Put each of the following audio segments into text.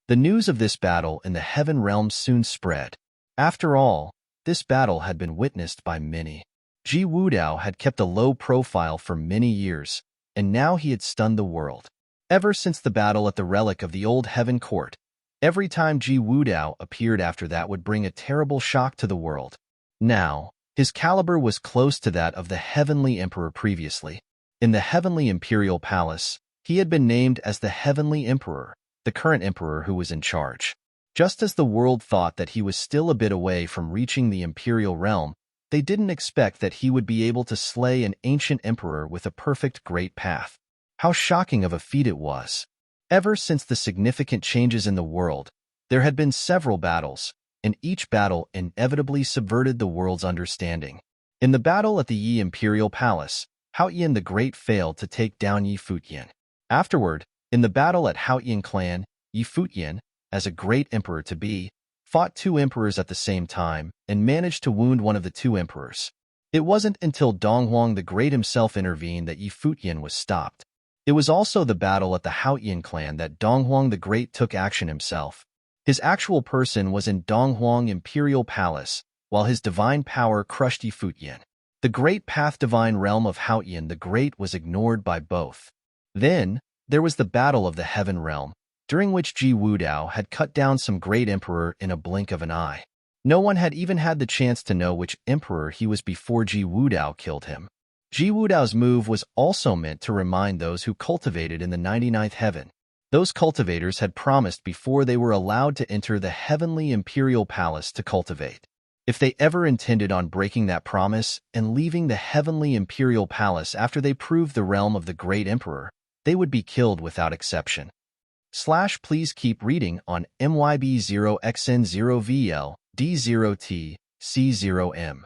The news of this battle in the heaven realms soon spread. After all, this battle had been witnessed by many. Ji Wudao had kept a low profile for many years, and now he had stunned the world. Ever since the battle at the relic of the old heaven court, every time Ji Wudao appeared after that would bring a terrible shock to the world. Now, his caliber was close to that of the heavenly emperor previously. In the heavenly imperial palace, he had been named as the heavenly emperor, the current emperor who was in charge. Just as the world thought that he was still a bit away from reaching the imperial realm, they didn't expect that he would be able to slay an ancient emperor with a perfect great path. How shocking of a feat it was! Ever since the significant changes in the world, there had been several battles, and each battle inevitably subverted the world's understanding. In the battle at the Yi Imperial Palace, Haoyan the Great failed to take down Yi Futian. Afterward, in the battle at Haoyan Clan, Yi Futian, as a great emperor-to-be, fought two emperors at the same time and managed to wound one of the two emperors. It wasn't until Donghuang the Great himself intervened that Yi Futian was stopped. It was also the battle at the Haoyan clan that Donghuang the Great took action himself. His actual person was in Donghuang Imperial Palace, while his divine power crushed Yi Futian. The great path divine realm of Haoyan the Great was ignored by both. Then, there was the battle of the heaven realm, during which Ji Wudao had cut down some great emperor in a blink of an eye. No one had even had the chance to know which emperor he was before Ji Wudao killed him. Ji Wudao's move was also meant to remind those who cultivated in the 99th heaven. Those cultivators had promised before they were allowed to enter the heavenly imperial palace to cultivate. If they ever intended on breaking that promise and leaving the heavenly imperial palace after they proved the realm of the great emperor, they would be killed without exception. Please keep reading on MYB0XN0VL D0T C0M.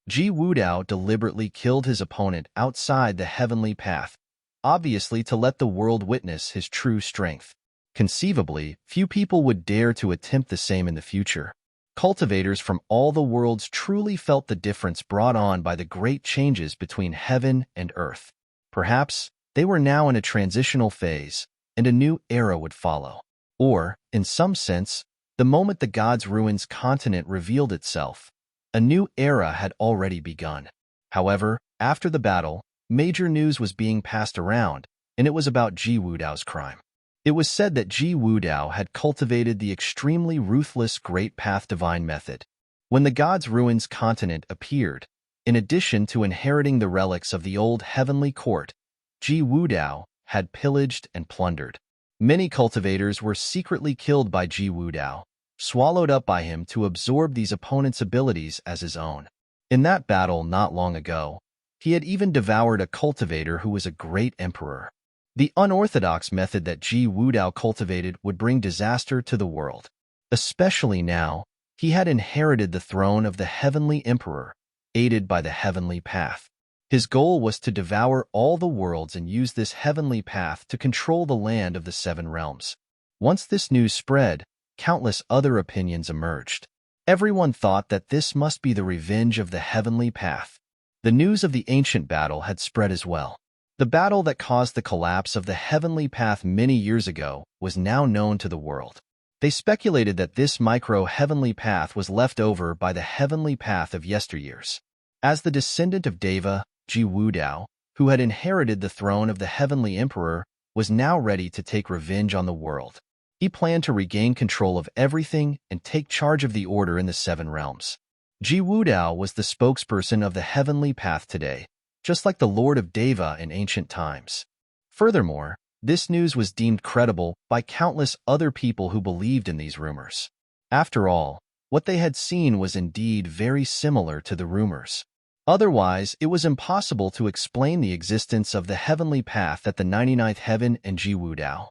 Ji Wudao deliberately killed his opponent outside the heavenly path, obviously to let the world witness his true strength. Conceivably, few people would dare to attempt the same in the future. Cultivators from all the worlds truly felt the difference brought on by the great changes between heaven and earth. Perhaps they were now in a transitional phase, and a new era would follow. Or, in some sense, the moment the God's Ruins continent revealed itself, a new era had already begun. However, after the battle, major news was being passed around, and it was about Ji Wudao's crime. It was said that Ji Wudao had cultivated the extremely ruthless Great Path Divine method. When the God's Ruins continent appeared, in addition to inheriting the relics of the old heavenly court, Ji Wudao had pillaged and plundered. Many cultivators were secretly killed by Ji Wudao, swallowed up by him to absorb these opponents' abilities as his own. In that battle not long ago, he had even devoured a cultivator who was a great emperor. The unorthodox method that Ji Wudao cultivated would bring disaster to the world. Especially now, he had inherited the throne of the heavenly emperor, aided by the heavenly path. His goal was to devour all the worlds and use this heavenly path to control the land of the seven realms. Once this news spread, countless other opinions emerged. Everyone thought that this must be the revenge of the heavenly path. The news of the ancient battle had spread as well. The battle that caused the collapse of the heavenly path many years ago was now known to the world. They speculated that this micro-heavenly path was left over by the heavenly path of yesteryears. As the descendant of Deva, Ji Wudao, who had inherited the throne of the heavenly emperor, was now ready to take revenge on the world. He planned to regain control of everything and take charge of the order in the seven realms. Ji Wudao was the spokesperson of the heavenly path today, just like the Lord of Deva in ancient times. Furthermore, this news was deemed credible by countless other people who believed in these rumors. After all, what they had seen was indeed very similar to the rumors. Otherwise, it was impossible to explain the existence of the heavenly path at the 99th heaven and Ji Wudao.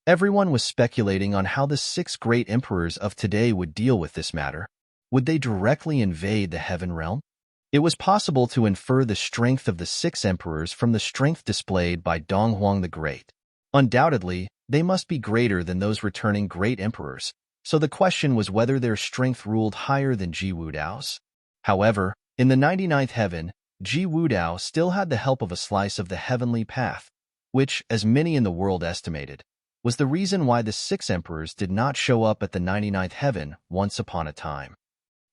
Everyone was speculating on how the six great emperors of today would deal with this matter. Would they directly invade the heaven realm? It was possible to infer the strength of the six emperors from the strength displayed by Donghuang the Great. Undoubtedly, they must be greater than those returning great emperors, so the question was whether their strength ruled higher than Ji Wudao's. However, in the 99th heaven, Ji Wudao still had the help of a slice of the heavenly path, which, as many in the world estimated, was the reason why the 6 emperors did not show up at the 99th heaven once upon a time.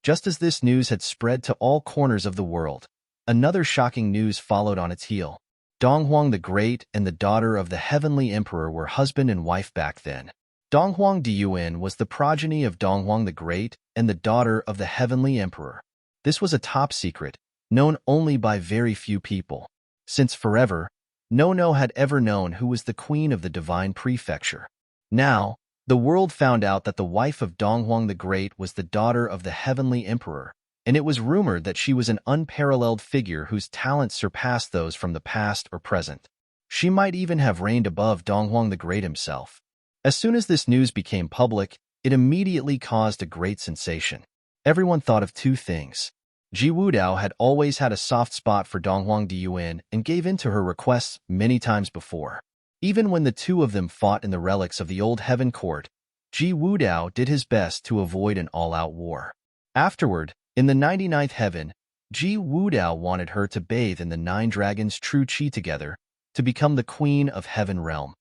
Just as this news had spread to all corners of the world, another shocking news followed on its heel. Donghuang the Great and the daughter of the heavenly emperor were husband and wife back then. Donghuang Diyuan was the progeny of Donghuang the Great and the daughter of the heavenly emperor. This was a top secret, known only by very few people. Since forever, no one had ever known who was the queen of the divine prefecture. Now, the world found out that the wife of Donghuang the Great was the daughter of the heavenly emperor, and it was rumored that she was an unparalleled figure whose talents surpassed those from the past or present. She might even have reigned above Donghuang the Great himself. As soon as this news became public, it immediately caused a great sensation. Everyone thought of two things. Ji Wudao had always had a soft spot for Donghuang Diyuan and gave in to her requests many times before. Even when the two of them fought in the relics of the old heaven court, Ji Wudao did his best to avoid an all-out war. Afterward, in the 99th heaven, Ji Wudao wanted her to bathe in the 9 dragons' true qi together to become the queen of heaven realm.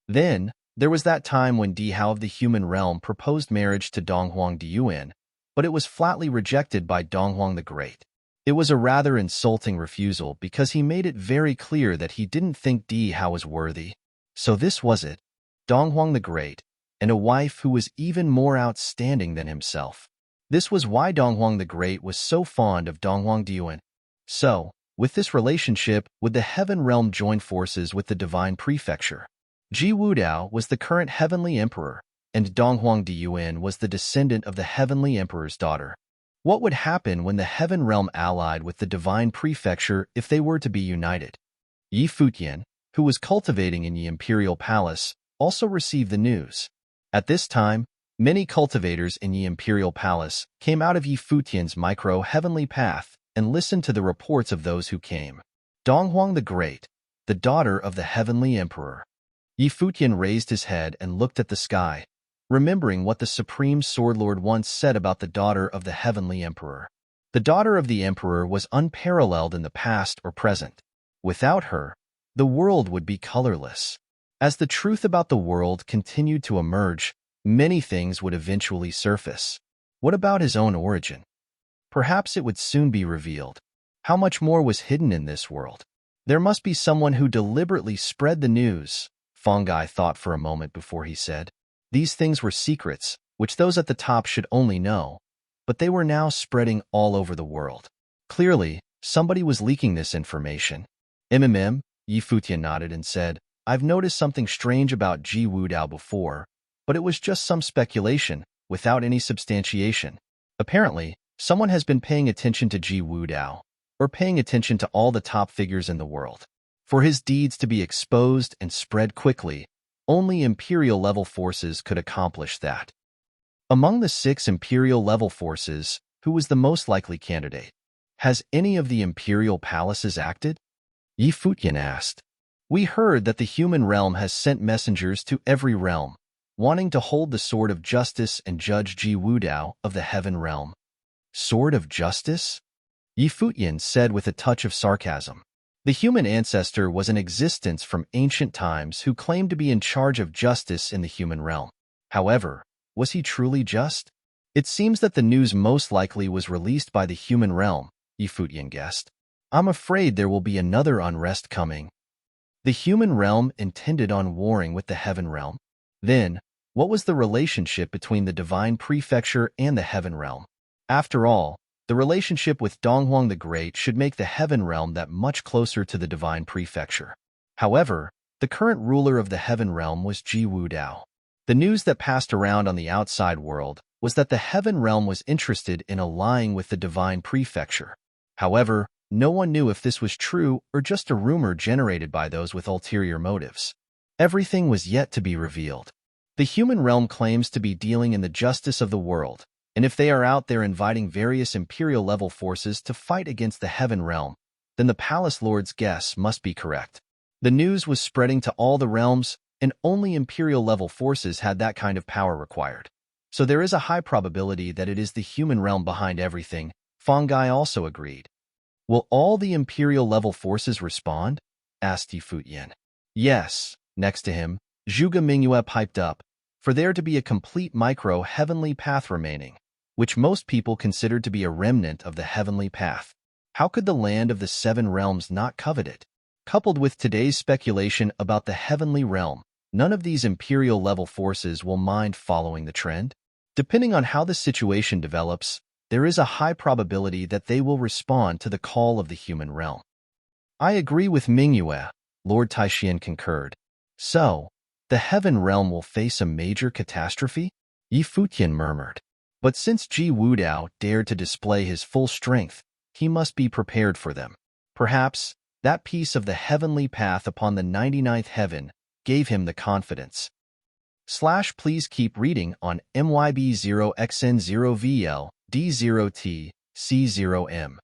Then, there was that time when Di Hao of the human realm proposed marriage to Donghuang Diyuan, but it was flatly rejected by Donghuang the Great. It was a rather insulting refusal because he made it very clear that he didn't think Di Hao was worthy. So this was it, Donghuang the Great, and a wife who was even more outstanding than himself. This was why Donghuang the Great was so fond of Donghuang Diyuan. So, with this relationship, would the heaven realm join forces with the divine prefecture? Ji Wudao was the current heavenly emperor, and Donghuang Diyuan was the descendant of the heavenly emperor's daughter. What would happen when the heaven realm allied with the divine prefecture if they were to be united? Yi Futian, who was cultivating in Yi Imperial Palace, also received the news. At this time, many cultivators in Yi Imperial Palace came out of Yi Futian's micro-heavenly path and listened to the reports of those who came. Donghuang the Great, the daughter of the heavenly emperor. Yi Futian raised his head and looked at the sky, remembering what the Supreme Sword Lord once said about the daughter of the heavenly emperor. The daughter of the emperor was unparalleled in the past or present. Without her, the world would be colorless. As the truth about the world continued to emerge, many things would eventually surface. What about his own origin? Perhaps it would soon be revealed. How much more was hidden in this world? There must be someone who deliberately spread the news. Fongai thought for a moment before he said. These things were secrets, which those at the top should only know, but they were now spreading all over the world. Clearly, somebody was leaking this information. Yi Futian nodded and said, I've noticed something strange about Ji Wudao before, but it was just some speculation, without any substantiation. Apparently, someone has been paying attention to Ji Wudao, or paying attention to all the top figures in the world. For his deeds to be exposed and spread quickly, only Imperial-level forces could accomplish that. Among the 6 Imperial-level forces, who was the most likely candidate? Has any of the Imperial palaces acted? Yi Futian asked. We heard that the human realm has sent messengers to every realm, wanting to hold the Sword of Justice and judge Ji Wudao of the Heaven Realm. Sword of Justice? Yi Futian said with a touch of sarcasm. The human ancestor was in existence from ancient times who claimed to be in charge of justice in the human realm. However, was he truly just? It seems that the news most likely was released by the human realm, Yi Futian guessed. I'm afraid there will be another unrest coming. The human realm intended on warring with the heaven realm. Then, what was the relationship between the divine prefecture and the heaven realm? After all, the relationship with Donghuang the Great should make the heaven realm that much closer to the divine prefecture. However, the current ruler of the heaven realm was Ji Wudao. The news that passed around on the outside world was that the heaven realm was interested in allying with the divine prefecture. However, no one knew if this was true or just a rumor generated by those with ulterior motives. Everything was yet to be revealed. The human realm claims to be dealing in the justice of the world, and if they are out there inviting various Imperial-level forces to fight against the heaven realm, then the Palace Lord's guess must be correct. The news was spreading to all the realms, and only Imperial-level forces had that kind of power required. So there is a high probability that it is the human realm behind everything. Fongai also agreed. Will all the Imperial-level forces respond? Asked Yi Futian. Yes. Next to him, Zhuge Mingyue piped up, for there to be a complete micro-heavenly path remaining, which most people considered to be a remnant of the heavenly path. How could the land of the seven realms not covet it? Coupled with today's speculation about the heavenly realm, none of these imperial-level forces will mind following the trend. Depending on how the situation develops, there is a high probability that they will respond to the call of the human realm. I agree with Mingyue, Lord Taixian concurred. So, the heaven realm will face a major catastrophe? Yi Futian murmured. But since Ji Wudao dared to display his full strength, he must be prepared for them. Perhaps, that piece of the heavenly path upon the 99th heaven gave him the confidence. Please keep reading on MYB0XN0VL D0T C0M.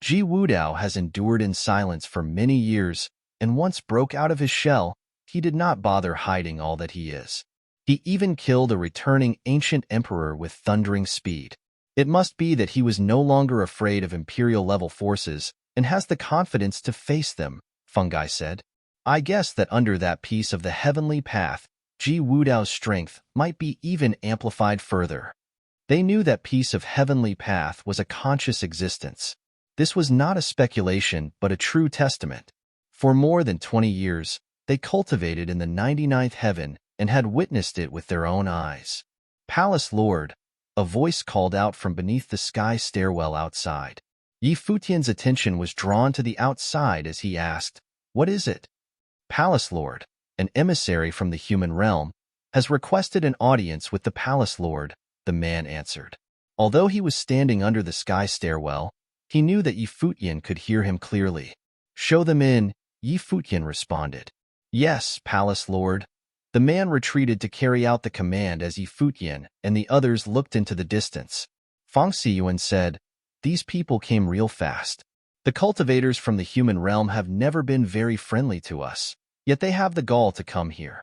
Ji Wudao has endured in silence for many years, and once broke out of his shell, he did not bother hiding all that he is. He even killed a returning ancient emperor with thundering speed. It must be that he was no longer afraid of imperial-level forces and has the confidence to face them, Fungi said. I guess that under that piece of the heavenly path, Ji Wudao's strength might be even amplified further. They knew that piece of heavenly path was a conscious existence. This was not a speculation but a true testament. For more than 20 years, they cultivated in the 99th heaven and had witnessed it with their own eyes. Palace Lord, a voice called out from beneath the sky stairwell outside. Yi Futian's attention was drawn to the outside as he asked, "What is it?" Palace Lord, an emissary from the human realm, has requested an audience with the Palace Lord, the man answered. Although he was standing under the sky stairwell, he knew that Yi Futian could hear him clearly. "Show them in," Yi Futian responded. "Yes, Palace Lord." The man retreated to carry out the command as Yi Futian and the others looked into the distance. Fang Xiyuan said, "These people came real fast. The cultivators from the human realm have never been very friendly to us, yet they have the gall to come here.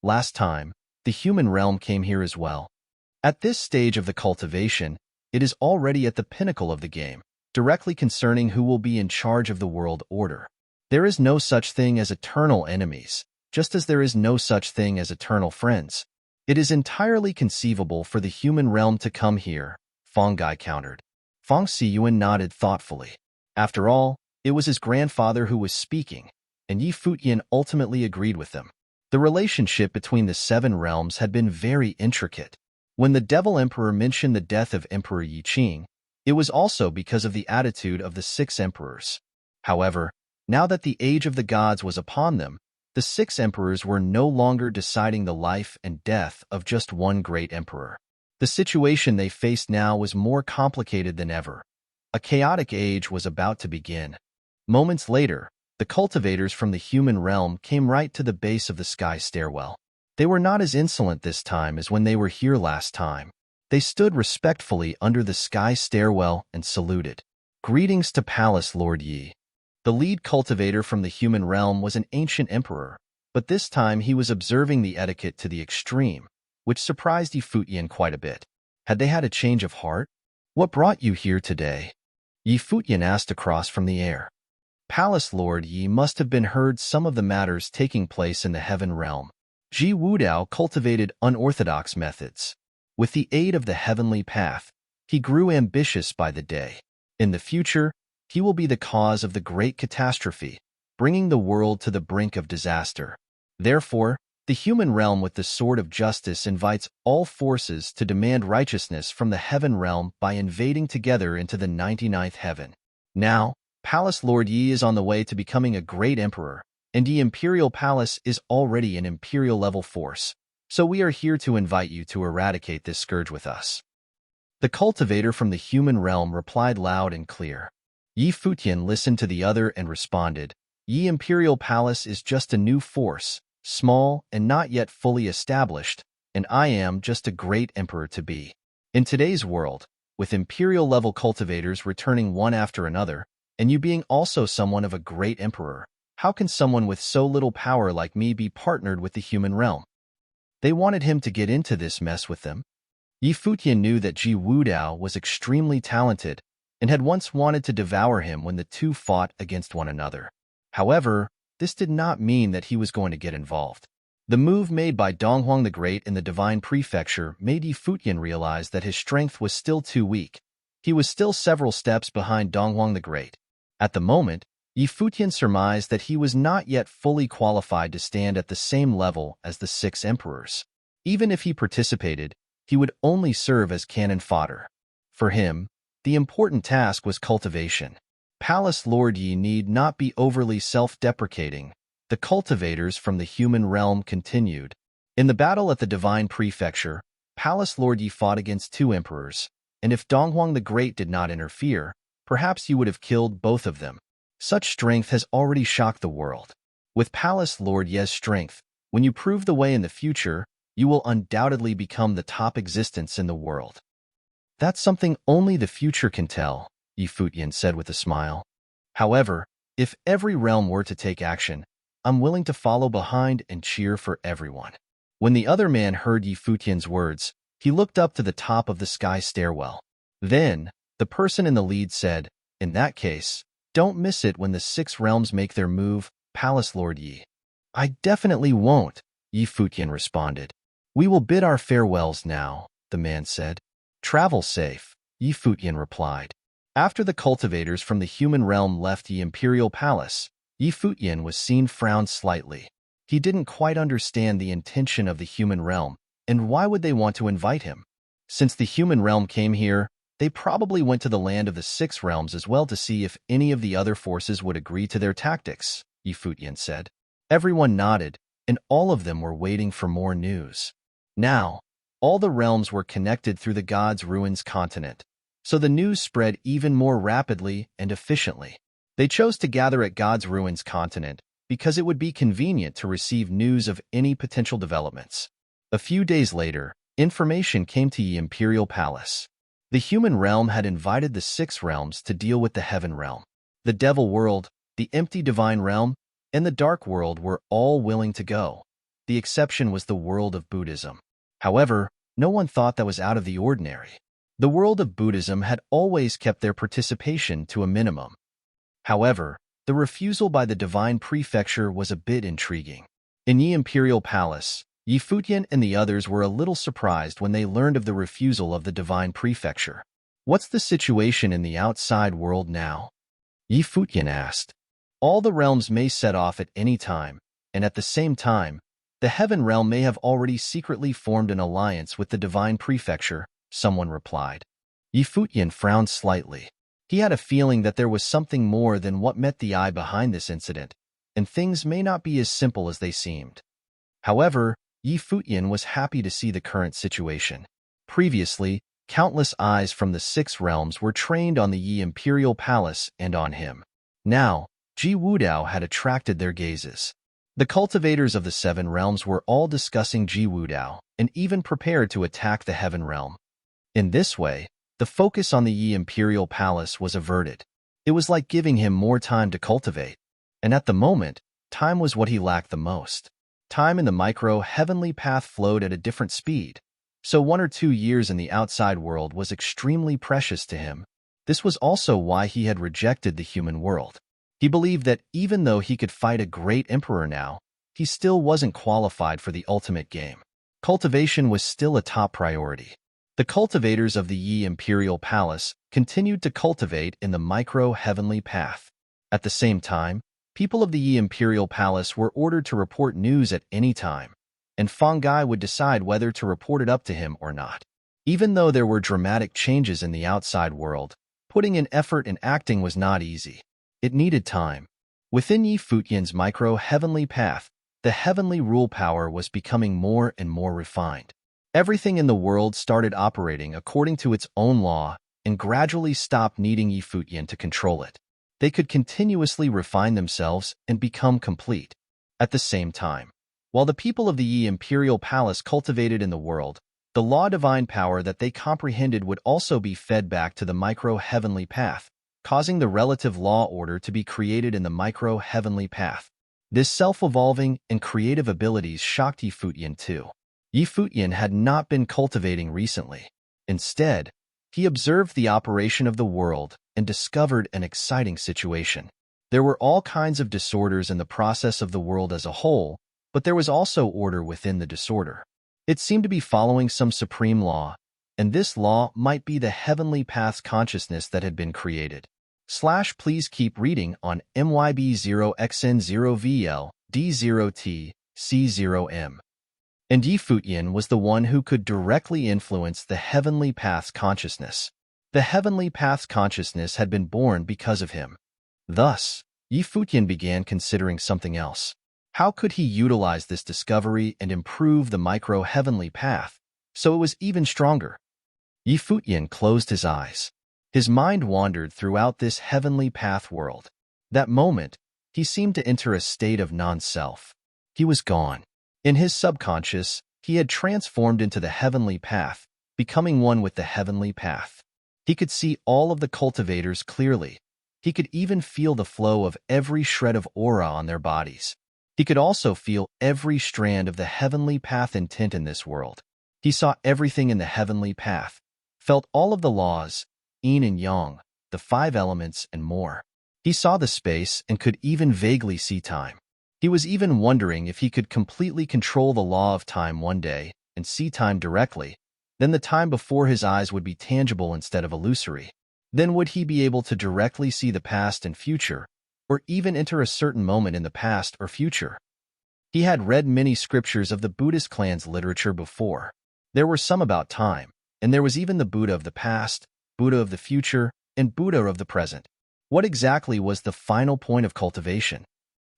Last time, the human realm came here as well. At this stage of the cultivation, it is already at the pinnacle of the game, directly concerning who will be in charge of the world order. There is no such thing as eternal enemies, just as there is no such thing as eternal friends. It is entirely conceivable for the human realm to come here," Fungi countered. Fang Xiyuan nodded thoughtfully. After all, it was his grandfather who was speaking, and Yi Futian ultimately agreed with them. The relationship between the seven realms had been very intricate. When the Devil Emperor mentioned the death of Emperor Yi Qing, it was also because of the attitude of the six emperors. However, now that the age of the gods was upon them, the six emperors were no longer deciding the life and death of just one great emperor. The situation they faced now was more complicated than ever. A chaotic age was about to begin. Moments later, the cultivators from the human realm came right to the base of the sky stairwell. They were not as insolent this time as when they were here last time. They stood respectfully under the sky stairwell and saluted. "Greetings to Palace Lord Yi." The lead cultivator from the human realm was an ancient emperor, but this time he was observing the etiquette to the extreme, which surprised Yi Futian quite a bit. Had they had a change of heart? "What brought you here today?" Yi Futian asked across from the air. Palace Lord Yi must have been heard some of the matters taking place in the heaven realm. Ji Wudao cultivated unorthodox methods. With the aid of the heavenly path, he grew ambitious by the day. In the future, he will be the cause of the great catastrophe, bringing the world to the brink of disaster. Therefore, the human realm with the sword of justice invites all forces to demand righteousness from the heaven realm by invading together into the 99th heaven. Now, Palace Lord Yi is on the way to becoming a great emperor, and Yi Imperial Palace is already an imperial-level force, so we are here to invite you to eradicate this scourge with us. The cultivator from the human realm replied loud and clear. Yi Futian listened to the other and responded, "Yi Imperial Palace is just a new force, small and not yet fully established, and I am just a great emperor to be." In today's world, with imperial-level cultivators returning one after another, and you being also someone of a great emperor, how can someone with so little power like me be partnered with the human realm? They wanted him to get into this mess with them. Yi Futian knew that Ji Wudao was extremely talented and had once wanted to devour him when the two fought against one another. However, this did not mean that he was going to get involved. The move made by Donghuang the Great in the Divine Prefecture made Yi Futian realize that his strength was still too weak. He was still several steps behind Donghuang the Great. At the moment, Yi Futian surmised that he was not yet fully qualified to stand at the same level as the 6 emperors. Even if he participated, he would only serve as cannon fodder. For him, the important task was cultivation. Palace Lord Yi need not be overly self-deprecating. The cultivators from the human realm continued. In the battle at the Divine Prefecture, Palace Lord Yi fought against 2 emperors, and if Donghuang the Great did not interfere, perhaps you would have killed both of them. Such strength has already shocked the world. With Palace Lord Ye's strength, when you prove the way in the future, you will undoubtedly become the top existence in the world. That's something only the future can tell, Yi Futian said with a smile. However, if every realm were to take action, I'm willing to follow behind and cheer for everyone. When the other man heard Yi Futian's words, he looked up to the top of the sky stairwell. Then, the person in the lead said, "In that case, don't miss it when the 6 realms make their move, Palace Lord Yi." "I definitely won't," Yi Futian responded. "We will bid our farewells now," the man said. "Travel safe," Yi Futian replied. After the cultivators from the human realm left the imperial palace, Yi Futian was seen frown slightly. He didn't quite understand the intention of the human realm, and why would they want to invite him? Since the human realm came here, they probably went to the land of the 6 realms as well to see if any of the other forces would agree to their tactics, Yi Futian said. Everyone nodded, and all of them were waiting for more news. Now, all the realms were connected through the God's Ruins continent, so the news spread even more rapidly and efficiently. They chose to gather at God's Ruins continent because it would be convenient to receive news of any potential developments. A few days later, information came to the Imperial Palace. The human realm had invited the 6 realms to deal with the heaven realm. The devil world, the empty divine realm, and the dark world were all willing to go. The exception was the world of Buddhism. However, no one thought that was out of the ordinary. The world of Buddhism had always kept their participation to a minimum. However, the refusal by the Divine Prefecture was a bit intriguing. In Yi Imperial Palace, Yi Futian and the others were a little surprised when they learned of the refusal of the Divine Prefecture. "What's the situation in the outside world now?" Yi Futian asked. "All the realms may set off at any time, and at the same time, the Heaven Realm may have already secretly formed an alliance with the Divine Prefecture," someone replied. Yi Futian frowned slightly. He had a feeling that there was something more than what met the eye behind this incident, and things may not be as simple as they seemed. However, Yi Futian was happy to see the current situation. Previously, countless eyes from the 6 realms were trained on the Yi Imperial Palace and on him. Now, Ji Wudao had attracted their gazes. The cultivators of the 7 realms were all discussing Ji Wudao and even prepared to attack the Heaven Realm. In this way, the focus on the Yi Imperial Palace was averted. It was like giving him more time to cultivate. And at the moment, time was what he lacked the most. Time in the micro-heavenly path flowed at a different speed, so 1 or 2 years in the outside world was extremely precious to him. This was also why he had rejected the human world. He believed that even though he could fight a great emperor now, he still wasn't qualified for the ultimate game. Cultivation was still a top priority. The cultivators of the Yi Imperial Palace continued to cultivate in the micro-heavenly path. At the same time, people of the Yi Imperial Palace were ordered to report news at any time, and Fangai would decide whether to report it up to him or not. Even though there were dramatic changes in the outside world, putting in effort and acting was not easy. It needed time. Within Yi Futian's micro-heavenly path, the heavenly rule power was becoming more and more refined. Everything in the world started operating according to its own law and gradually stopped needing Yi Futian to control it. They could continuously refine themselves and become complete. At the same time, while the people of the Yi Imperial Palace cultivated in the world, the law divine power that they comprehended would also be fed back to the micro-heavenly path, causing the relative law order to be created in the micro-heavenly path. This self-evolving and creative abilities shocked Yi Futian too. Yi Futian had not been cultivating recently. Instead, he observed the operation of the world and discovered an exciting situation. There were all kinds of disorders in the process of the world as a whole, but there was also order within the disorder. It seemed to be following some supreme law, and this law might be the heavenly path's consciousness that had been created. Please keep reading on MYB0XN0VL D0T C0M. And Futian was the one who could directly influence the heavenly path's consciousness. The heavenly path's consciousness had been born because of him. Thus, Futian began considering something else. How could he utilize this discovery and improve the micro-heavenly path so it was even stronger? Futian closed his eyes. His mind wandered throughout this heavenly path world. That moment, he seemed to enter a state of non-self. He was gone. In his subconscious, he had transformed into the heavenly path, becoming one with the heavenly path. He could see all of the cultivators clearly. He could even feel the flow of every shred of aura on their bodies. He could also feel every strand of the heavenly path intent in this world. He saw everything in the heavenly path, felt all of the laws, yin and yang, the 5 elements, and more. He saw the space and could even vaguely see time. He was even wondering if he could completely control the law of time one day and see time directly. Then the time before his eyes would be tangible instead of illusory. Then would he be able to directly see the past and future, or even enter a certain moment in the past or future? He had read many scriptures of the Buddhist clan's literature before. There were some about time, and there was even the Buddha of the past, Buddha of the future, and Buddha of the present. What exactly was the final point of cultivation?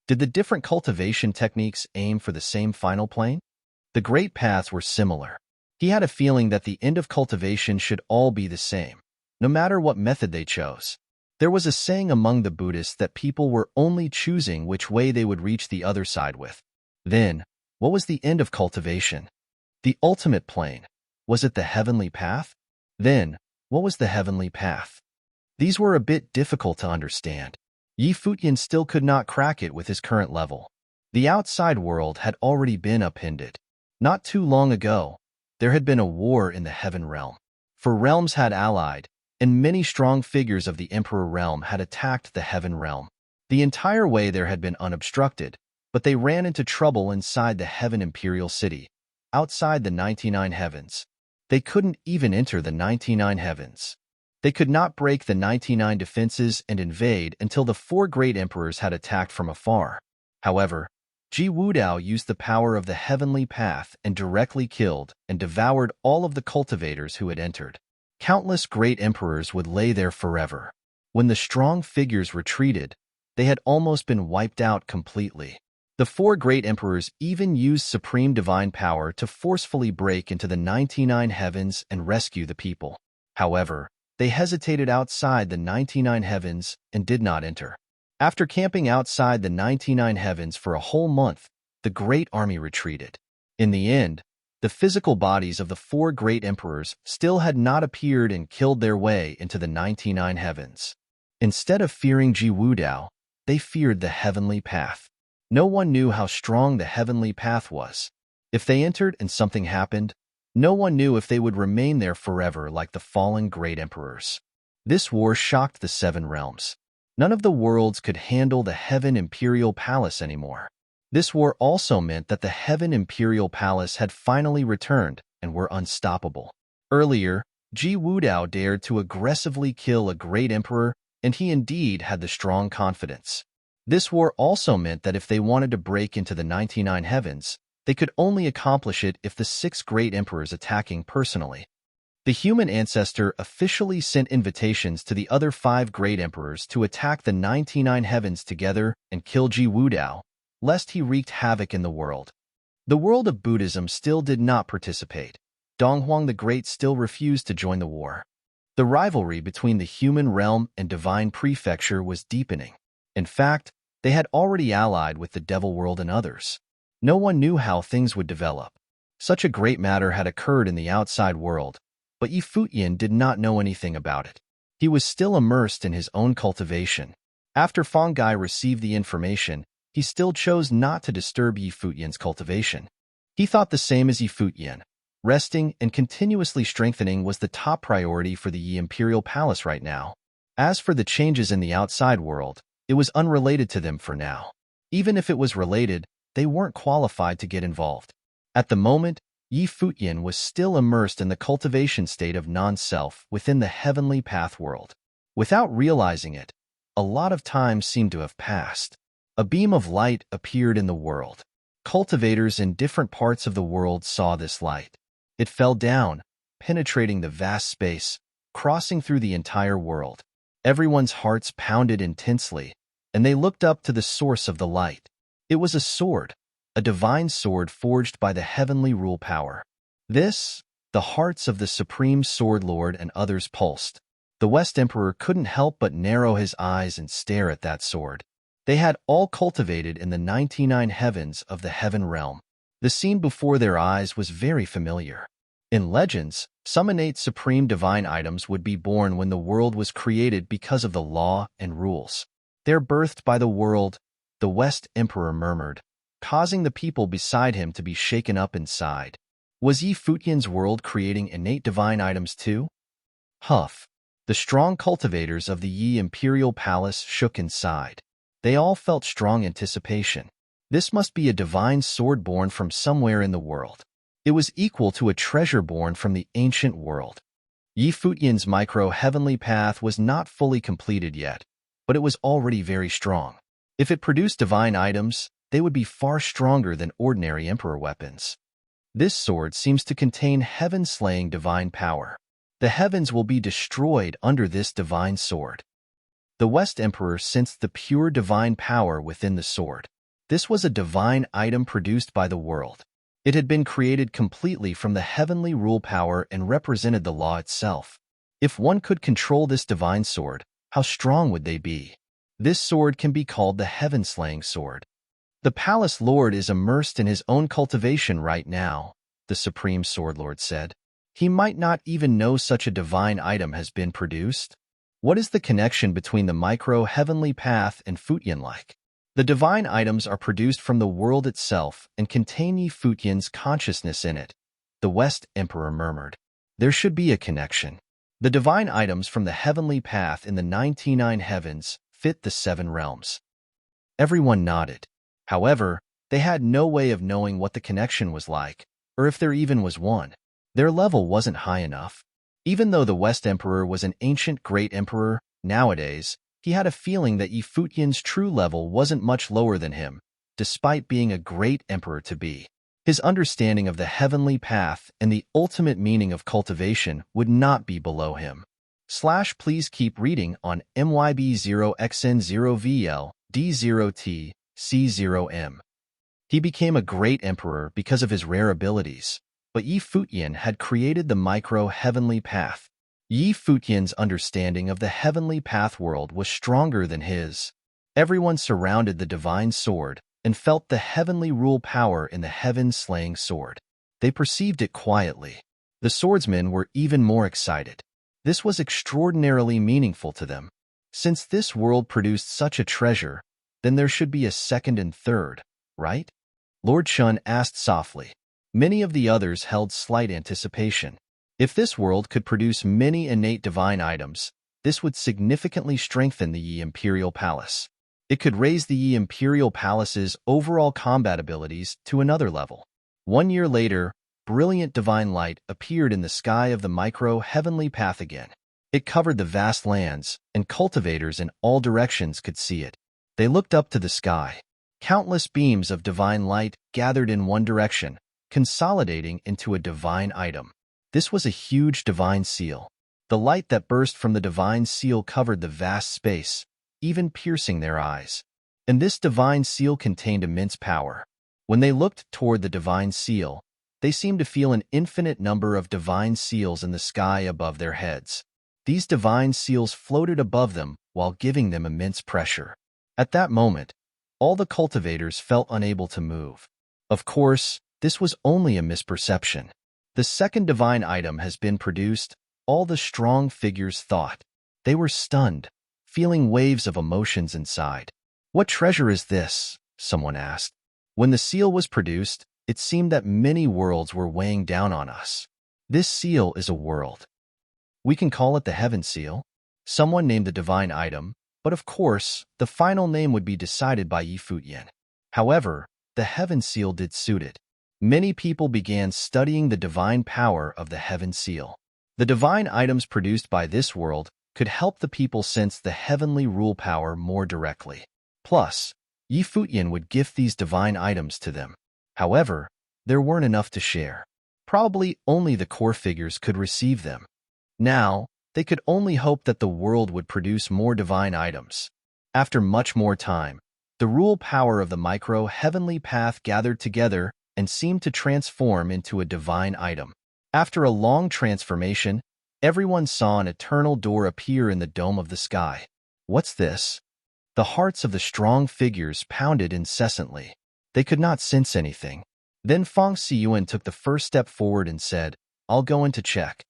Did the different cultivation techniques aim for the same final plane? The great paths were similar. He had a feeling that the end of cultivation should all be the same, no matter what method they chose. There was a saying among the Buddhists that people were only choosing which way they would reach the other side with. Then, what was the end of cultivation? The ultimate plane. Was it the heavenly path? Then, what was the heavenly path? These were a bit difficult to understand. Futian still could not crack it with his current level. The outside world had already been upended. Not too long ago, there had been a war in the heaven realm. 4 realms had allied, and many strong figures of the Emperor realm had attacked the heaven realm. The entire way there had been unobstructed, but they ran into trouble inside the heaven imperial city, outside the 99 heavens. They couldn't even enter the 99 heavens. They could not break the 99 defenses and invade until the 4 great emperors had attacked from afar. However, Wudao used the power of the heavenly path and directly killed and devoured all of the cultivators who had entered. Countless great emperors would lay there forever. When the strong figures retreated, they had almost been wiped out completely. The 4 great emperors even used supreme divine power to forcefully break into the 99 heavens and rescue the people. However, they hesitated outside the 99 heavens and did not enter. After camping outside the 99 heavens for a whole month, the great army retreated. In the end, the physical bodies of the 4 great emperors still had not appeared and killed their way into the 99 heavens. Instead of fearing Wudao, they feared the heavenly path. No one knew how strong the heavenly path was. If they entered and something happened, no one knew if they would remain there forever like the fallen great emperors. This war shocked the 7 realms. None of the worlds could handle the Heaven Imperial Palace anymore. This war also meant that the Heaven Imperial Palace had finally returned and were unstoppable. Earlier, Wudao dared to aggressively kill a great emperor, and he indeed had the strong confidence. This war also meant that if they wanted to break into the 99 heavens, they could only accomplish it if the 6 great emperors attacking personally. The human ancestor officially sent invitations to the other 5 great emperors to attack the 99 heavens together and kill Wudao, lest he wreaked havoc in the world. The world of Buddhism still did not participate. Donghuang the Great still refused to join the war. The rivalry between the human realm and divine prefecture was deepening. In fact, they had already allied with the devil world and others. No one knew how things would develop. Such a great matter had occurred in the outside world, but Futian did not know anything about it. He was still immersed in his own cultivation. After Fongai received the information, he still chose not to disturb Futian's cultivation. He thought the same as Futian. Resting and continuously strengthening was the top priority for the Imperial Palace right now. As for the changes in the outside world, it was unrelated to them for now. Even if it was related, they weren't qualified to get involved. At the moment, Futian was still immersed in the cultivation state of non-self within the heavenly path world. Without realizing it, a lot of time seemed to have passed. A beam of light appeared in the world. Cultivators in different parts of the world saw this light. It fell down, penetrating the vast space, crossing through the entire world. Everyone's hearts pounded intensely, and they looked up to the source of the light. It was a sword, a divine sword forged by the heavenly rule power. This, the hearts of the Supreme Sword Lord and others pulsed. The West Emperor couldn't help but narrow his eyes and stare at that sword. They had all cultivated in the 99 heavens of the heaven realm. The scene before their eyes was very familiar. In legends, some innate supreme divine items would be born when the world was created because of the law and rules. They're birthed by the world, the West Emperor murmured, causing the people beside him to be shaken up inside. Was Futian's world creating innate divine items too? Huff. The strong cultivators of the Yi Imperial Palace shook inside. They all felt strong anticipation. This must be a divine sword born from somewhere in the world. It was equal to a treasure born from the ancient world. Futian's micro-heavenly path was not fully completed yet, but it was already very strong. If it produced divine items, they would be far stronger than ordinary emperor weapons. This sword seems to contain heaven-slaying divine power. The heavens will be destroyed under this divine sword. The West Emperor sensed the pure divine power within the sword. This was a divine item produced by the world. It had been created completely from the heavenly rule power and represented the law itself. If one could control this divine sword, how strong would they be? This sword can be called the heaven-slaying sword. The palace lord is immersed in his own cultivation right now, the Supreme Sword Lord said. He might not even know such a divine item has been produced. What is the connection between the micro-heavenly path and Futian like? The divine items are produced from the world itself and contain Futian's consciousness in it, the West Emperor murmured. There should be a connection. The divine items from the heavenly path in the 99 heavens fit the 7 realms. Everyone nodded. However, they had no way of knowing what the connection was like, or if there even was one. Their level wasn't high enough. Even though the West Emperor was an ancient great emperor, nowadays, he had a feeling that Futian's true level wasn't much lower than him, despite being a great emperor to be. His understanding of the heavenly path and the ultimate meaning of cultivation would not be below him. Please keep reading on MYB0XN0VL D0T C0M. He became a great emperor because of his rare abilities, but Futian had created the micro-heavenly path. Futian's understanding of the heavenly path world was stronger than his. Everyone surrounded the divine sword and felt the heavenly rule power in the heaven-slaying sword. They perceived it quietly. The swordsmen were even more excited. This was extraordinarily meaningful to them. Since this world produced such a treasure, then there should be a second and third, right? Lord Shun asked softly. Many of the others held slight anticipation. If this world could produce many innate divine items, this would significantly strengthen the Yi Imperial Palace. It could raise the Yi Imperial Palace's overall combat abilities to another level. 1 year later, brilliant divine light appeared in the sky of the micro-heavenly path again. It covered the vast lands, and cultivators in all directions could see it. They looked up to the sky. Countless beams of divine light gathered in one direction, consolidating into a divine item. This was a huge divine seal. The light that burst from the divine seal covered the vast space, even piercing their eyes. And this divine seal contained immense power. When they looked toward the divine seal, they seemed to feel an infinite number of divine seals in the sky above their heads. These divine seals floated above them while giving them immense pressure. At that moment, all the cultivators felt unable to move. Of course, this was only a misperception. The second divine item has been produced, all the strong figures thought. They were stunned, feeling waves of emotions inside. What treasure is this? Someone asked. When the seal was produced, it seemed that many worlds were weighing down on us. This seal is a world. We can call it the Heaven Seal. Someone named the divine item, but of course, the final name would be decided by Futian. However, the heaven seal did suit it. Many people began studying the divine power of the heaven seal. The divine items produced by this world could help the people sense the heavenly rule power more directly. Plus, Futian would gift these divine items to them. However, there weren't enough to share. Probably only the core figures could receive them. Now, they could only hope that the world would produce more divine items. After much more time, the rule power of the micro-heavenly path gathered together and seemed to transform into a divine item. After a long transformation, everyone saw an eternal door appear in the dome of the sky. What's this? The hearts of the strong figures pounded incessantly. They could not sense anything. Then Feng Siyuan took the first step forward and said, "I'll go in to check."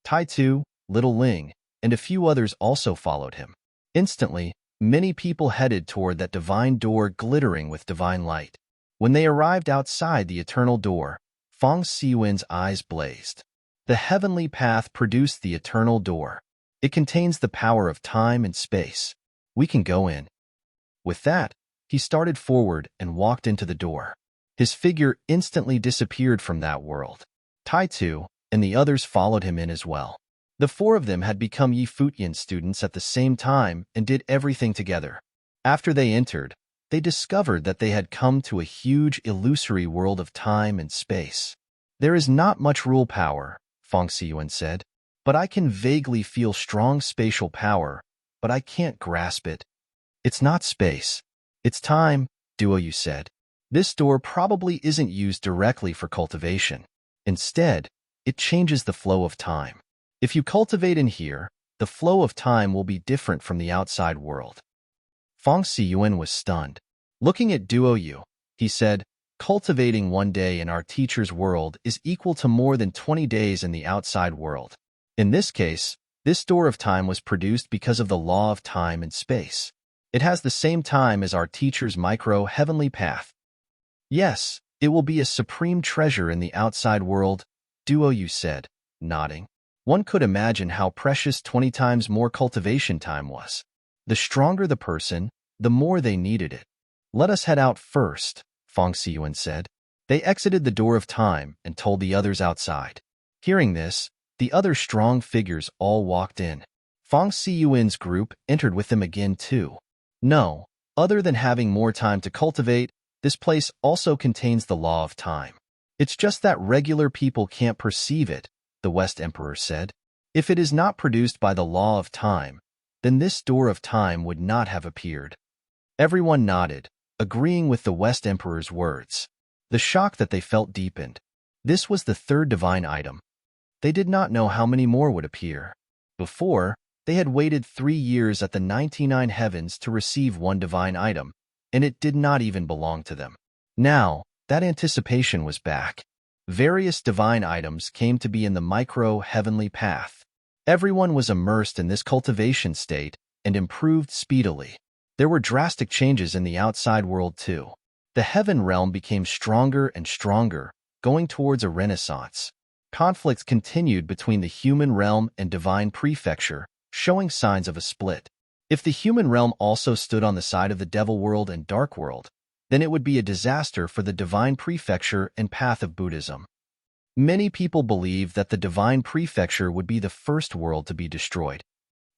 Tai Tu, Little Ling, and a few others also followed him. Instantly, many people headed toward that divine door glittering with divine light. When they arrived outside the eternal door, Feng Siyuan's eyes blazed. The heavenly path produced the eternal door. It contains the power of time and space. We can go in. With that, he started forward and walked into the door. His figure instantly disappeared from that world. Tai Tu and the others followed him in as well. The four of them had become Futian students at the same time and did everything together. After they entered, they discovered that they had come to a huge illusory world of time and space. "There is not much rule power," Feng Siyuan said, "but I can vaguely feel strong spatial power, but I can't grasp it." "It's not space. It's time," Duoyu said. "This door probably isn't used directly for cultivation. Instead, it changes the flow of time. If you cultivate in here, the flow of time will be different from the outside world." Feng Siyuan was stunned. Looking at Duoyu, he said, "Cultivating one day in our teacher's world is equal to more than 20 days in the outside world. In this case, this door of time was produced because of the law of time and space. It has the same time as our teacher's micro-heavenly path. Yes, it will be a supreme treasure in the outside world," Duoyu said, nodding. One could imagine how precious 20 times more cultivation time was. The stronger the person, the more they needed it. "Let us head out first," Feng Siyuan said. They exited the door of time and told the others outside. Hearing this, the other strong figures all walked in. Feng Siyuan's group entered with them again too. No, other than having more time to cultivate, this place also contains the law of time. "It's just that regular people can't perceive it," the West Emperor said. "If it is not produced by the law of time, then this door of time would not have appeared." Everyone nodded, agreeing with the West Emperor's words. The shock that they felt deepened. This was the third divine item. They did not know how many more would appear. Before, they had waited 3 years at the 99 heavens to receive one divine item, and it did not even belong to them. Now, that anticipation was back. Various divine items came to be in the micro-heavenly path. Everyone was immersed in this cultivation state and improved speedily. There were drastic changes in the outside world too. The heaven realm became stronger and stronger, going towards a renaissance. Conflicts continued between the human realm and divine prefecture, showing signs of a split. If the human realm also stood on the side of the devil world and dark world, then it would be a disaster for the divine prefecture and path of Buddhism. Many people believe that the divine prefecture would be the first world to be destroyed.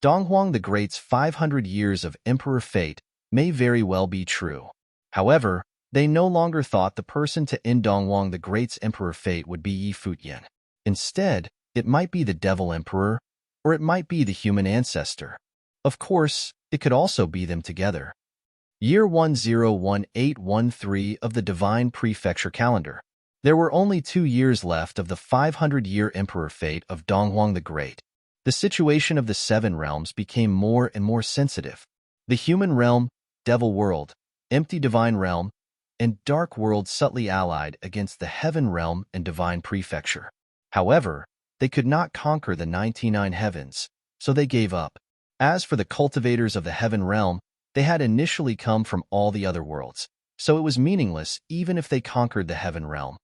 Donghuang the Great's 500 years of emperor fate may very well be true. However, they no longer thought the person to end Donghuang the Great's emperor fate would be Futian. Instead, it might be the devil emperor, or it might be the human ancestor. Of course, it could also be them together. Year 101813 of the Divine Prefecture calendar. There were only 2 years left of the 500-year emperor fate of Donghuang the Great. The situation of the 7 realms became more and more sensitive. The human realm, devil world, empty divine realm, and dark world subtly allied against the heaven realm and divine prefecture. However, they could not conquer the 99 heavens, so they gave up. As for the cultivators of the heaven realm, they had initially come from all the other worlds, so it was meaningless even if they conquered the heaven realm.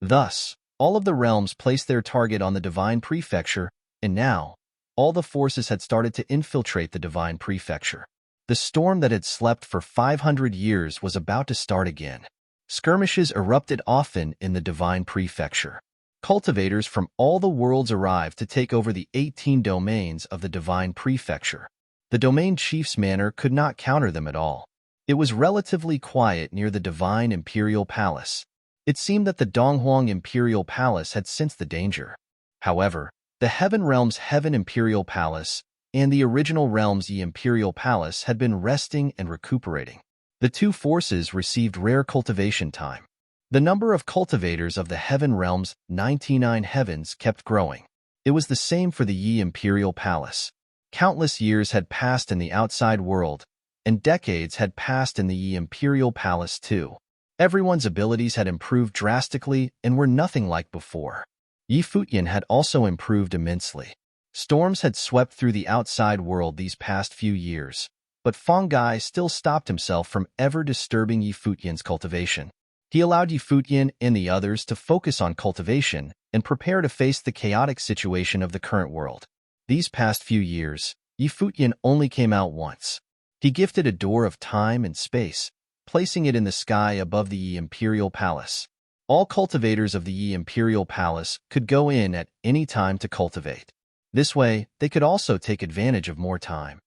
Thus, all of the realms placed their target on the divine prefecture, and now, all the forces had started to infiltrate the divine prefecture. The storm that had slept for 500 years was about to start again. Skirmishes erupted often in the divine prefecture. Cultivators from all the worlds arrived to take over the 18 domains of the divine prefecture. The domain chief's manor could not counter them at all. It was relatively quiet near the divine imperial palace. It seemed that the Donghuang imperial palace had sensed the danger. However, the Heaven Realm's Heaven Imperial Palace and the original realm's Yi Imperial Palace had been resting and recuperating. The two forces received rare cultivation time. The number of cultivators of the Heaven Realm's 99 heavens kept growing. It was the same for the Yi Imperial Palace. Countless years had passed in the outside world, and decades had passed in the Yi Imperial Palace too. Everyone's abilities had improved drastically and were nothing like before. Yi Futian had also improved immensely. Storms had swept through the outside world these past few years, but Feng Gai still stopped himself from ever disturbing Yi Futian's cultivation. He allowed Yi Futian and the others to focus on cultivation and prepare to face the chaotic situation of the current world. These past few years, Yi Futian only came out once. He gifted a door of time and space, placing it in the sky above the Yi Imperial Palace. All cultivators of the Yi Imperial Palace could go in at any time to cultivate. This way, they could also take advantage of more time.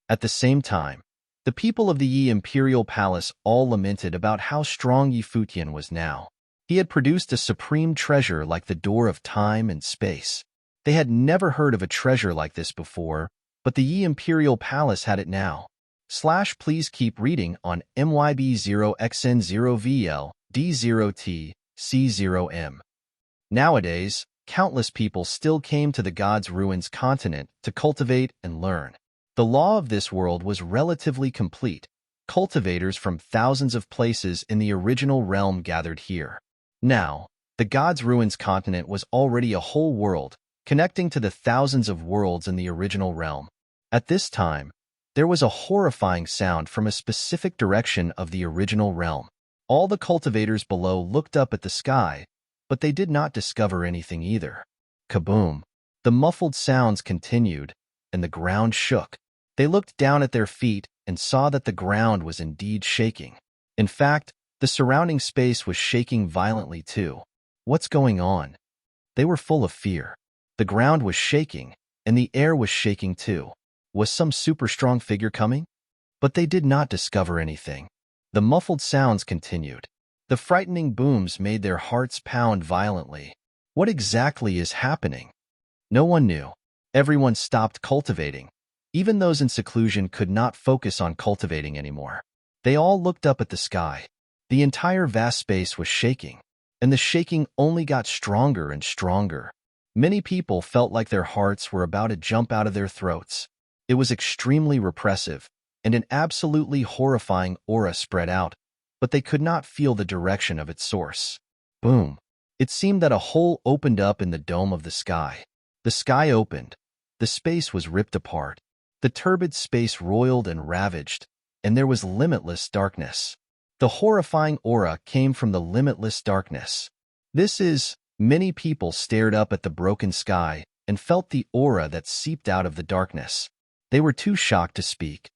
At the same time, the people of the Yi Imperial Palace all lamented about how strong Yi Futian was now. He had produced a supreme treasure like the door of time and space. They had never heard of a treasure like this before, but the Yi Imperial Palace had it now. Please keep reading on MYB0XN0VL D0T C0M. Nowadays, countless people still came to the God's Ruins continent to cultivate and learn. The law of this world was relatively complete. Cultivators from thousands of places in the original realm gathered here. Now, the God's Ruins continent was already a whole world, connecting to the thousands of worlds in the original realm. At this time, there was a horrifying sound from a specific direction of the original realm. All the cultivators below looked up at the sky, but they did not discover anything either. Kaboom! The muffled sounds continued, and the ground shook. They looked down at their feet and saw that the ground was indeed shaking. In fact, the surrounding space was shaking violently too. What's going on? They were full of fear. The ground was shaking, and the air was shaking too. Was some super strong figure coming? But they did not discover anything. The muffled sounds continued. The frightening booms made their hearts pound violently. What exactly is happening? No one knew. Everyone stopped cultivating. Even those in seclusion could not focus on cultivating anymore. They all looked up at the sky. The entire vast space was shaking, and the shaking only got stronger and stronger. Many people felt like their hearts were about to jump out of their throats. It was extremely repressive, and an absolutely horrifying aura spread out, but they could not feel the direction of its source. Boom! It seemed that a hole opened up in the dome of the sky. The sky opened. The space was ripped apart. The turbid space roiled and ravaged, and there was limitless darkness. The horrifying aura came from the limitless darkness. Many people stared up at the broken sky and felt the aura that seeped out of the darkness. They were too shocked to speak.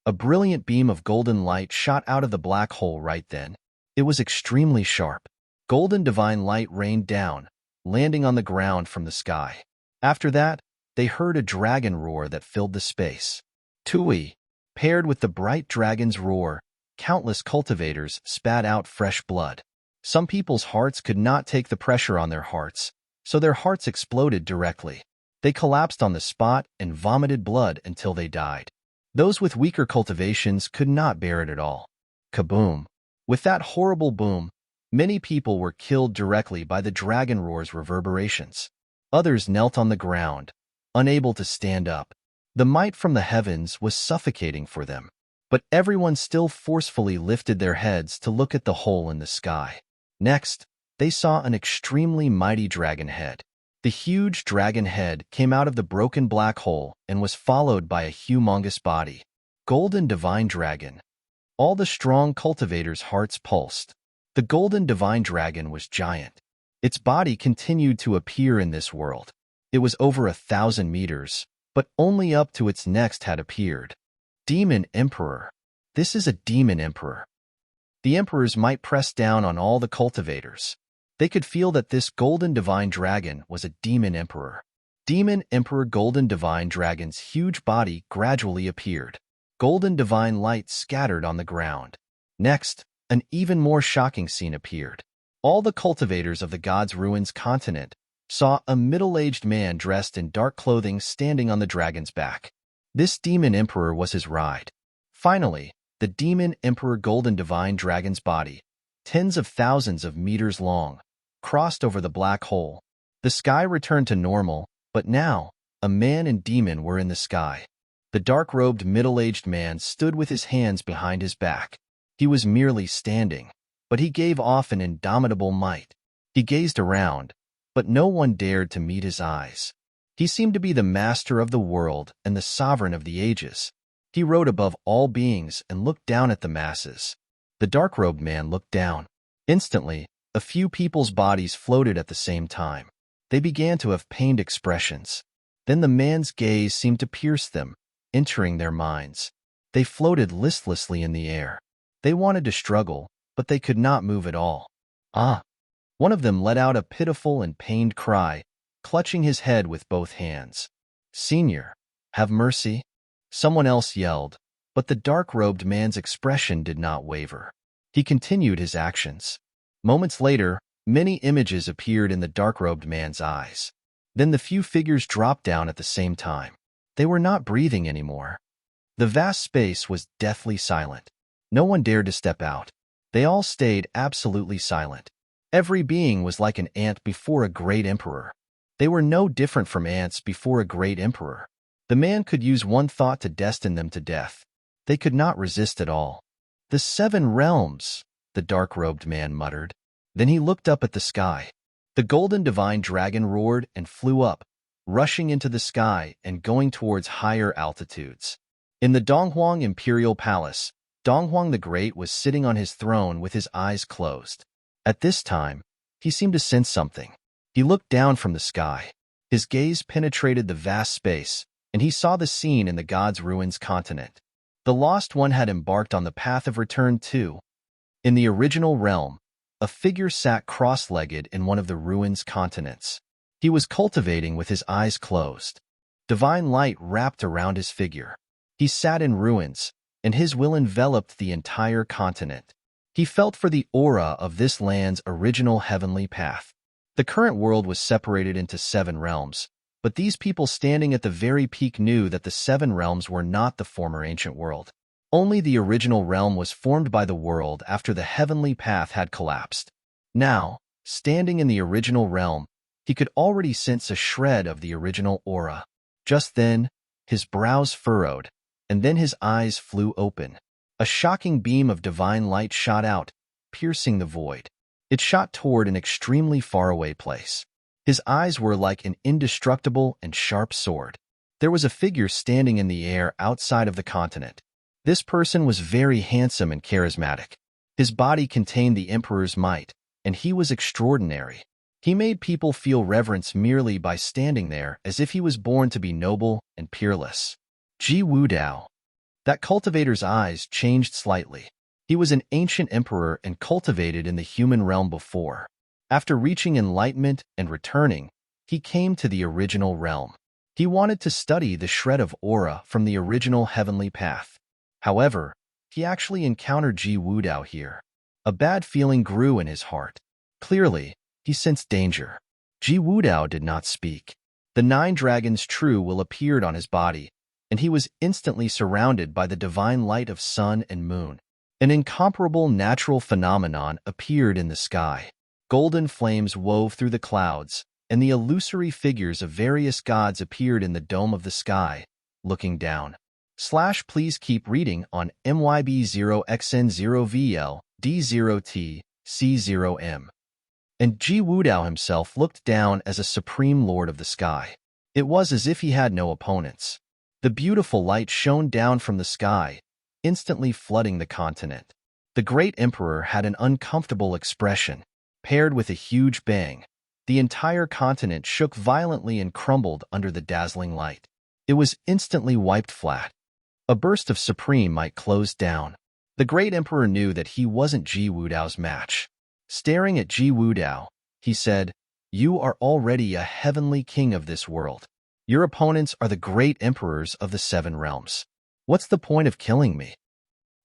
A brilliant beam of golden light shot out of the black hole right then. It was extremely sharp. Golden divine light rained down, landing on the ground from the sky. After that, they heard a dragon roar that filled the space. Tui, paired with the bright dragon's roar, countless cultivators spat out fresh blood. Some people's hearts could not take the pressure on their hearts, so their hearts exploded directly. They collapsed on the spot and vomited blood until they died. Those with weaker cultivations could not bear it at all. Kaboom! With that horrible boom, many people were killed directly by the dragon roar's reverberations. Others knelt on the ground, unable to stand up. The might from the heavens was suffocating for them, but everyone still forcefully lifted their heads to look at the hole in the sky. Next, they saw an extremely mighty dragon head. The huge dragon head came out of the broken black hole and was followed by a humongous body. Golden Divine Dragon. All the strong cultivators' hearts pulsed. The Golden Divine Dragon was giant. Its body continued to appear in this world. It was over 1,000 meters, but only up to its next had appeared. Demon Emperor. This is a Demon Emperor. The emperor's might pressed down on all the cultivators. They could feel that this golden divine dragon was a demon emperor. Demon Emperor Golden Divine Dragon's huge body gradually appeared. Golden divine light scattered on the ground. Next, an even more shocking scene appeared. All the cultivators of the God's Ruins continent saw a middle-aged man dressed in dark clothing standing on the dragon's back. This demon emperor was his ride. Finally, the demon Emperor Golden Divine Dragon's body, tens of thousands of meters long, crossed over the black hole. The sky returned to normal, but now, a man and demon were in the sky. The dark-robed middle-aged man stood with his hands behind his back. He was merely standing, but he gave off an indomitable might. He gazed around, but no one dared to meet his eyes. He seemed to be the master of the world and the sovereign of the ages. He rode above all beings and looked down at the masses. The dark-robed man looked down. Instantly, a few people's bodies floated at the same time. They began to have pained expressions. Then the man's gaze seemed to pierce them, entering their minds. They floated listlessly in the air. They wanted to struggle, but they could not move at all. Ah! One of them let out a pitiful and pained cry, clutching his head with both hands. "Senior, have mercy!" Someone else yelled, but the dark-robed man's expression did not waver. He continued his actions. Moments later, many images appeared in the dark-robed man's eyes. Then the few figures dropped down at the same time. They were not breathing anymore. The vast space was deathly silent. No one dared to step out. They all stayed absolutely silent. Every being was like an ant before a great emperor. They were no different from ants before a great emperor. The man could use one thought to destine them to death. They could not resist at all. "The 7 realms," the dark-robed man muttered. Then he looked up at the sky. The golden divine dragon roared and flew up, rushing into the sky and going towards higher altitudes. In the Donghuang Imperial Palace, Donghuang the Great was sitting on his throne with his eyes closed. At this time, he seemed to sense something. He looked down from the sky. His gaze penetrated the vast space, and he saw the scene in the God's Ruins continent. The Lost One had embarked on the path of return too. In the original realm, a figure sat cross-legged in one of the ruins continents. He was cultivating with his eyes closed. Divine light wrapped around his figure. He sat in ruins, and his will enveloped the entire continent. He felt for the aura of this land's original heavenly path. The current world was separated into 7 realms, but these people standing at the very peak knew that the 7 realms were not the former ancient world. Only the original realm was formed by the world after the heavenly path had collapsed. Now, standing in the original realm, he could already sense a shred of the original aura. Just then, his brows furrowed, and then his eyes flew open. A shocking beam of divine light shot out, piercing the void. It shot toward an extremely faraway place. His eyes were like an indestructible and sharp sword. There was a figure standing in the air outside of the continent. This person was very handsome and charismatic. His body contained the emperor's might, and he was extraordinary. He made people feel reverence merely by standing there as if he was born to be noble and peerless. Ji Wudao. That cultivator's eyes changed slightly. He was an ancient emperor and cultivated in the human realm before. After reaching enlightenment and returning, he came to the original realm. He wanted to study the shred of aura from the original heavenly path. However, he actually encountered Ji Wudao here. A bad feeling grew in his heart. Clearly, he sensed danger. Ji Wudao did not speak. The 9 dragons' true will appeared on his body, and he was instantly surrounded by the divine light of sun and moon. An incomparable natural phenomenon appeared in the sky. Golden flames wove through the clouds, and the illusory figures of various gods appeared in the dome of the sky, looking down. Please keep reading on MYB0XN0VL D0T C0M. And Ji Wudao himself looked down as a supreme lord of the sky. It was as if he had no opponents. The beautiful light shone down from the sky, instantly flooding the continent. The great emperor had an uncomfortable expression. Paired with a huge bang, the entire continent shook violently and crumbled under the dazzling light. It was instantly wiped flat. A burst of supreme might closed down. The great emperor knew that he wasn't Ji Wudao's match. Staring at Ji Wudao, he said, "You are already a heavenly king of this world. Your opponents are the great emperors of the 7 realms. What's the point of killing me?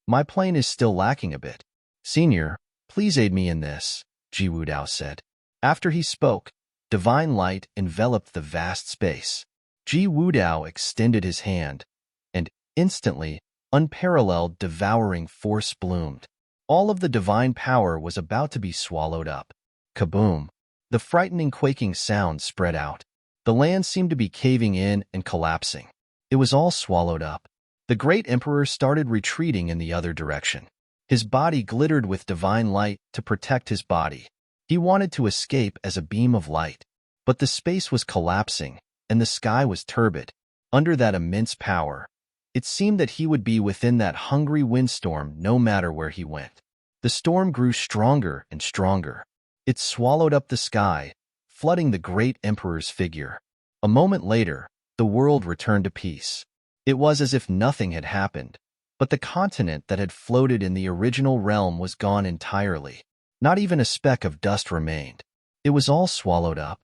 My plane is still lacking a bit. Senior, please aid me in this," Ji Wudao said. After he spoke, divine light enveloped the vast space. Ji Wudao extended his hand, and instantly, unparalleled devouring force bloomed. All of the divine power was about to be swallowed up. Kaboom! The frightening quaking sound spread out. The land seemed to be caving in and collapsing. It was all swallowed up. The great emperor started retreating in the other direction. His body glittered with divine light to protect his body. He wanted to escape as a beam of light. But the space was collapsing, and the sky was turbid. Under that immense power, it seemed that he would be within that hungry windstorm no matter where he went. The storm grew stronger and stronger. It swallowed up the sky, flooding the great emperor's figure. A moment later, the world returned to peace. It was as if nothing had happened, but the continent that had floated in the original realm was gone entirely. Not even a speck of dust remained. It was all swallowed up.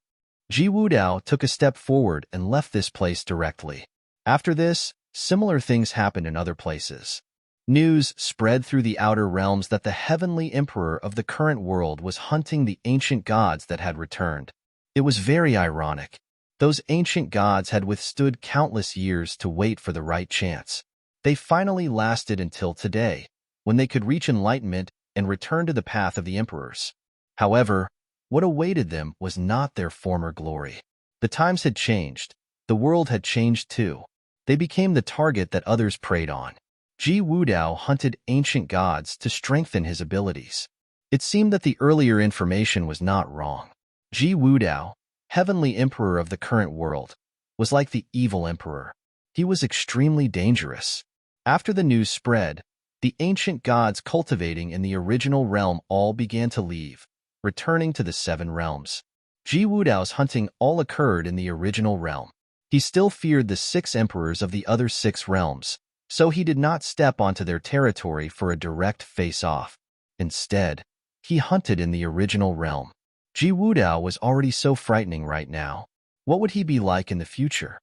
Ji Wudao took a step forward and left this place directly. After this, similar things happened in other places. News spread through the outer realms that the heavenly emperor of the current world was hunting the ancient gods that had returned. It was very ironic. Those ancient gods had withstood countless years to wait for the right chance. They finally lasted until today, when they could reach enlightenment and return to the path of the emperors. However, what awaited them was not their former glory. The times had changed. The world had changed too. They became the target that others preyed on. Ji Wudao hunted ancient gods to strengthen his abilities. It seemed that the earlier information was not wrong. Ji Wudao, heavenly emperor of the current world, was like the evil emperor. He was extremely dangerous. After the news spread, the ancient gods cultivating in the original realm all began to leave, returning to the 7 realms. Ji Wudao's hunting all occurred in the original realm. He still feared the 6 emperors of the other 6 realms, so he did not step onto their territory for a direct face-off. Instead, he hunted in the original realm. Ji Wudao was already so frightening right now. What would he be like in the future?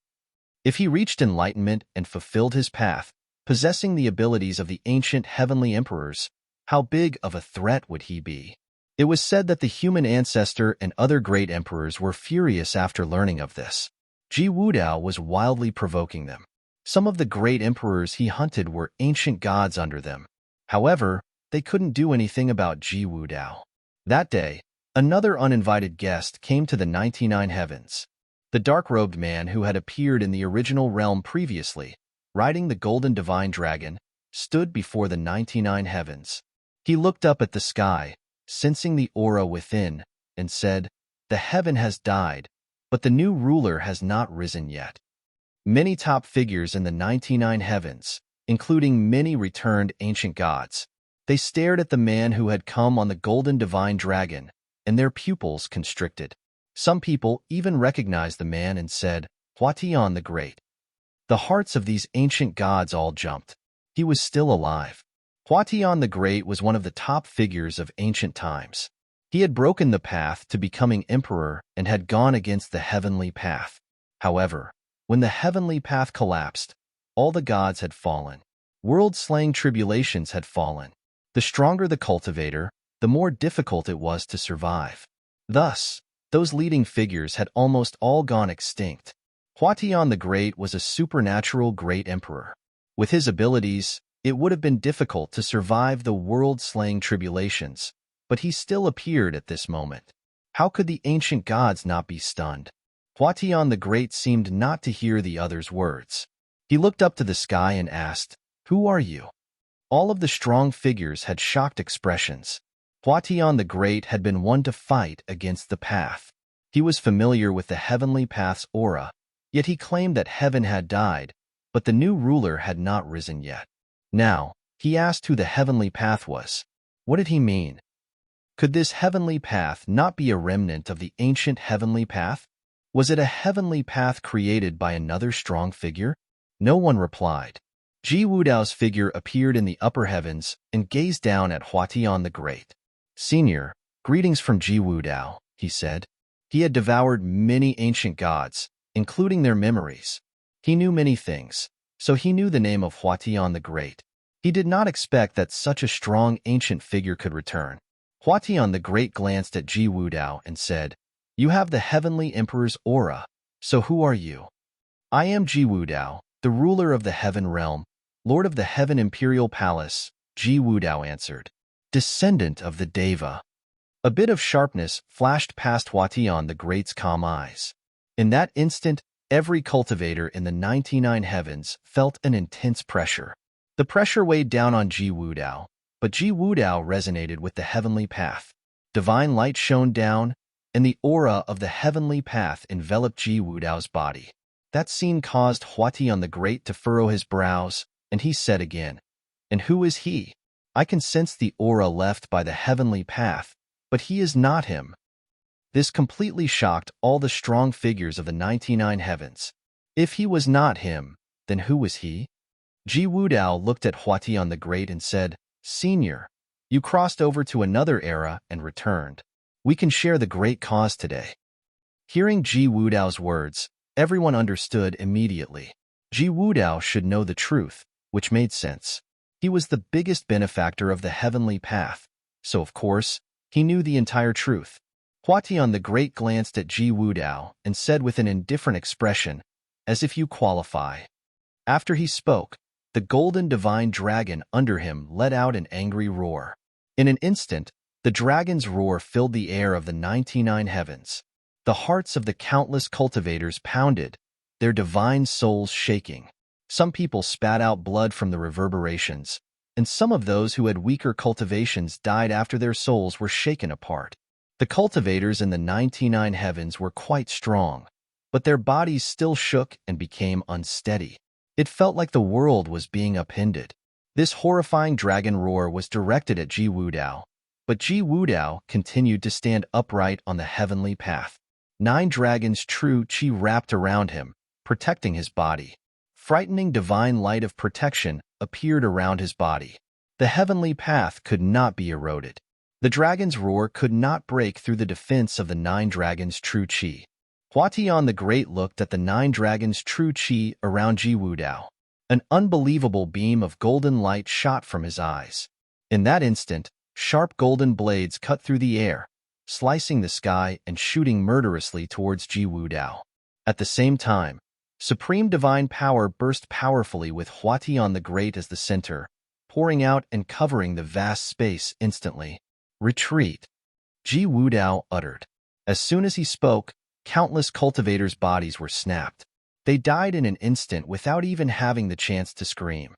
If he reached enlightenment and fulfilled his path, possessing the abilities of the ancient heavenly emperors, how big of a threat would he be? It was said that the human ancestor and other great emperors were furious after learning of this. Ji Wudao was wildly provoking them. Some of the great emperors he hunted were ancient gods under them. However, they couldn't do anything about Ji Wudao. That day, another uninvited guest came to the 99 heavens. The dark-robed man who had appeared in the original realm previously, riding the golden divine dragon, stood before the 99 heavens. He looked up at the sky, sensing the aura within, and said, "The heaven has died, but the new ruler has not risen yet." Many top figures in the 99 heavens, including many returned ancient gods, they stared at the man who had come on the golden divine dragon, and their pupils constricted. Some people even recognized the man and said, "Futian the Great." The hearts of these ancient gods all jumped. He was still alive. Futian the Great was one of the top figures of ancient times. He had broken the path to becoming emperor and had gone against the heavenly path. However, when the heavenly path collapsed, all the gods had fallen. World-slaying tribulations had fallen. The stronger the cultivator, the more difficult it was to survive. Thus, those leading figures had almost all gone extinct. Futian the Great was a supernatural great emperor. With his abilities, it would have been difficult to survive the world-slaying tribulations, but he still appeared at this moment. How could the ancient gods not be stunned? Futian the Great seemed not to hear the others' words. He looked up to the sky and asked, "Who are you?" All of the strong figures had shocked expressions. Futian the Great had been one to fight against the path. He was familiar with the heavenly path's aura, yet he claimed that heaven had died, but the new ruler had not risen yet. Now, he asked who the heavenly path was. What did he mean? Could this heavenly path not be a remnant of the ancient heavenly path? Was it a heavenly path created by another strong figure? No one replied. Ji Wudao's figure appeared in the upper heavens and gazed down at Futian the Great. "Senior, greetings from Ji Wudao," he said. He had devoured many ancient gods, including their memories. He knew many things, so he knew the name of Futian the Great. He did not expect that such a strong ancient figure could return. Futian the Great glanced at Ji Wudao and said, "You have the Heavenly Emperor's aura, so who are you?" "I am Ji Wudao, the ruler of the Heaven Realm, Lord of the Heaven Imperial Palace," Ji Wudao answered. "Descendant of the Deva." A bit of sharpness flashed past Futian the Great's calm eyes. In that instant, every cultivator in the 99 heavens felt an intense pressure. The pressure weighed down on Ji Wudao, but Ji Wudao resonated with the heavenly path. Divine light shone down, and the aura of the heavenly path enveloped Ji Wudao's body. That scene caused Futian the Great to furrow his brows, and he said again, "And who is he? I can sense the aura left by the heavenly path, but he is not him." This completely shocked all the strong figures of the 99 heavens. If he was not him, then who was he? Ji Wudao looked at Futian the Great and said, "Senior, you crossed over to another era and returned. We can share the great cause today." Hearing Ji Wudao's words, everyone understood immediately. Ji Wudao should know the truth, which made sense. He was the biggest benefactor of the heavenly path, so of course, he knew the entire truth. Futian the Great glanced at Ji Wudao and said with an indifferent expression, "As if you qualify." After he spoke, the golden divine dragon under him let out an angry roar. In an instant, the dragon's roar filled the air of the 99 heavens. The hearts of the countless cultivators pounded, their divine souls shaking. Some people spat out blood from the reverberations, and some of those who had weaker cultivations died after their souls were shaken apart. The cultivators in the 99 heavens were quite strong, but their bodies still shook and became unsteady. It felt like the world was being upended. This horrifying dragon roar was directed at Ji Wudao, but Ji Wudao continued to stand upright on the heavenly path. 9 dragons' true chi wrapped around him, protecting his body. Frightening divine light of protection appeared around his body. The heavenly path could not be eroded. The dragon's roar could not break through the defense of the 9 dragons' true chi. Futian the Great looked at the 9 dragons' true chi around Ji Wudao. An unbelievable beam of golden light shot from his eyes. In that instant, sharp golden blades cut through the air, slicing the sky and shooting murderously towards Ji Wudao. At the same time, supreme divine power burst powerfully with Futian the Great as the center, pouring out and covering the vast space instantly. "Retreat," Ji Wudao uttered. As soon as he spoke, countless cultivators' bodies were snapped. They died in an instant without even having the chance to scream.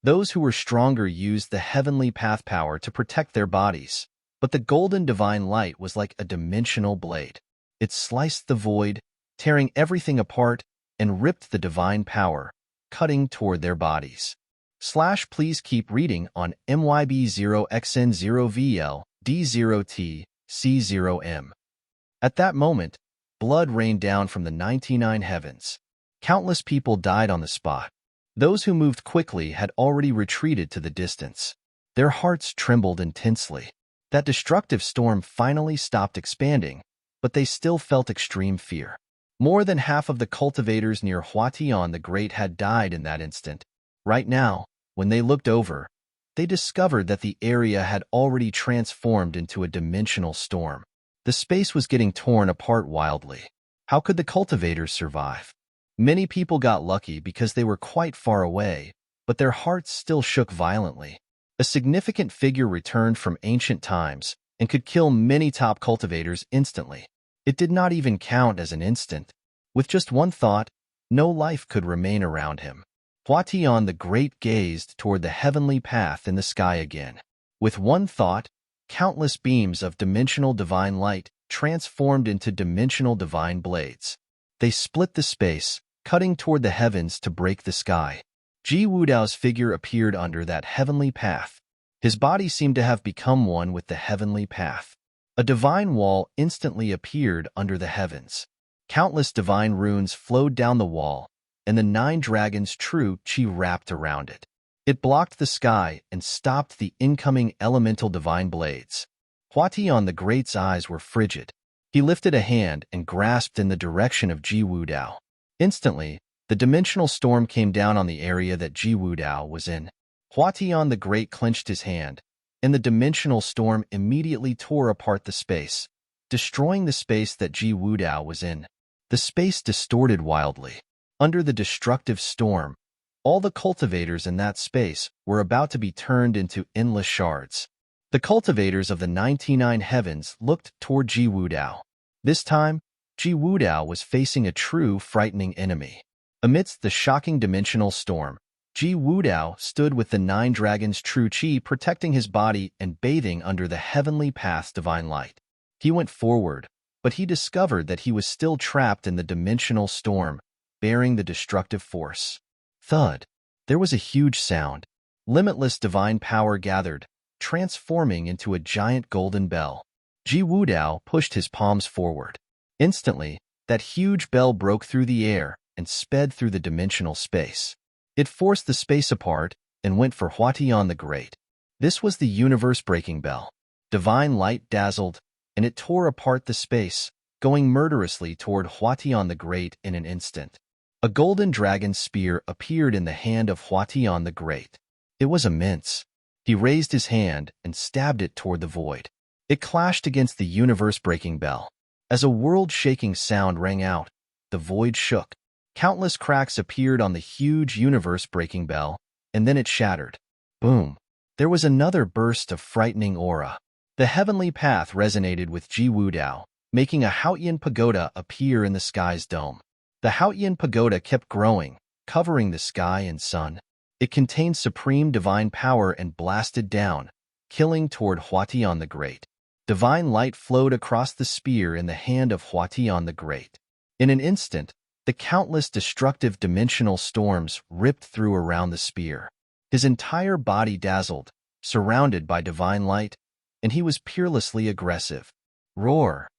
Those who were stronger used the heavenly path power to protect their bodies, but the golden divine light was like a dimensional blade. It sliced the void, tearing everything apart, and ripped the divine power, cutting toward their bodies. Please keep reading on MYB0XN0VL D0T C0M. At that moment, blood rained down from the 99 heavens. Countless people died on the spot. Those who moved quickly had already retreated to the distance. Their hearts trembled intensely. That destructive storm finally stopped expanding, but they still felt extreme fear. More than half of the cultivators near Futian the Great had died in that instant. Right now, when they looked over, they discovered that the area had already transformed into a dimensional storm. The space was getting torn apart wildly. How could the cultivators survive? Many people got lucky because they were quite far away, but their hearts still shook violently. A significant figure returned from ancient times and could kill many top cultivators instantly. It did not even count as an instant. With just one thought, no life could remain around him. Futian the Great gazed toward the heavenly path in the sky again. With one thought, countless beams of dimensional divine light transformed into dimensional divine blades. They split the space, cutting toward the heavens to break the sky. Ji Wudao's figure appeared under that heavenly path. His body seemed to have become one with the heavenly path. A divine wall instantly appeared under the heavens. Countless divine runes flowed down the wall, and the 9 dragons' true chi wrapped around it. It blocked the sky and stopped the incoming elemental divine blades. Futian the Great's eyes were frigid. He lifted a hand and grasped in the direction of Ji Wudao. Instantly, the dimensional storm came down on the area that Ji Wudao was in. Futian the Great clenched his hand, and the dimensional storm immediately tore apart the space, destroying the space that Ji Wudao was in. The space distorted wildly. Under the destructive storm, all the cultivators in that space were about to be turned into endless shards. The cultivators of the 99 heavens looked toward Ji Wudao. This time, Ji Wudao was facing a true frightening enemy. Amidst the shocking dimensional storm, Ji Wudao stood with the 9 dragons' true chi protecting his body and bathing under the heavenly path's divine light. He went forward, but he discovered that he was still trapped in the dimensional storm, bearing the destructive force. Thud! There was a huge sound. Limitless divine power gathered, transforming into a giant golden bell. Ji Wudao pushed his palms forward. Instantly, that huge bell broke through the air and sped through the dimensional space. It forced the space apart and went for Futian the Great. This was the universe-breaking bell. Divine light dazzled, and it tore apart the space, going murderously toward Futian the Great in an instant. A golden dragon spear appeared in the hand of Futian the Great. It was immense. He raised his hand and stabbed it toward the void. It clashed against the universe-breaking bell. As a world-shaking sound rang out, the void shook. Countless cracks appeared on the huge universe-breaking bell, and then it shattered. Boom! There was another burst of frightening aura. The heavenly path resonated with Ji Wudao, making a Futian pagoda appear in the sky's dome. The Futian pagoda kept growing, covering the sky and sun. It contained supreme divine power and blasted down, killing toward Futian the Great. Divine light flowed across the spear in the hand of Futian the Great. In an instant, the countless destructive dimensional storms ripped through around the spear. His entire body dazzled, surrounded by divine light, and he was peerlessly aggressive. Roar!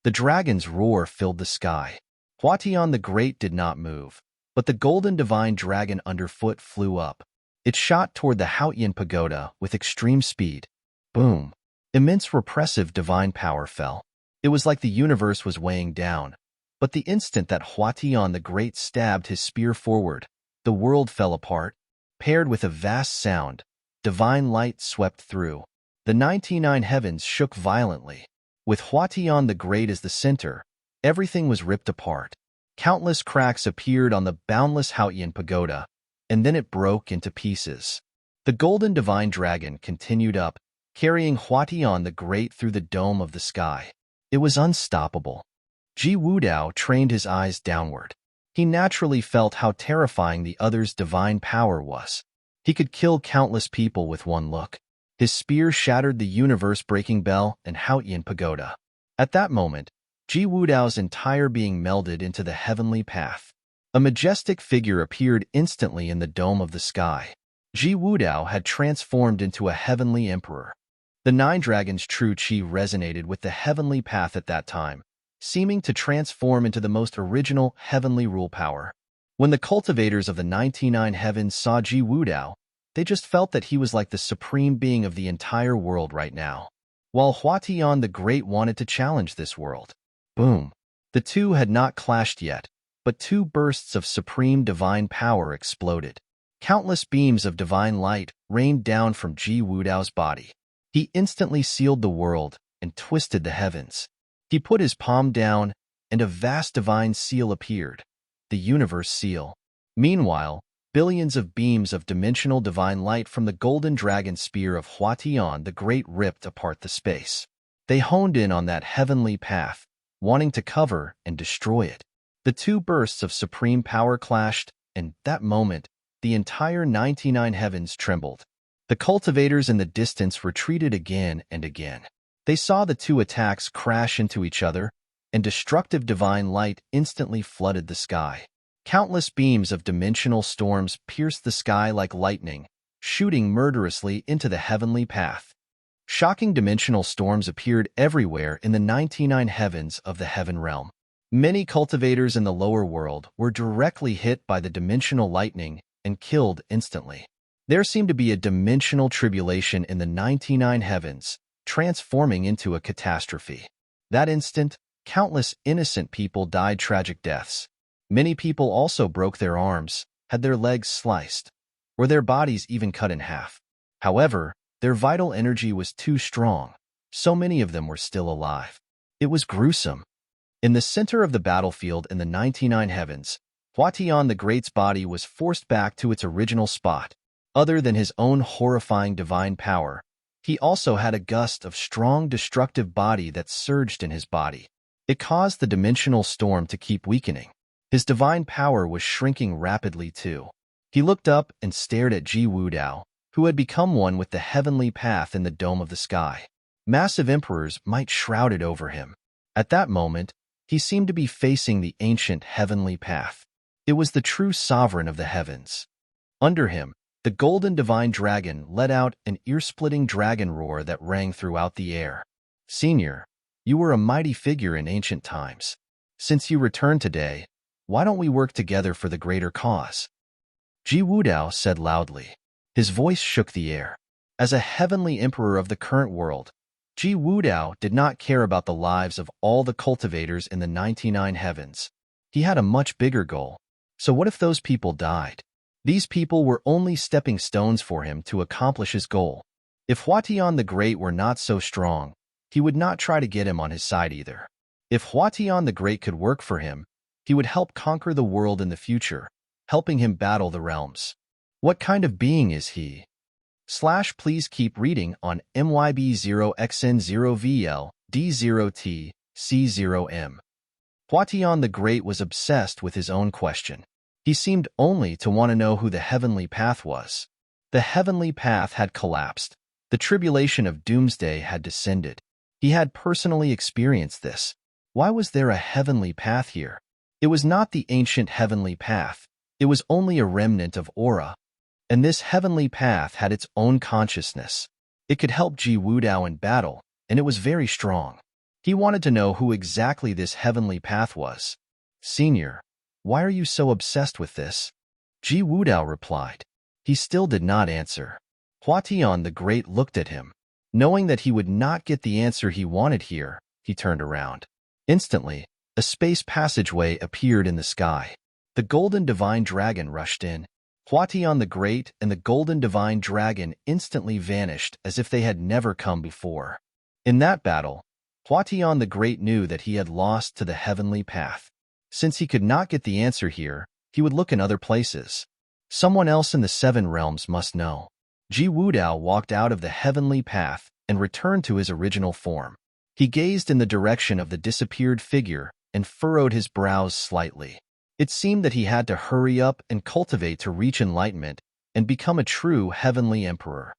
The dragon's roar filled the sky. Futian the Great did not move, but the golden divine dragon underfoot flew up. It shot toward the Futian pagoda with extreme speed. Boom! Immense repressive divine power fell. It was like the universe was weighing down. But the instant that Futian the Great stabbed his spear forward, the world fell apart. Paired with a vast sound, divine light swept through. The 99 heavens shook violently. With Futian the Great as the center, everything was ripped apart. Countless cracks appeared on the boundless Futian pagoda, and then it broke into pieces. The golden divine dragon continued up, carrying Futian the Great through the dome of the sky. It was unstoppable. Ji Wudao trained his eyes downward. He naturally felt how terrifying the other's divine power was. He could kill countless people with one look. His spear shattered the universe-breaking bell and Futian pagoda. At that moment, Ji Wudao's entire being melded into the heavenly path. A majestic figure appeared instantly in the dome of the sky. Ji Wudao had transformed into a heavenly emperor. The 9 dragons' true chi resonated with the heavenly path at that time, seeming to transform into the most original heavenly rule power. When the cultivators of the 99 heavens saw Ji Wudao, they just felt that he was like the supreme being of the entire world right now. While Futian the Great wanted to challenge this world. Boom! The two had not clashed yet, but 2 bursts of supreme divine power exploded. Countless beams of divine light rained down from Ji Wudao's body. He instantly sealed the world and twisted the heavens. He put his palm down, and a vast divine seal appeared, the universe seal. Meanwhile, billions of beams of dimensional divine light from the golden dragon spear of Futian the Great ripped apart the space. They honed in on that heavenly path, wanting to cover and destroy it. The 2 bursts of supreme power clashed, and that moment, the entire 99 heavens trembled. The cultivators in the distance retreated again and again. They saw the 2 attacks crash into each other, and destructive divine light instantly flooded the sky. Countless beams of dimensional storms pierced the sky like lightning, shooting murderously into the heavenly path. Shocking dimensional storms appeared everywhere in the 99 heavens of the heaven realm. Many cultivators in the lower world were directly hit by the dimensional lightning and killed instantly. There seemed to be a dimensional tribulation in the 99 heavens, transforming into a catastrophe. That instant, countless innocent people died tragic deaths. Many people also broke their arms, had their legs sliced, or their bodies even cut in half. However, their vital energy was too strong. So many of them were still alive. It was gruesome. In the center of the battlefield in the 99 heavens, Futian the Great's body was forced back to its original spot. Other than his own horrifying divine power, he also had a gust of strong destructive body that surged in his body. It caused the dimensional storm to keep weakening. His divine power was shrinking rapidly too. He looked up and stared at Ji Wudao, who had become one with the heavenly path in the dome of the sky. Massive emperors might shroud it over him. At that moment, he seemed to be facing the ancient heavenly path. It was the true sovereign of the heavens. Under him, the golden divine dragon let out an ear-splitting dragon roar that rang throughout the air. Senior, you were a mighty figure in ancient times. Since you returned today, why don't we work together for the greater cause? Ji Wudao said loudly. His voice shook the air. As a heavenly emperor of the current world, Ji Wudao did not care about the lives of all the cultivators in the 99 heavens. He had a much bigger goal. So what if those people died? These people were only stepping stones for him to accomplish his goal. If Futian the Great were not so strong, he would not try to get him on his side either. If Futian the Great could work for him, he would help conquer the world in the future, helping him battle the realms. What kind of being is he? Please keep reading on MYB0XN0VL D0T C0M. Futian the Great was obsessed with his own question. He seemed only to want to know who the heavenly path was. The heavenly path had collapsed. The tribulation of doomsday had descended. He had personally experienced this. Why was there a heavenly path here? It was not the ancient heavenly path. It was only a remnant of aura. And this heavenly path had its own consciousness. It could help Ji Wudao in battle, and it was very strong. He wanted to know who exactly this heavenly path was. Senior, why are you so obsessed with this? Ji Wudao replied. He still did not answer. Futian the Great looked at him. Knowing that he would not get the answer he wanted here, he turned around. Instantly, a space passageway appeared in the sky. The golden divine dragon rushed in. Futian the Great and the golden divine dragon instantly vanished as if they had never come before. In that battle, Futian the Great knew that he had lost to the heavenly path. Since he could not get the answer here, he would look in other places. Someone else in the seven realms must know. Ji Wudao walked out of the heavenly path and returned to his original form. He gazed in the direction of the disappeared figure and furrowed his brows slightly. It seemed that he had to hurry up and cultivate to reach enlightenment and become a true heavenly emperor.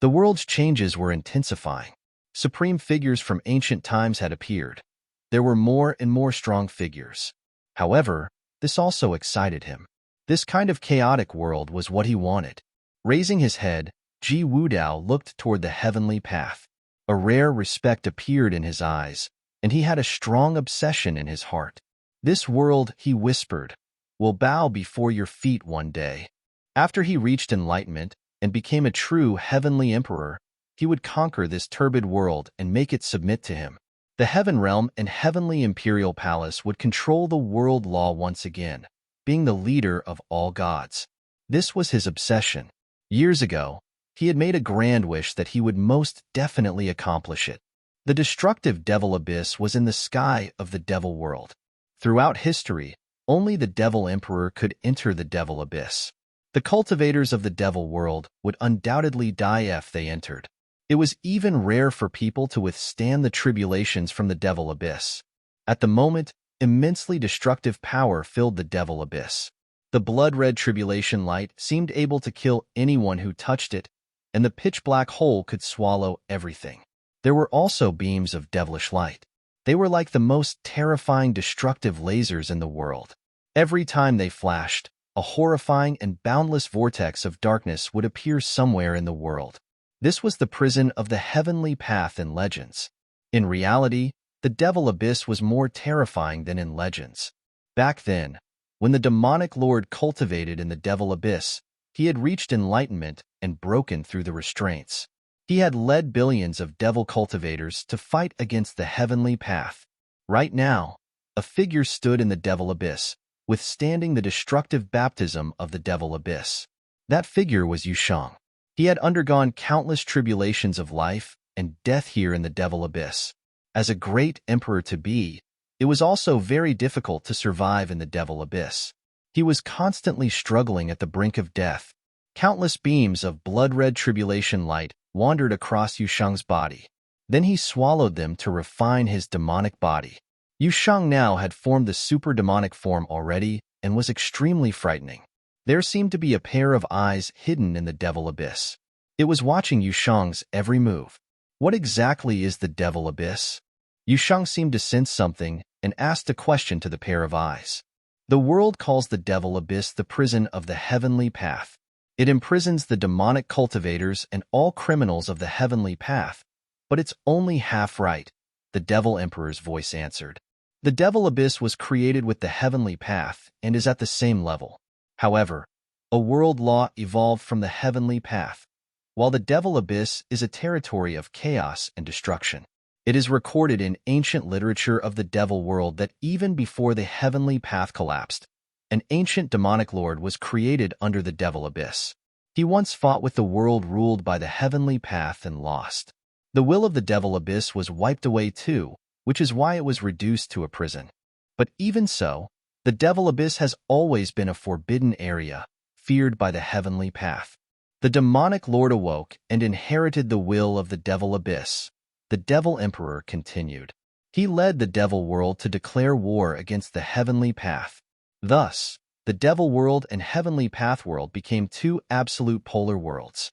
The world's changes were intensifying. Supreme figures from ancient times had appeared. There were more and more strong figures. However, this also excited him. This kind of chaotic world was what he wanted. Raising his head, Ji Wudao looked toward the heavenly path. A rare respect appeared in his eyes, and he had a strong obsession in his heart. This world, he whispered, will bow before your feet one day. After he reached enlightenment and became a true heavenly emperor, he would conquer this turbid world and make it submit to him. The heaven realm and heavenly imperial palace would control the world law once again, being the leader of all gods. This was his obsession. Years ago, he had made a grand wish that he would most definitely accomplish it. The destructive devil abyss was in the sky of the devil world. Throughout history, only the devil emperor could enter the devil abyss. The cultivators of the devil world would undoubtedly die if they entered. It was even rare for people to withstand the tribulations from the devil abyss. At the moment, immensely destructive power filled the devil abyss. The blood-red tribulation light seemed able to kill anyone who touched it, and the pitch-black hole could swallow everything. There were also beams of devilish light. They were like the most terrifying destructive lasers in the world. Every time they flashed, a horrifying and boundless vortex of darkness would appear somewhere in the world. This was the prison of the heavenly path in legends. In reality, the Devil Abyss was more terrifying than in legends. Back then, when the demonic lord cultivated in the Devil Abyss, he had reached enlightenment and broken through the restraints. He had led billions of devil cultivators to fight against the heavenly path. Right now, a figure stood in the Devil Abyss, withstanding the destructive baptism of the Devil Abyss. That figure was Yushang. He had undergone countless tribulations of life and death here in the Devil Abyss. As a great emperor-to-be, it was also very difficult to survive in the Devil Abyss. He was constantly struggling at the brink of death. Countless beams of blood-red tribulation light wandered across Yushang's body. Then he swallowed them to refine his demonic body. Yushang now had formed the super-demonic form already and was extremely frightening. There seemed to be a pair of eyes hidden in the Devil Abyss. It was watching Yushang's every move. What exactly is the Devil Abyss? Yushang seemed to sense something and asked a question to the pair of eyes. The world calls the Devil Abyss the prison of the heavenly path. It imprisons the demonic cultivators and all criminals of the heavenly path. But it's only half right, the Devil Emperor's voice answered. The Devil Abyss was created with the heavenly path and is at the same level. However, a world law evolved from the heavenly path, while the Devil Abyss is a territory of chaos and destruction. It is recorded in ancient literature of the Devil World that even before the heavenly path collapsed, an ancient demonic lord was created under the Devil Abyss. He once fought with the world ruled by the heavenly path and lost. The will of the Devil Abyss was wiped away too, which is why it was reduced to a prison. But even so, the Devil Abyss has always been a forbidden area, feared by the heavenly path. The demonic lord awoke and inherited the will of the Devil Abyss. The Devil Emperor continued. He led the Devil World to declare war against the heavenly path. Thus, the Devil World and Heavenly Path World became two absolute polar worlds.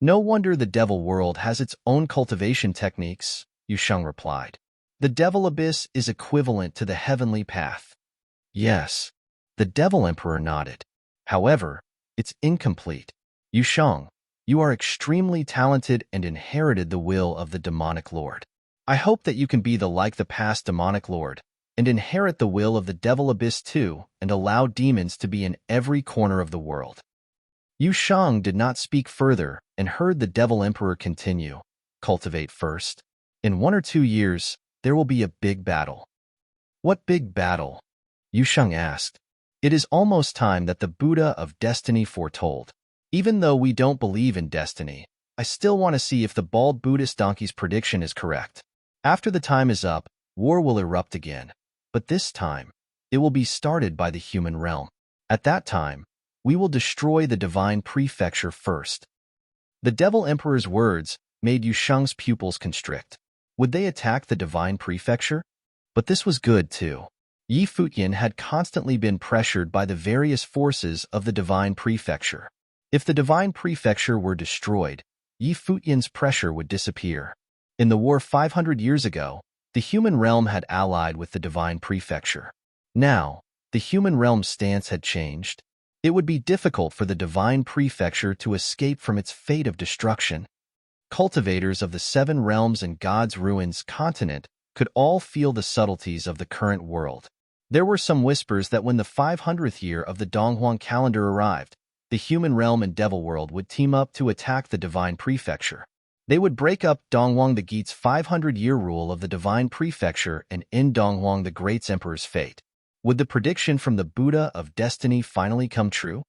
No wonder the Devil World has its own cultivation techniques, Yushang replied. The Devil Abyss is equivalent to the heavenly path. Yes, the Devil Emperor nodded. However, it's incomplete. Yushang, you are extremely talented and inherited the will of the demonic lord. I hope that you can be like the past demonic lord and inherit the will of the Devil Abyss too and allow demons to be in every corner of the world. Yushang did not speak further and heard the Devil Emperor continue. Cultivate first. In 1 or 2 years, there will be a big battle. What big battle? Yushang asked. It is almost time that the Buddha of destiny foretold. Even though we don't believe in destiny, I still want to see if the bald Buddhist donkey's prediction is correct. After the time is up, war will erupt again. But this time, it will be started by the human realm. At that time, we will destroy the divine prefecture first. The Devil Emperor's words made Yushang's pupils constrict. Would they attack the divine prefecture? But this was good too. Futian had constantly been pressured by the various forces of the divine prefecture. If the divine prefecture were destroyed, Futian's pressure would disappear. In the war 500 years ago, the human realm had allied with the divine prefecture. Now, the human realm's stance had changed. It would be difficult for the divine prefecture to escape from its fate of destruction. Cultivators of the 7 realms and God's ruins continent could all feel the subtleties of the current world. There were some whispers that when the 500th year of the Donghuang calendar arrived, the human realm and Devil World would team up to attack the divine prefecture. They would break up Donghuang the Geat's 500-year rule of the divine prefecture and end Donghuang the Great's emperor's fate. Would the prediction from the Buddha of destiny finally come true?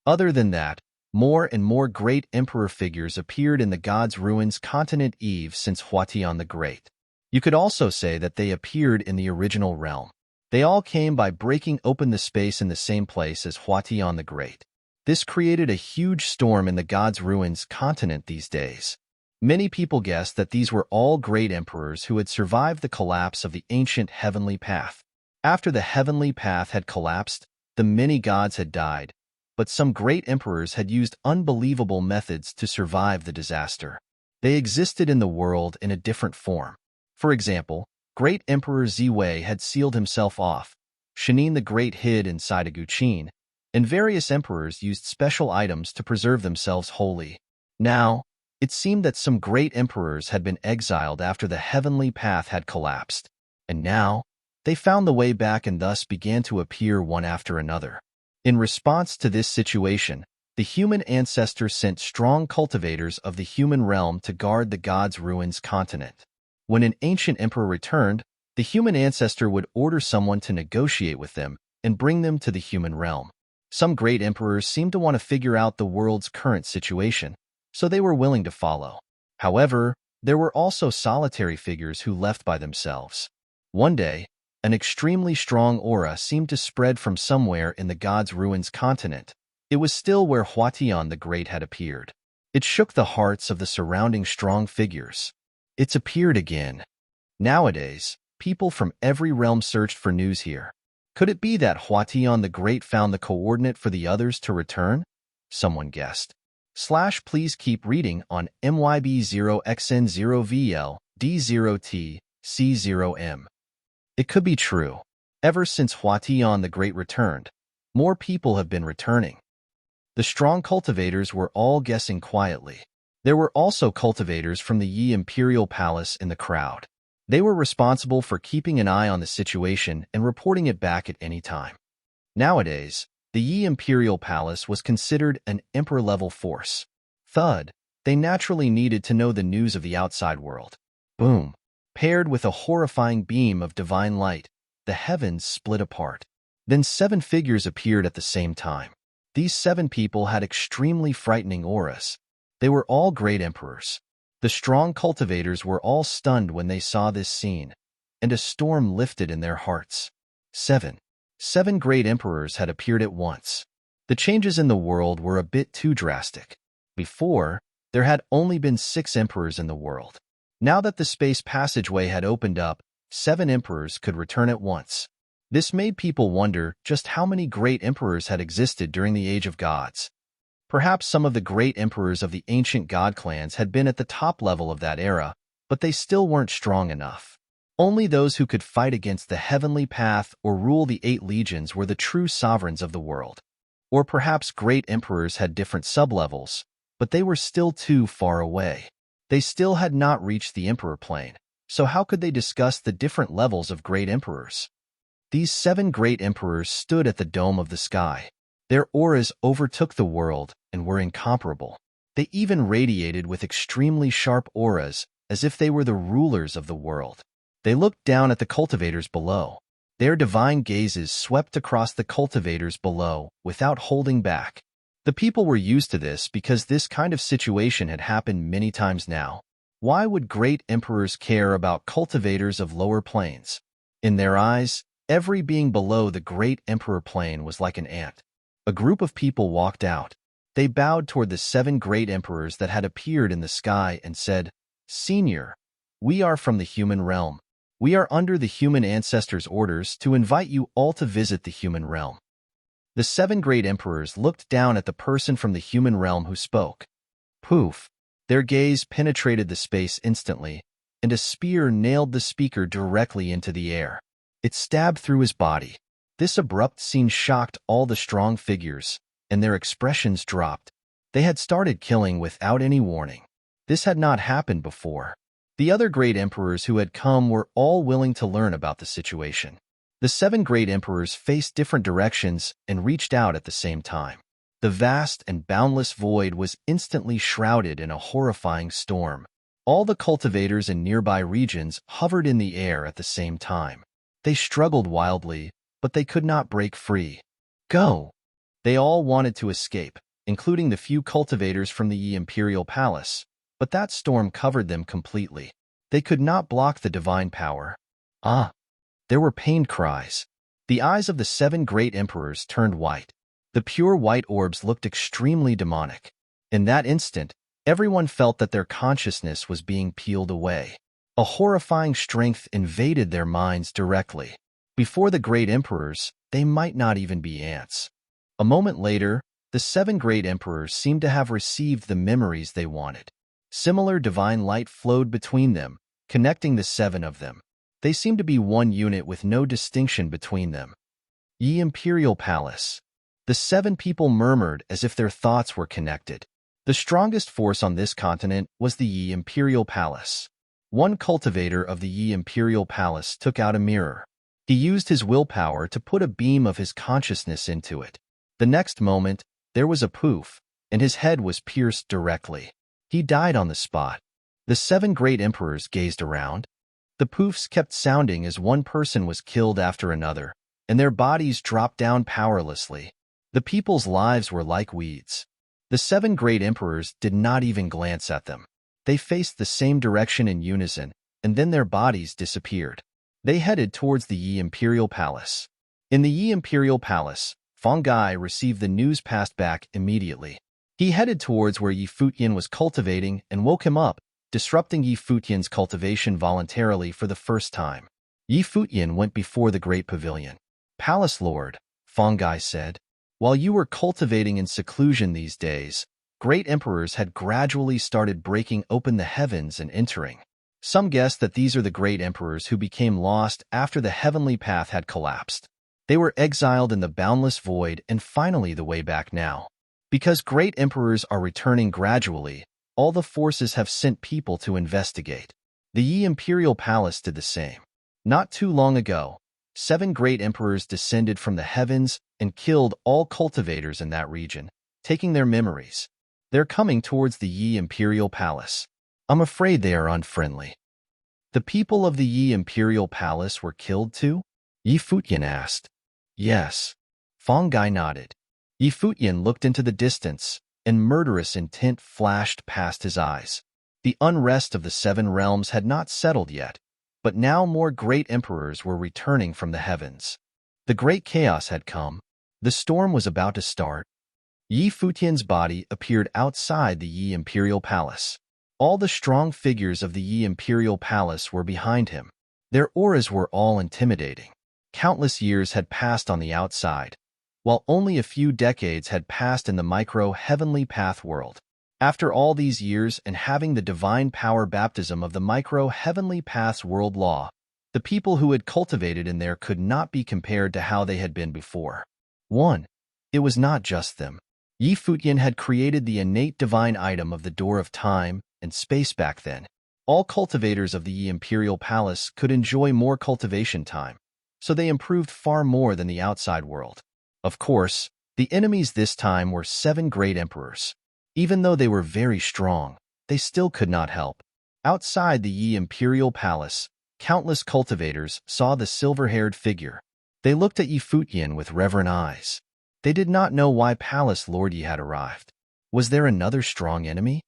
Other than that, more and more great emperor figures appeared in the God's ruins continent Eve since Futian the Great. You could also say that they appeared in the original realm. They all came by breaking open the space in the same place as Futian the Great. This created a huge storm in the God's ruins continent these days. Many people guessed that these were all great emperors who had survived the collapse of the ancient heavenly path. After the heavenly path had collapsed, the many gods had died, but some great emperors had used unbelievable methods to survive the disaster. They existed in the world in a different form. For example, great Emperor Ziwei had sealed himself off, Shinin the Great hid inside a guqin, and various emperors used special items to preserve themselves wholly. Now, it seemed that some great emperors had been exiled after the heavenly path had collapsed. And now, they found the way back and thus began to appear one after another. In response to this situation, the human ancestor sent strong cultivators of the human realm to guard the gods' ruins continent. When an ancient emperor returned, the human ancestor would order someone to negotiate with them and bring them to the human realm. Some great emperors seemed to want to figure out the world's current situation, so they were willing to follow. However, there were also solitary figures who left by themselves. One day, an extremely strong aura seemed to spread from somewhere in the gods' ruins continent. It was still where Futian the Great had appeared. It shook the hearts of the surrounding strong figures. It's appeared again. Nowadays, people from every realm searched for news here. Could it be that Futian the Great found the coordinate for the others to return? Someone guessed. Please keep reading on MYB0XN0VL D0T C0M. It could be true. Ever since Futian the Great returned, more people have been returning. The strong cultivators were all guessing quietly. There were also cultivators from the Yi Imperial Palace in the crowd. They were responsible for keeping an eye on the situation and reporting it back at any time. Nowadays, the Yi Imperial Palace was considered an emperor-level force. Thud, they naturally needed to know the news of the outside world. Boom. Paired with a horrifying beam of divine light, the heavens split apart. Then 7 figures appeared at the same time. These 7 people had extremely frightening auras. They were all great emperors. The strong cultivators were all stunned when they saw this scene, and a storm lifted in their hearts. 7 great emperors had appeared at once. The changes in the world were a bit too drastic. Before, there had only been 6 emperors in the world. Now that the space passageway had opened up, 7 emperors could return at once. This made people wonder just how many great emperors had existed during the Age of Gods. Perhaps some of the great emperors of the ancient god clans had been at the top level of that era, but they still weren't strong enough. Only those who could fight against the heavenly path or rule the 8 legions were the true sovereigns of the world. Or perhaps great emperors had different sublevels, but they were still too far away. They still had not reached the emperor plane, so how could they discuss the different levels of great emperors? These 7 great emperors stood at the dome of the sky. Their auras overtook the world and were incomparable. They even radiated with extremely sharp auras, as if they were the rulers of the world. They looked down at the cultivators below. Their divine gazes swept across the cultivators below without holding back. The people were used to this because this kind of situation had happened many times now. Why would great emperors care about cultivators of lower planes? In their eyes, every being below the great emperor plane was like an ant. A group of people walked out. They bowed toward the 7 great emperors that had appeared in the sky and said, "Senior, we are from the human realm. We are under the human ancestors' orders to invite you all to visit the human realm." The 7 great emperors looked down at the person from the human realm who spoke. Poof! Their gaze penetrated the space instantly, and a spear nailed the speaker directly into the air. It stabbed through his body. This abrupt scene shocked all the strong figures, and their expressions dropped. They had started killing without any warning. This had not happened before. The other great emperors who had come were all willing to learn about the situation. The 7 great emperors faced different directions and reached out at the same time. The vast and boundless void was instantly shrouded in a horrifying storm. All the cultivators in nearby regions hovered in the air at the same time. They struggled wildly, but they could not break free. Go! They all wanted to escape, including the few cultivators from the Yi Imperial Palace, but that storm covered them completely. They could not block the divine power. There were pained cries. The eyes of the 7 great emperors turned white. The pure white orbs looked extremely demonic. In that instant, everyone felt that their consciousness was being peeled away. A horrifying strength invaded their minds directly. Before the great emperors, they might not even be ants. A moment later, the 7 great emperors seemed to have received the memories they wanted. Similar divine light flowed between them, connecting the 7 of them. They seemed to be one unit with no distinction between them. Yi Imperial Palace. The 7 people murmured as if their thoughts were connected. The strongest force on this continent was the Yi Imperial Palace. One cultivator of the Yi Imperial Palace took out a mirror. He used his willpower to put a beam of his consciousness into it. The next moment, there was a poof, and his head was pierced directly. He died on the spot. The 7 great emperors gazed around. The poofs kept sounding as one person was killed after another, and their bodies dropped down powerlessly. The people's lives were like weeds. The 7 great emperors did not even glance at them. They faced the same direction in unison, and then their bodies disappeared. They headed towards the Yi Imperial Palace. In the Yi Imperial Palace, Gai received the news passed back immediately. He headed towards where Yi Futian was cultivating and woke him up, disrupting Yi Futian's cultivation voluntarily for the first time. Yi Futian went before the great pavilion. "Palace Lord," Gai said, "while you were cultivating in seclusion these days, great emperors had gradually started breaking open the heavens and entering. Some guess that these are the great emperors who became lost after the heavenly path had collapsed. They were exiled in the boundless void and finally the way back now. Because great emperors are returning gradually, all the forces have sent people to investigate. The Yi Imperial Palace did the same. Not too long ago, 7 great emperors descended from the heavens and killed all cultivators in that region, taking their memories. They're coming towards the Yi Imperial Palace. I'm afraid they are unfriendly." "The people of the Yi Imperial Palace were killed too?" Yi Futian asked. "Yes." Gai nodded. Yi Futian looked into the distance, and murderous intent flashed past his eyes. The unrest of the 7 realms had not settled yet, but now more great emperors were returning from the heavens. The great chaos had come. The storm was about to start. Yi Futian's body appeared outside the Yi Imperial Palace. All the strong figures of the Yi Imperial Palace were behind him. Their auras were all intimidating. Countless years had passed on the outside, while only a few decades had passed in the micro-heavenly path world. After all these years and having the divine power baptism of the micro-heavenly path's world law, the people who had cultivated in there could not be compared to how they had been before. 1. It was not just them. Yi Futian had created the innate divine item of the door of time and space back then. All cultivators of the Yi Imperial Palace could enjoy more cultivation time, so they improved far more than the outside world. Of course, the enemies this time were 7 great emperors. Even though they were very strong, they still could not help. Outside the Yi Imperial Palace, countless cultivators saw the silver-haired figure. They looked at Yi Futian with reverent eyes. They did not know why Palace Lord Yi had arrived. Was there another strong enemy?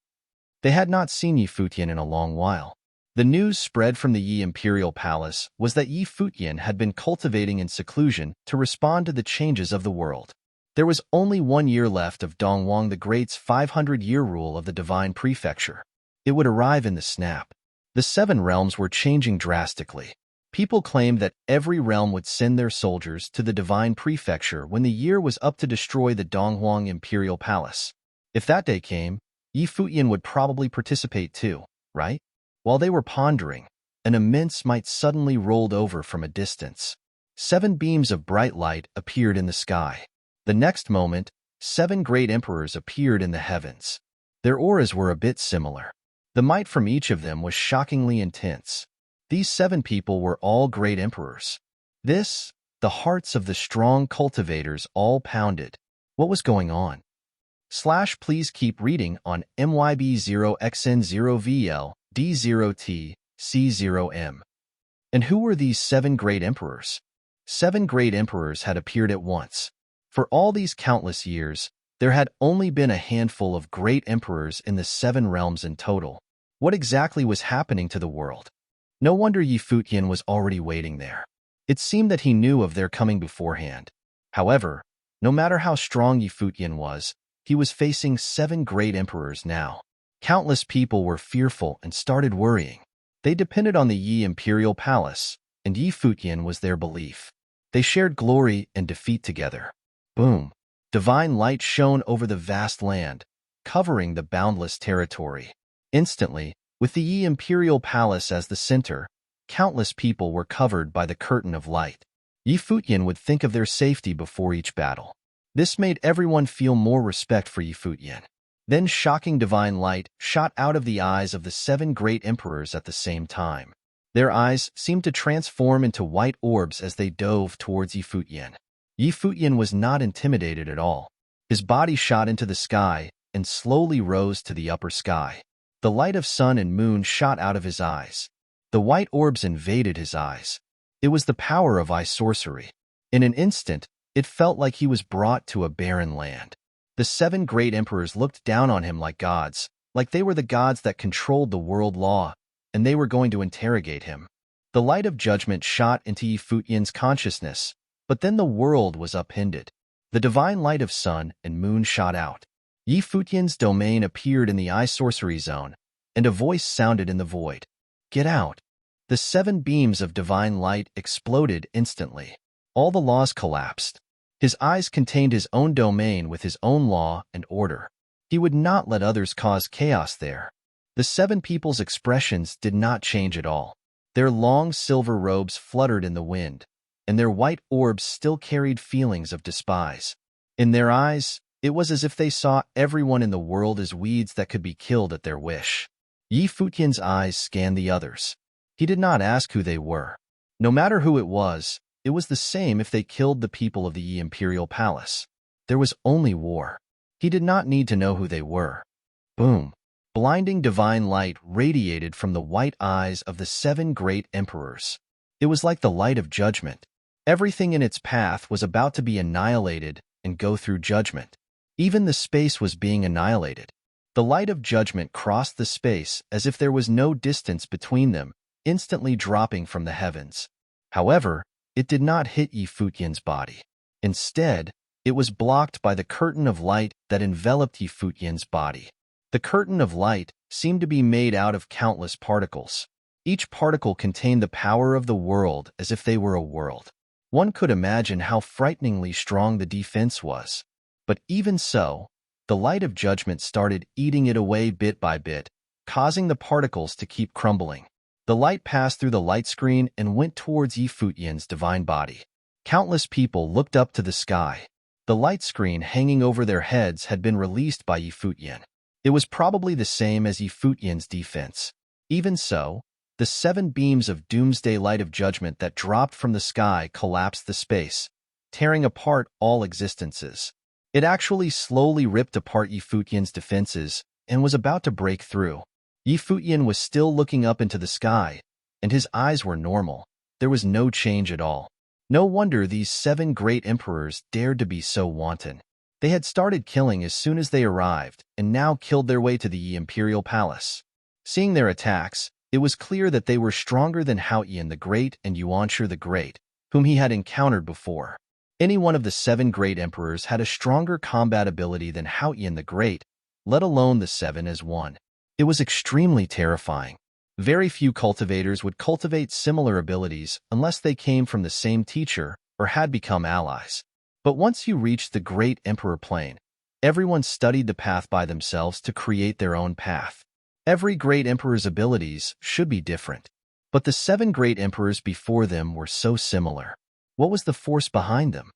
They had not seen Yi Futian in a long while. The news spread from the Yi Imperial Palace was that Yi Futian had been cultivating in seclusion to respond to the changes of the world. There was only 1 year left of Dongwang the Great's 500-year rule of the Divine Prefecture. It would arrive in the snap. The 7 realms were changing drastically. People claimed that every realm would send their soldiers to the Divine Prefecture when the year was up to destroy the Dongwang Imperial Palace. If that day came, Yi Futian would probably participate too, right? While they were pondering, an immense might suddenly rolled over from a distance. 7 beams of bright light appeared in the sky. The next moment, 7 great emperors appeared in the heavens. Their auras were a bit similar. The might from each of them was shockingly intense. These 7 people were all great emperors. The hearts of the strong cultivators all pounded. What was going on? Please keep reading on MYB0XN0VL. D0T, C0M. And who were these 7 great emperors? 7 great emperors had appeared at once. For all these countless years, there had only been a handful of great emperors in the 7 realms in total. What exactly was happening to the world? No wonder Yi Futian was already waiting there. It seemed that he knew of their coming beforehand. However, no matter how strong Yi Futian was, he was facing 7 great emperors now. Countless people were fearful and started worrying. They depended on the Yi Imperial Palace, and Yi Futian was their belief. They shared glory and defeat together. Boom! Divine light shone over the vast land, covering the boundless territory. Instantly, with the Yi Imperial Palace as the center, countless people were covered by the curtain of light. Yi Futian would think of their safety before each battle. This made everyone feel more respect for Yi Futian. Then shocking divine light shot out of the eyes of the 7 great emperors at the same time. Their eyes seemed to transform into white orbs as they dove towards Futian. Futian was not intimidated at all. His body shot into the sky and slowly rose to the upper sky. The light of sun and moon shot out of his eyes. The white orbs invaded his eyes. It was the power of eye sorcery. In an instant, it felt like he was brought to a barren land. The 7 great emperors looked down on him like gods, like they were the gods that controlled the world law, and they were going to interrogate him. The light of judgment shot into Futian's consciousness, but then the world was upended. The divine light of sun and moon shot out. Futian's domain appeared in the eye sorcery zone, and a voice sounded in the void. "Get out." The 7 beams of divine light exploded instantly. All the laws collapsed. His eyes contained his own domain with his own law and order. He would not let others cause chaos there. The 7 people's expressions did not change at all. Their long silver robes fluttered in the wind, and their white orbs still carried feelings of despise. In their eyes, it was as if they saw everyone in the world as weeds that could be killed at their wish. Futian's eyes scanned the others. He did not ask who they were. No matter who it was the same if they killed the people of the imperial palace. There was only war. He did not need to know who they were. Boom! Blinding divine light radiated from the white eyes of the 7 great emperors. It was like the light of judgment. Everything in its path was about to be annihilated and go through judgment. Even the space was being annihilated. The light of judgment crossed the space as if there was no distance between them, instantly dropping from the heavens. However, it did not hit Futian's body. Instead, it was blocked by the curtain of light that enveloped Futian's body. The curtain of light seemed to be made out of countless particles. Each particle contained the power of the world as if they were a world. One could imagine how frighteningly strong the defense was. But even so, the light of judgment started eating it away bit by bit, causing the particles to keep crumbling. The light passed through the light screen and went towards Futian's divine body. Countless people looked up to the sky. The light screen hanging over their heads had been released by Futian. It was probably the same as Futian's defense. Even so, the 7 beams of doomsday light of judgment that dropped from the sky collapsed the space, tearing apart all existences. It actually slowly ripped apart Futian's defenses and was about to break through. Futian was still looking up into the sky, and his eyes were normal. There was no change at all. No wonder these 7 great emperors dared to be so wanton. They had started killing as soon as they arrived, and now killed their way to the imperial palace. Seeing their attacks, it was clear that they were stronger than Futian the Great and Yuanshi the Great, whom he had encountered before. Any one of the 7 great emperors had a stronger combat ability than Futian the Great, let alone the 7 as one. It was extremely terrifying. Very few cultivators would cultivate similar abilities unless they came from the same teacher or had become allies. But once you reached the Great Emperor plane, everyone studied the path by themselves to create their own path. Every great emperor's abilities should be different. But the 7 great emperors before them were so similar. What was the force behind them?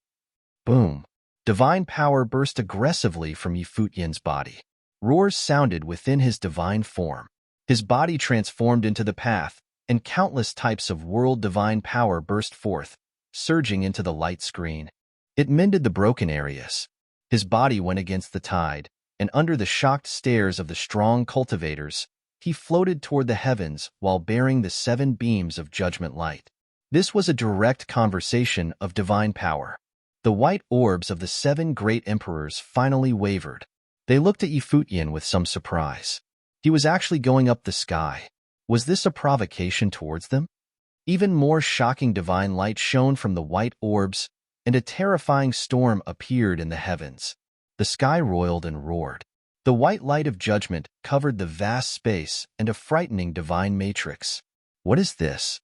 Boom! Divine power burst aggressively from Futian's body. Roars sounded within his divine form. His body transformed into the path, and countless types of world divine power burst forth, surging into the light screen. It mended the broken areas. His body went against the tide, and under the shocked stares of the strong cultivators, he floated toward the heavens while bearing the 7 beams of judgment light. This was a direct conversation of divine power. The white orbs of the 7 great emperors finally wavered. They looked at Futian with some surprise. He was actually going up the sky. Was this a provocation towards them? Even more shocking divine light shone from the white orbs, and a terrifying storm appeared in the heavens. The sky roiled and roared. The white light of judgment covered the vast space and a frightening divine matrix. What is this?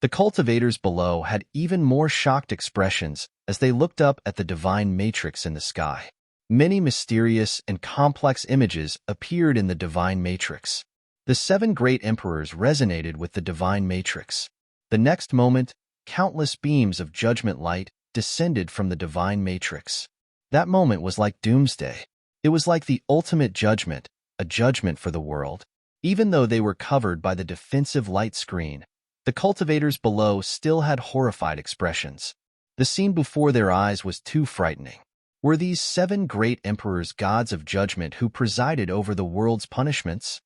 The cultivators below had even more shocked expressions as they looked up at the divine matrix in the sky. Many mysterious and complex images appeared in the divine matrix. The 7 great emperors resonated with the divine matrix. The next moment, countless beams of judgment light descended from the divine matrix. That moment was like doomsday. It was like the ultimate judgment, a judgment for the world. Even though they were covered by the defensive light screen, the cultivators below still had horrified expressions. The scene before their eyes was too frightening. Were these 7 great emperors gods of judgment who presided over the world's punishments?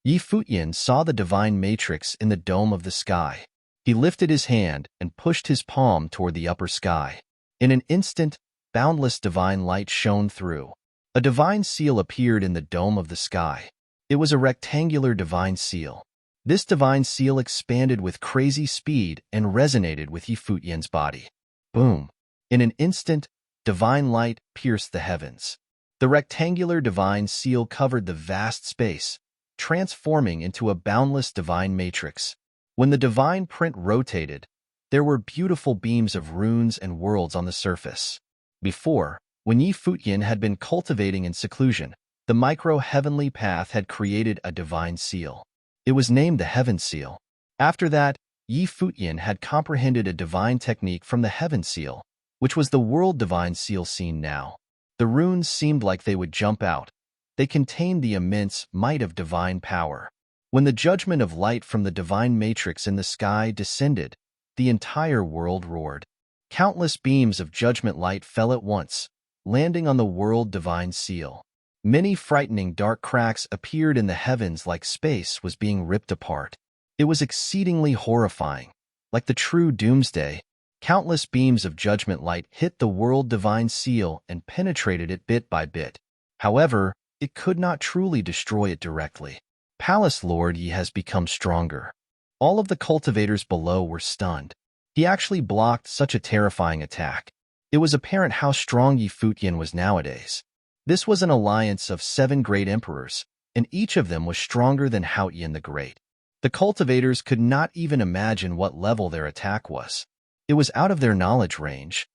Futian saw the divine matrix in the dome of the sky. He lifted his hand and pushed his palm toward the upper sky. In an instant, boundless divine light shone through. A divine seal appeared in the dome of the sky. It was a rectangular divine seal. This divine seal expanded with crazy speed and resonated with Futian's body. Boom! In an instant, divine light pierced the heavens. The rectangular divine seal covered the vast space, transforming into a boundless divine matrix. When the divine print rotated, there were beautiful beams of runes and worlds on the surface. Before, when Futian had been cultivating in seclusion, the micro-heavenly path had created a divine seal. It was named the Heaven Seal. After that, Futian had comprehended a divine technique from the Heaven Seal, which was the world divine seal seen now. The runes seemed like they would jump out. They contained the immense might of divine power. When the judgment of light from the divine matrix in the sky descended, the entire world roared. Countless beams of judgment light fell at once, landing on the world divine seal. Many frightening dark cracks appeared in the heavens like space was being ripped apart. It was exceedingly horrifying. Like the true doomsday, countless beams of judgment light hit the world divine seal and penetrated it bit by bit. However, it could not truly destroy it directly. Palace Lord Yi has become stronger. All of the cultivators below were stunned. He actually blocked such a terrifying attack. It was apparent how strong Futian was nowadays. This was an alliance of 7 great emperors, and each of them was stronger than Futian the Great. The cultivators could not even imagine what level their attack was. It was out of their knowledge range.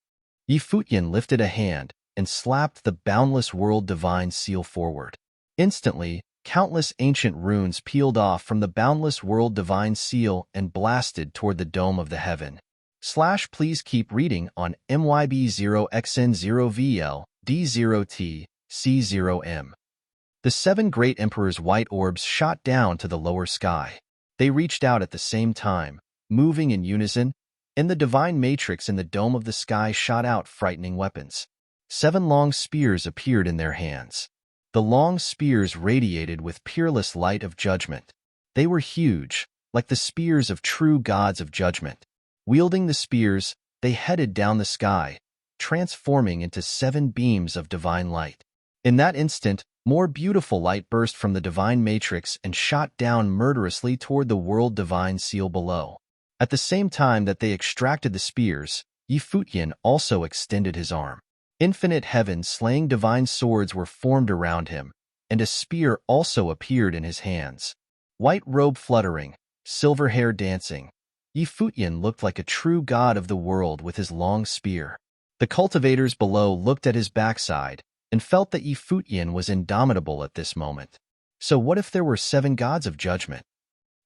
Futian lifted a hand and slapped the boundless world divine seal forward. Instantly, countless ancient runes peeled off from the boundless world divine seal and blasted toward the dome of the heaven. Please keep reading on MYB0XN0VL D0T C0M. The 7 great emperors' white orbs shot down to the lower sky. They reached out at the same time, moving in unison, and the divine matrix in the dome of the sky shot out frightening weapons. 7 long spears appeared in their hands. The long spears radiated with peerless light of judgment. They were huge, like the spears of true gods of judgment. Wielding the spears, they headed down the sky, transforming into 7 beams of divine light. In that instant, more beautiful light burst from the divine matrix and shot down murderously toward the world divine seal below. At the same time that they extracted the spears, Futian also extended his arm. Infinite heaven-slaying divine swords were formed around him, and a spear also appeared in his hands. White robe fluttering, silver hair dancing, Futian looked like a true god of the world with his long spear. The cultivators below looked at his backside and felt that Futian was indomitable at this moment. So what if there were 7 gods of judgment?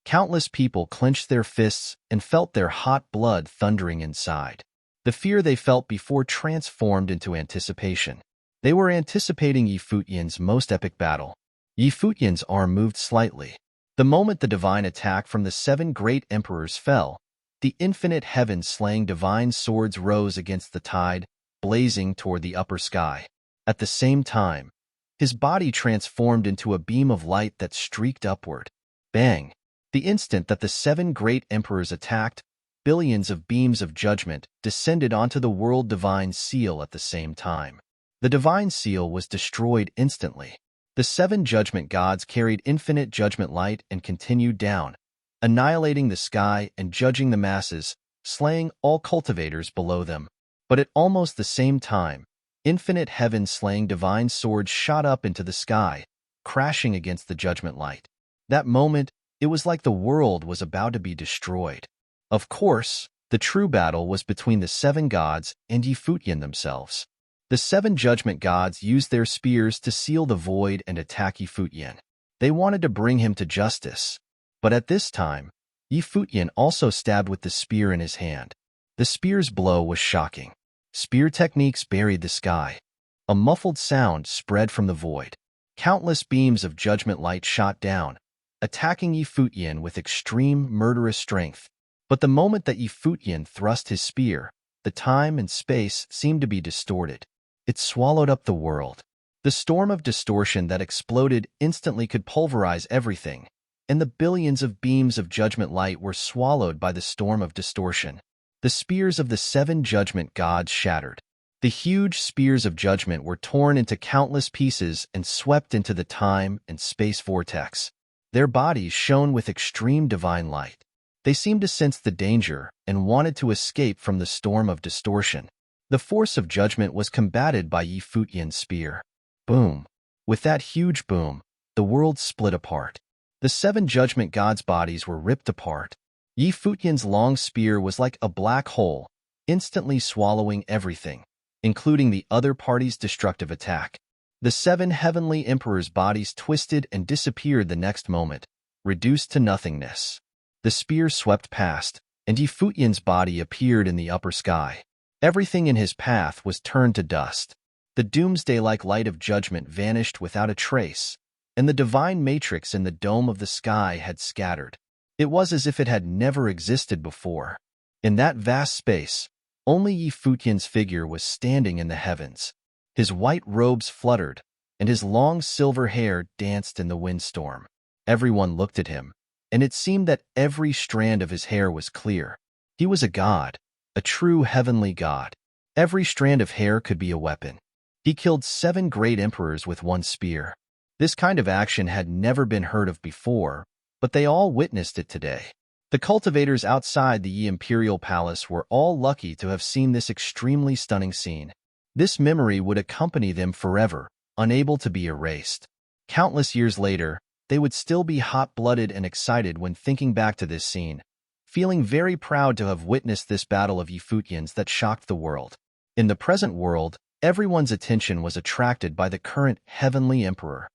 Countless people clenched their fists and felt their hot blood thundering inside. The fear they felt before transformed into anticipation. They were anticipating Futian's most epic battle. Futian's arm moved slightly. The moment the divine attack from the 7 great emperors fell, the infinite heaven-slaying divine swords rose against the tide, blazing toward the upper sky. At the same time, his body transformed into a beam of light that streaked upward. Bang! The instant that the 7 great emperors attacked, billions of beams of judgment descended onto the world divine seal at the same time. The divine seal was destroyed instantly. The 7 judgment gods carried infinite judgment light and continued down, annihilating the sky and judging the masses, slaying all cultivators below them. But at almost the same time, infinite heaven-slaying divine swords shot up into the sky, crashing against the judgment light. That moment, it was like the world was about to be destroyed. Of course, the true battle was between the 7 gods and Futian themselves. The 7 judgment gods used their spears to seal the void and attack Futian. They wanted to bring him to justice. But at this time, Futian also stabbed with the spear in his hand. The spear's blow was shocking. Spear techniques buried the sky. A muffled sound spread from the void. Countless beams of judgment light shot down, attacking Futian with extreme murderous strength. But the moment that Futian thrust his spear, the time and space seemed to be distorted. It swallowed up the world. The storm of distortion that exploded instantly could pulverize everything, and the billions of beams of judgment light were swallowed by the storm of distortion. The spears of the 7 judgment gods shattered. The huge spears of judgment were torn into countless pieces and swept into the time and space vortex. Their bodies shone with extreme divine light. They seemed to sense the danger and wanted to escape from the storm of distortion. The force of judgment was combated by Futian's spear. Boom! With that huge boom, the world split apart. The 7 judgment gods' bodies were ripped apart. Futian's long spear was like a black hole, instantly swallowing everything, including the other party's destructive attack. The 7 heavenly emperors' bodies twisted and disappeared the next moment, reduced to nothingness. The spear swept past, and Futian's body appeared in the upper sky. Everything in his path was turned to dust. The doomsday-like light of judgment vanished without a trace, and the divine matrix in the dome of the sky had scattered. It was as if it had never existed before. In that vast space, only Futian's figure was standing in the heavens. His white robes fluttered, and his long silver hair danced in the windstorm. Everyone looked at him, and it seemed that every strand of his hair was clear. He was a god, a true heavenly god. Every strand of hair could be a weapon. He killed 7 great emperors with one spear. This kind of action had never been heard of before, but they all witnessed it today. The cultivators outside the imperial palace were all lucky to have seen this extremely stunning scene. This memory would accompany them forever, unable to be erased. Countless years later, they would still be hot-blooded and excited when thinking back to this scene, feeling very proud to have witnessed this battle of Futians that shocked the world. In the present world, everyone's attention was attracted by the current heavenly emperor.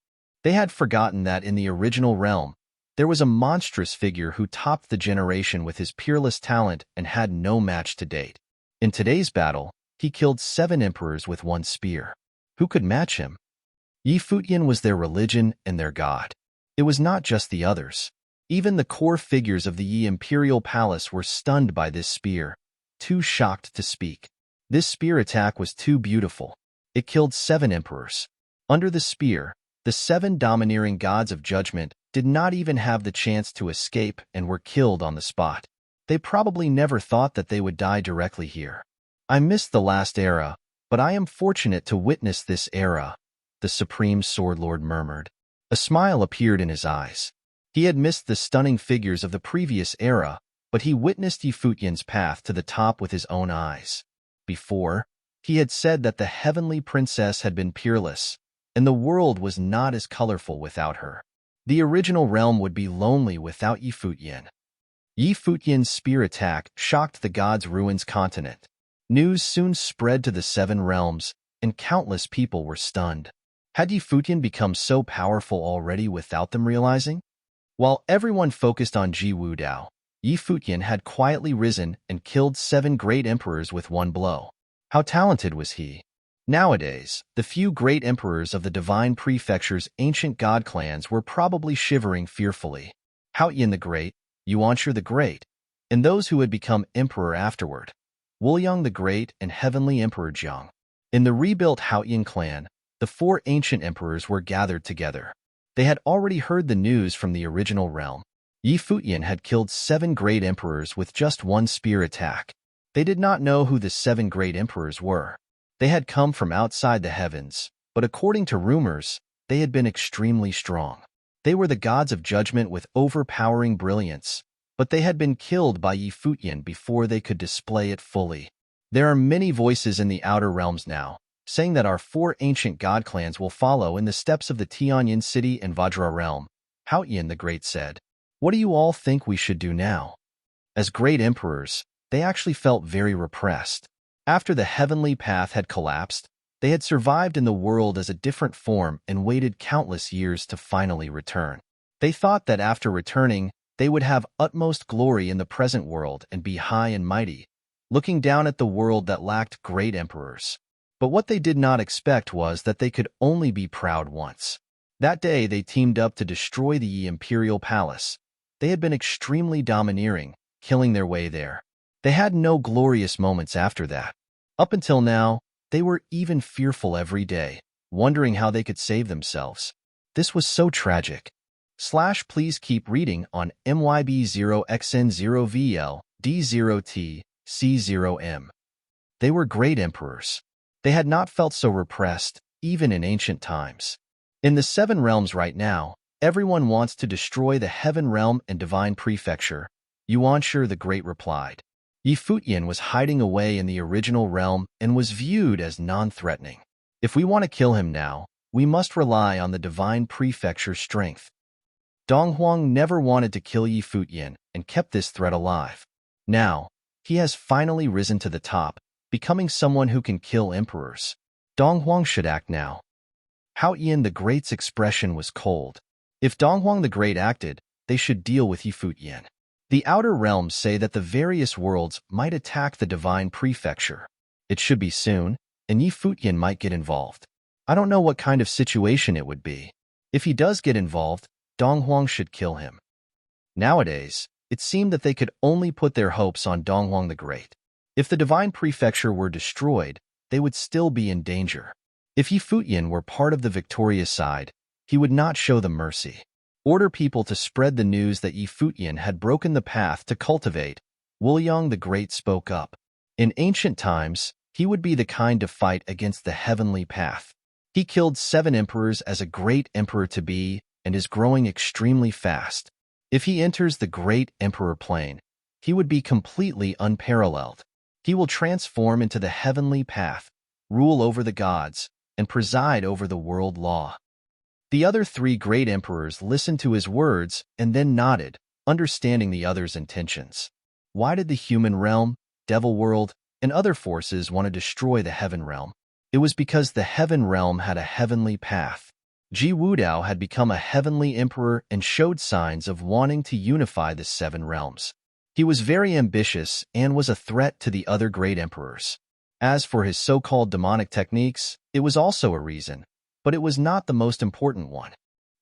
They had forgotten that in the original realm, there was a monstrous figure who topped the generation with his peerless talent and had no match to date. In today's battle, he killed 7 emperors with one spear. Who could match him? Futian was their religion and their god. It was not just the others. Even the core figures of the imperial palace were stunned by this spear, too shocked to speak. This spear attack was too beautiful. It killed 7 emperors. Under the spear, the 7 domineering gods of judgment did not even have the chance to escape and were killed on the spot. They probably never thought that they would die directly here. I missed the last era, but I am fortunate to witness this era, the Supreme Sword Lord murmured. A smile appeared in his eyes. He had missed the stunning figures of the previous era, but he witnessed Futian's path to the top with his own eyes. Before, he had said that the heavenly princess had been peerless, and the world was not as colorful without her. The original realm would be lonely without Futian. Futian's spear attack shocked the gods' ruins continent. News soon spread to the 7 realms, and countless people were stunned. Had Futian become so powerful already without them realizing? While everyone focused on Wudao, Futian had quietly risen and killed 7 great emperors with one blow. How talented was he? Nowadays, the few great emperors of the divine prefecture's ancient god clans were probably shivering fearfully. Futian the Great, Yuanshi the Great, and those who had become emperor afterward, Wuliang the Great and Heavenly Emperor Jiang. In the rebuilt Futian clan, the 4 ancient emperors were gathered together. They had already heard the news from the original realm. Futian had killed 7 great emperors with just one spear attack. They did not know who the 7 great emperors were. They had come from outside the heavens, but according to rumors, they had been extremely strong. They were the gods of judgment with overpowering brilliance, but they had been killed by Futian before they could display it fully. There are many voices in the outer realms now, saying that our 4 ancient god clans will follow in the steps of the Tianyin city and Vajra realm. Futian the Great said, "What do you all think we should do now?" As great emperors, they actually felt very repressed. After the heavenly path had collapsed, they had survived in the world as a different form and waited countless years to finally return. They thought that after returning, they would have utmost glory in the present world and be high and mighty, looking down at the world that lacked great emperors. But what they did not expect was that they could only be proud once. That day, they teamed up to destroy the imperial palace. They had been extremely domineering, killing their way there. They had no glorious moments after that. Up until now, they were even fearful every day, wondering how they could save themselves. This was so tragic. Please keep reading on MYB0XN0VL D0T C0M. They were great emperors. They had not felt so repressed, even in ancient times. In the Seven Realms right now, everyone wants to destroy the Heaven Realm and Divine Prefecture, Yuanshi the Great replied. Futian was hiding away in the original realm and was viewed as non-threatening. If we want to kill him now, we must rely on the Divine Prefecture's strength. Donghuang never wanted to kill Futian and kept this threat alive. Now, he has finally risen to the top, becoming someone who can kill emperors. Donghuang should act now. Hao Yin the Great's expression was cold. If Donghuang the Great acted, they should deal with Futian. The outer realms say that the various worlds might attack the Divine Prefecture. It should be soon, and Futian might get involved. I don't know what kind of situation it would be. If he does get involved, Donghuang should kill him. Nowadays, it seemed that they could only put their hopes on Donghuang the Great. If the Divine Prefecture were destroyed, they would still be in danger. If Futian were part of the victorious side, he would not show them mercy. Order people to spread the news that Futian had broken the path to cultivate. Wuliang the Great spoke up. In ancient times, he would be the kind to fight against the heavenly path. He killed 7 emperors as a great emperor to be and is growing extremely fast. If he enters the great emperor plane, he would be completely unparalleled. He will transform into the heavenly path, rule over the gods, and preside over the world law. The other 3 great emperors listened to his words and then nodded, understanding the others' intentions. Why did the human realm, devil world, and other forces want to destroy the heaven realm? It was because the heaven realm had a heavenly path. Ji Wudao had become a heavenly emperor and showed signs of wanting to unify the 7 realms. He was very ambitious and was a threat to the other great emperors. As for his so-called demonic techniques, it was also a reason, but it was not the most important one.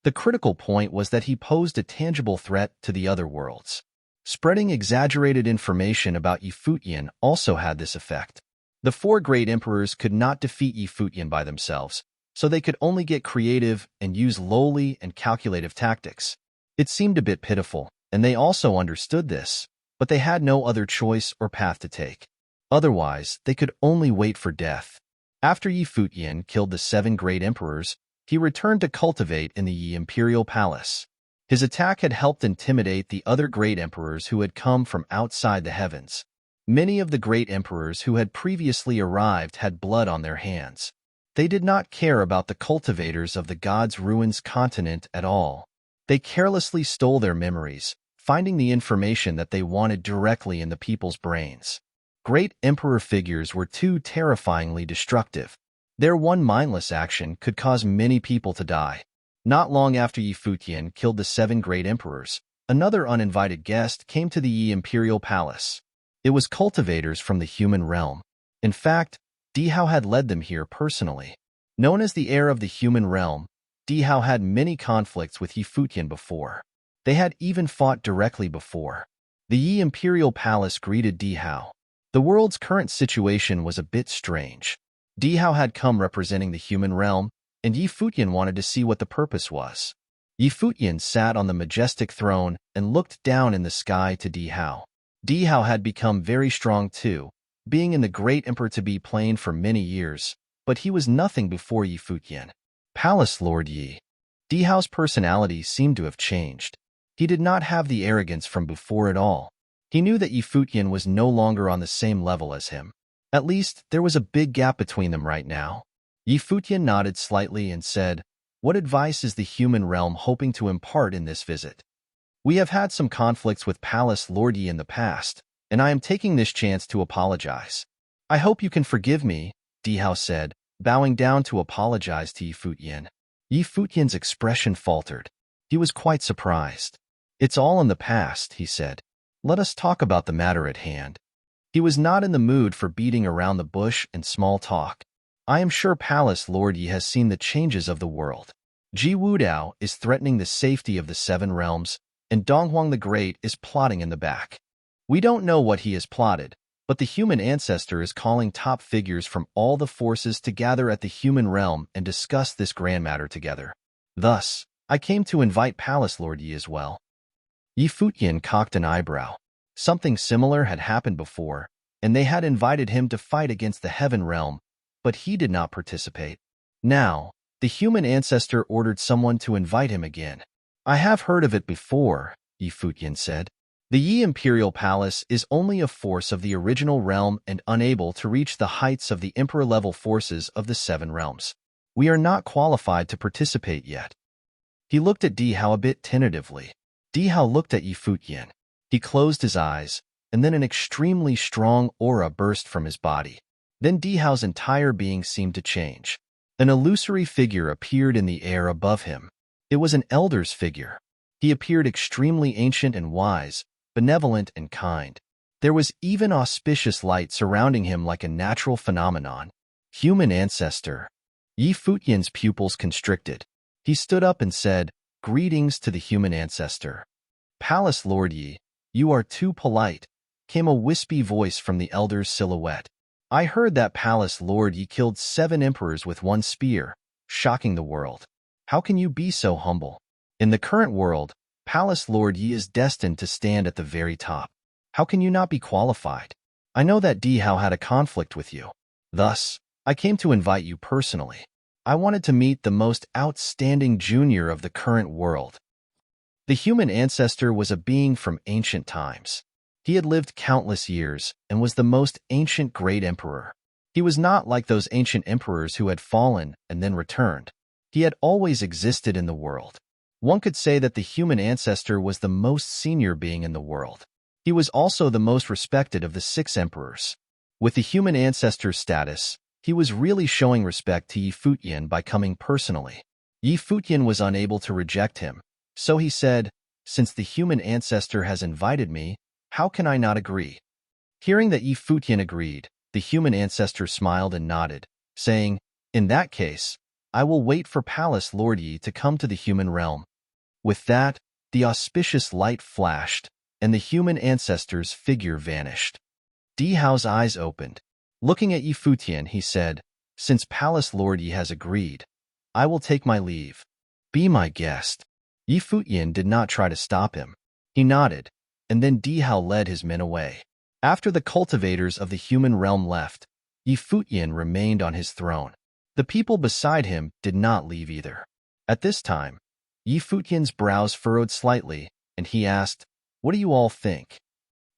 The critical point was that he posed a tangible threat to the other worlds. Spreading exaggerated information about Futian also had this effect. The 4 great emperors could not defeat Futian by themselves, so they could only get creative and use lowly and calculative tactics. It seemed a bit pitiful, and they also understood this, but they had no other choice or path to take. Otherwise, they could only wait for death. After Futian killed the 7 great emperors, he returned to cultivate in the imperial palace. His attack had helped intimidate the other great emperors who had come from outside the heavens. Many of the great emperors who had previously arrived had blood on their hands. They did not care about the cultivators of the gods' ruins continent at all. They carelessly stole their memories, finding the information that they wanted directly in the people's brains. Great emperor figures were too terrifyingly destructive. Their one mindless action could cause many people to die. Not long after Futian killed the 7 great emperors, another uninvited guest came to the imperial palace. It was cultivators from the human realm. In fact, Dihao had led them here personally. Known as the heir of the human realm, Dihao had many conflicts with Futian before. They had even fought directly before. The imperial palace greeted Dihao. The world's current situation was a bit strange. Dihao had come representing the human realm, and Futian wanted to see what the purpose was. Futian sat on the majestic throne and looked down in the sky to Dihao. Dihao had become very strong too, being in the great emperor-to-be plane for many years, but he was nothing before Futian. Palace Lord Yi. Dihao's personality seemed to have changed. He did not have the arrogance from before at all. He knew that Futian was no longer on the same level as him. At least, there was a big gap between them right now. Futian nodded slightly and said, "What advice is the human realm hoping to impart in this visit? We have had some conflicts with Palace Lord Yi in the past, and I am taking this chance to apologize. I hope you can forgive me," Dihao said, bowing down to apologize to Futian. Futian's expression faltered. He was quite surprised. "It's all in the past," he said. "Let us talk about the matter at hand." He was not in the mood for beating around the bush and small talk. I am sure Palace Lord Yi has seen the changes of the world. Ji Wudao is threatening the safety of the Seven Realms, and Donghuang the Great is plotting in the back. We don't know what he has plotted, but the human ancestor is calling top figures from all the forces to gather at the human realm and discuss this grand matter together. Thus, I came to invite Palace Lord Yi as well. Yi Futian cocked an eyebrow. Something similar had happened before, and they had invited him to fight against the Heaven Realm, but he did not participate. Now, the human ancestor ordered someone to invite him again. I have heard of it before, Yi Futian said. The Yi Imperial Palace is only a force of the original realm and unable to reach the heights of the Emperor-level forces of the Seven Realms. We are not qualified to participate yet. He looked at Di Hao a bit tentatively. Di Hao looked at Yi Futian. He closed his eyes, and then an extremely strong aura burst from his body. Then Di Hao's entire being seemed to change. An illusory figure appeared in the air above him. It was an elder's figure. He appeared extremely ancient and wise, benevolent and kind. There was even auspicious light surrounding him like a natural phenomenon. Human ancestor. Yi Futian's pupils constricted. He stood up and said, "Greetings to the human ancestor." "Palace Lord Yi, you are too polite," came a wispy voice from the elder's silhouette. "I heard that Palace Lord Yi killed 7 emperors with 1 spear, shocking the world. How can you be so humble? In the current world, Palace Lord Yi is destined to stand at the very top. How can you not be qualified? I know that Di Hao had a conflict with you. Thus, I came to invite you personally. I wanted to meet the most outstanding junior of the current world." The human ancestor was a being from ancient times. He had lived countless years and was the most ancient great emperor. He was not like those ancient emperors who had fallen and then returned. He had always existed in the world. One could say that the human ancestor was the most senior being in the world. He was also the most respected of the 6 emperors. With the human ancestor's status, he was really showing respect to Yi Futian by coming personally. Yi Futian was unable to reject him, so he said, "Since the human ancestor has invited me, how can I not agree?" Hearing that Yi Futian agreed, the human ancestor smiled and nodded, saying, "In that case, I will wait for Palace Lord Yi to come to the human realm." With that, the auspicious light flashed, and the human ancestor's figure vanished. Di Hao's eyes opened. Looking at Yi Futian, he said, "Since Palace Lord Yi has agreed, I will take my leave. Be my guest." Yi Futian did not try to stop him. He nodded, and then Di Hao led his men away. After the cultivators of the human realm left, Yi Futian remained on his throne. The people beside him did not leave either. At this time, Yi Futian's brows furrowed slightly, and he asked, "What do you all think?"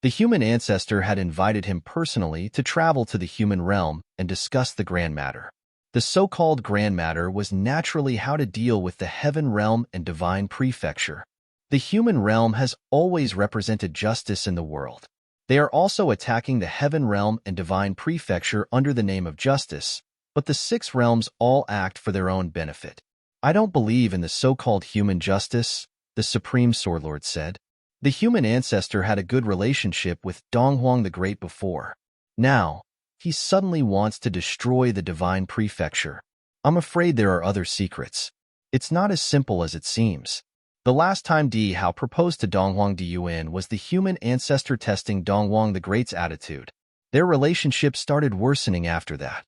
The human ancestor had invited him personally to travel to the human realm and discuss the grand matter. The so-called grand matter was naturally how to deal with the heaven realm and divine prefecture. The human realm has always represented justice in the world. They are also attacking the heaven realm and divine prefecture under the name of justice, but the 6 realms all act for their own benefit. "I don't believe in the so-called human justice," the Supreme Swordlord said. The human ancestor had a good relationship with Donghuang the Great before. Now, he suddenly wants to destroy the divine prefecture. I'm afraid there are other secrets. It's not as simple as it seems. The last time Di Hao proposed to Donghuang Diyuan was the human ancestor testing Donghuang the Great's attitude. Their relationship started worsening after that.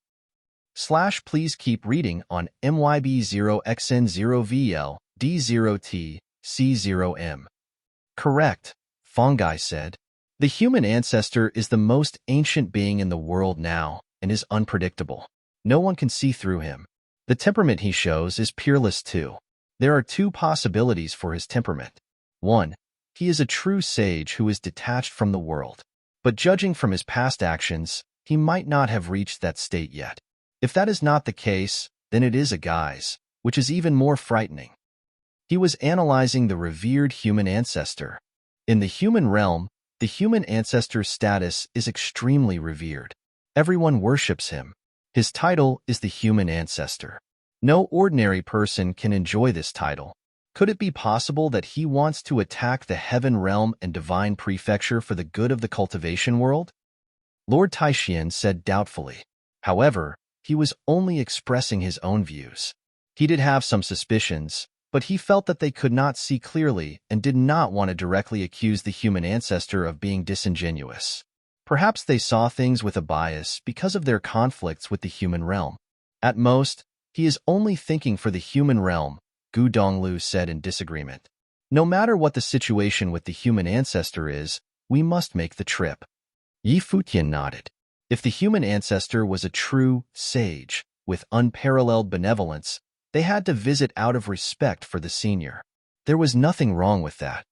Please keep reading on MYB0XN0VL D0T C0M. Correct, Fongai said. The human ancestor is the most ancient being in the world now and is unpredictable. No one can see through him. The temperament he shows is peerless too. There are 2 possibilities for his temperament. 1. He is a true sage who is detached from the world. But judging from his past actions, he might not have reached that state yet. If that is not the case, then it is a guise, which is even more frightening. He was analyzing the revered human ancestor. In the human realm, the human ancestor's status is extremely revered. Everyone worships him. His title is the human ancestor. No ordinary person can enjoy this title. Could it be possible that he wants to attack the heaven realm and divine prefecture for the good of the cultivation world? Lord Taishian said doubtfully. However, he was only expressing his own views. He did have some suspicions, but he felt that they could not see clearly and did not want to directly accuse the human ancestor of being disingenuous. Perhaps they saw things with a bias because of their conflicts with the human realm. At most, he is only thinking for the human realm, Gu Donglu said in disagreement. No matter what the situation with the human ancestor is, we must make the trip. Yi Futian nodded. If the human ancestor was a true sage, with unparalleled benevolence, they had to visit out of respect for the senior. There was nothing wrong with that.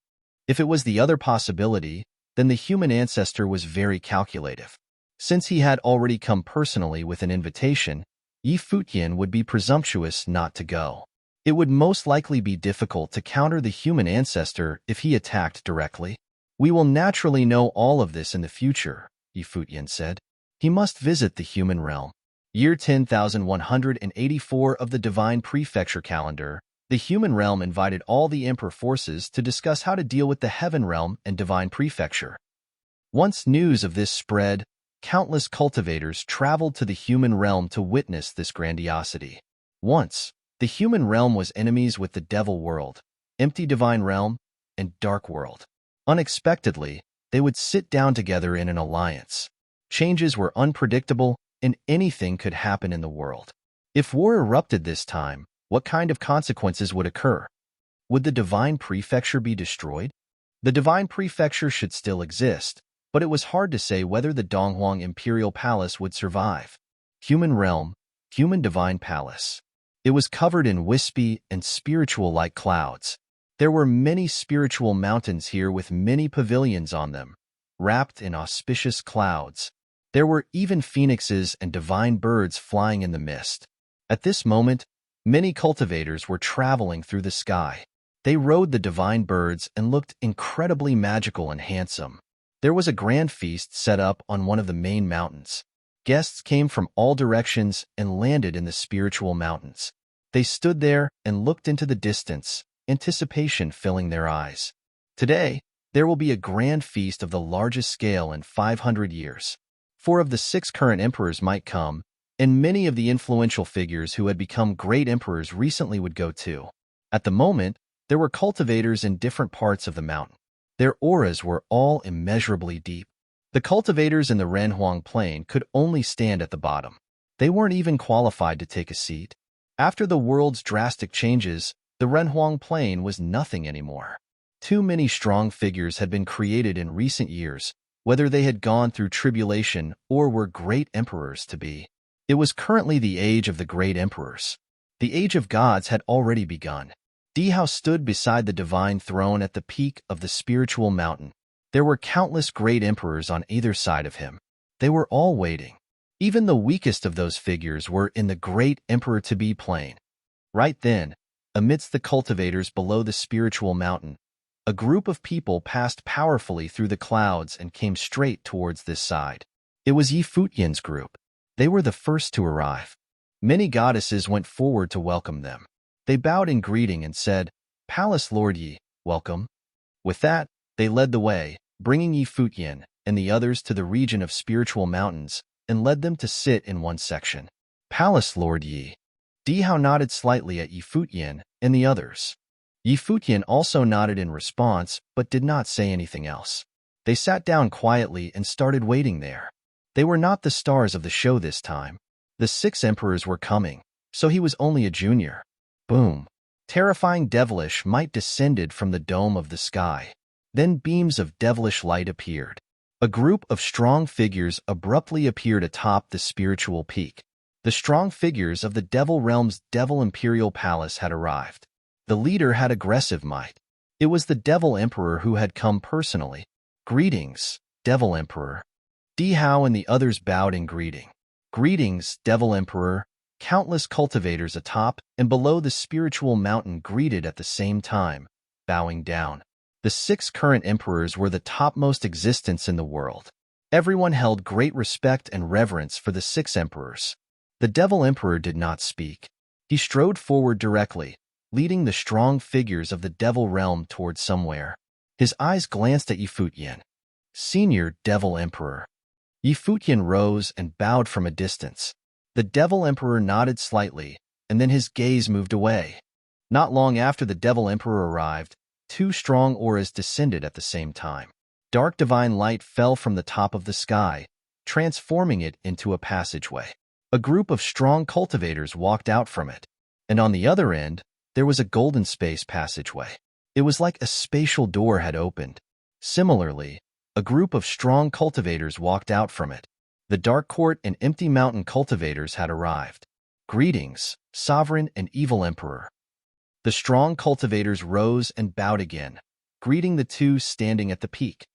If it was the other possibility, then the human ancestor was very calculative. Since he had already come personally with an invitation, Yi Futian would be presumptuous not to go. It would most likely be difficult to counter the human ancestor if he attacked directly. We will naturally know all of this in the future, Yi Futian said. He must visit the human realm. Year 10,184 of the Divine Prefecture calendar, the human realm invited all the Emperor forces to discuss how to deal with the Heaven realm and Divine Prefecture. Once news of this spread, countless cultivators traveled to the human realm to witness this grandiosity. Once, the human realm was enemies with the Devil world, empty Divine realm, and Dark world. Unexpectedly, they would sit down together in an alliance. Changes were unpredictable, and anything could happen in the world. If war erupted this time, what kind of consequences would occur? Would the Divine Prefecture be destroyed? The Divine Prefecture should still exist, but it was hard to say whether the Donghuang Imperial Palace would survive. Human realm, human Divine Palace. It was covered in wispy and spiritual-like clouds. There were many spiritual mountains here with many pavilions on them, wrapped in auspicious clouds. There were even phoenixes and divine birds flying in the mist. At this moment, many cultivators were traveling through the sky. They rode the divine birds and looked incredibly magical and handsome. There was a grand feast set up on one of the main mountains. Guests came from all directions and landed in the spiritual mountains. They stood there and looked into the distance, anticipation filling their eyes. Today, there will be a grand feast of the largest scale in 500 years. 4 of the 6 current emperors might come, and many of the influential figures who had become great emperors recently would go too. At the moment, there were cultivators in different parts of the mountain. Their auras were all immeasurably deep. The cultivators in the Renhuang Plain could only stand at the bottom. They weren't even qualified to take a seat. After the world's drastic changes, the Renhuang Plain was nothing anymore. Too many strong figures had been created in recent years, whether they had gone through tribulation or were great emperors to be. It was currently the age of the great emperors. The age of gods had already begun. Dihao stood beside the divine throne at the peak of the spiritual mountain. There were countless great emperors on either side of him. They were all waiting. Even the weakest of those figures were in the great emperor-to-be plain. Right then, amidst the cultivators below the spiritual mountain, a group of people passed powerfully through the clouds and came straight towards this side. It was Yi Futian's group. They were the first to arrive. Many goddesses went forward to welcome them. They bowed in greeting and said, "Palace Lord Yi, welcome." With that, they led the way, bringing Yi Futian and the others to the region of spiritual mountains and led them to sit in one section. Palace Lord Yi. Dihao nodded slightly at Yi Futian and the others. Yi Futian also nodded in response, but did not say anything else. They sat down quietly and started waiting there. They were not the stars of the show this time. The 6 emperors were coming, so he was only a junior. Boom. Terrifying devilish might descended from the dome of the sky. Then beams of devilish light appeared. A group of strong figures abruptly appeared atop the spiritual peak. The strong figures of the Devil Realm's Devil Imperial Palace had arrived. The leader had aggressive might. It was the Devil Emperor who had come personally. Greetings, Devil Emperor. Dihao and the others bowed in greeting. Greetings, Devil Emperor. Countless cultivators atop and below the spiritual mountain greeted at the same time, bowing down. The 6 current emperors were the topmost existence in the world. Everyone held great respect and reverence for the 6 emperors. The Devil Emperor did not speak. He strode forward directly, leading the strong figures of the Devil Realm toward somewhere. His eyes glanced at Yi Futian. Senior Devil Emperor. Yi Futian rose and bowed from a distance. The Devil Emperor nodded slightly, and then his gaze moved away. Not long after the Devil Emperor arrived, two strong auras descended at the same time. Dark divine light fell from the top of the sky, transforming it into a passageway. A group of strong cultivators walked out from it, and on the other end, there was a golden space passageway. It was like a spatial door had opened. Similarly, a group of strong cultivators walked out from it. The Dark Court and Empty Mountain cultivators had arrived. Greetings, Sovereign and Evil Emperor. The strong cultivators rose and bowed again, greeting the two standing at the peak.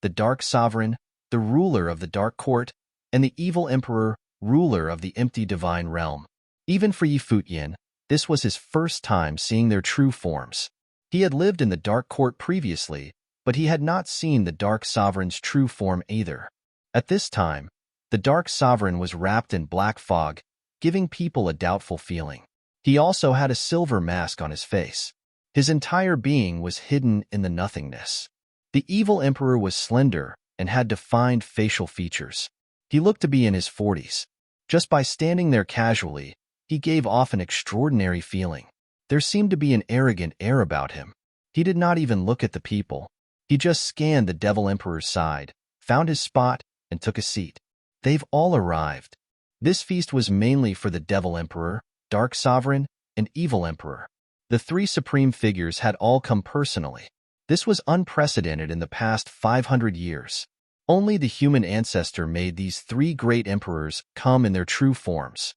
The Dark Sovereign, the ruler of the Dark Court, and the Evil Emperor, ruler of the Empty Divine Realm. Even for Futian, this was his first time seeing their true forms. He had lived in the Dark Court previously, but he had not seen the Dark Sovereign's true form either. At this time, the Dark Sovereign was wrapped in black fog, giving people a doubtful feeling. He also had a silver mask on his face. His entire being was hidden in the nothingness. The Evil Emperor was slender and had defined facial features. He looked to be in his 40s. Just by standing there casually, he gave off an extraordinary feeling. There seemed to be an arrogant air about him. He did not even look at the people. He just scanned the Devil Emperor's side, found his spot, and took a seat. They've all arrived. This feast was mainly for the Devil Emperor, Dark Sovereign, and Evil Emperor. The three supreme figures had all come personally. This was unprecedented in the past 500 years. Only the human ancestor made these three great emperors come in their true forms.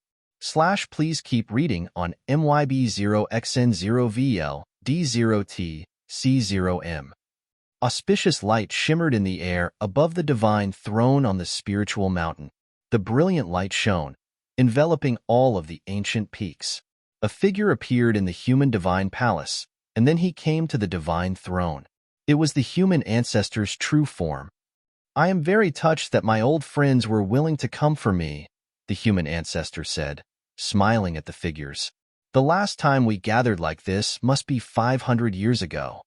Please keep reading on MYB0XN0VL D0T C0M. Auspicious light shimmered in the air above the divine throne on the spiritual mountain. The brilliant light shone, enveloping all of the ancient peaks. A figure appeared in the human divine palace, and then he came to the divine throne. It was the human ancestor's true form. I am very touched that my old friends were willing to come for me, the human ancestor said, smiling at the figures. The last time we gathered like this must be 500 years ago.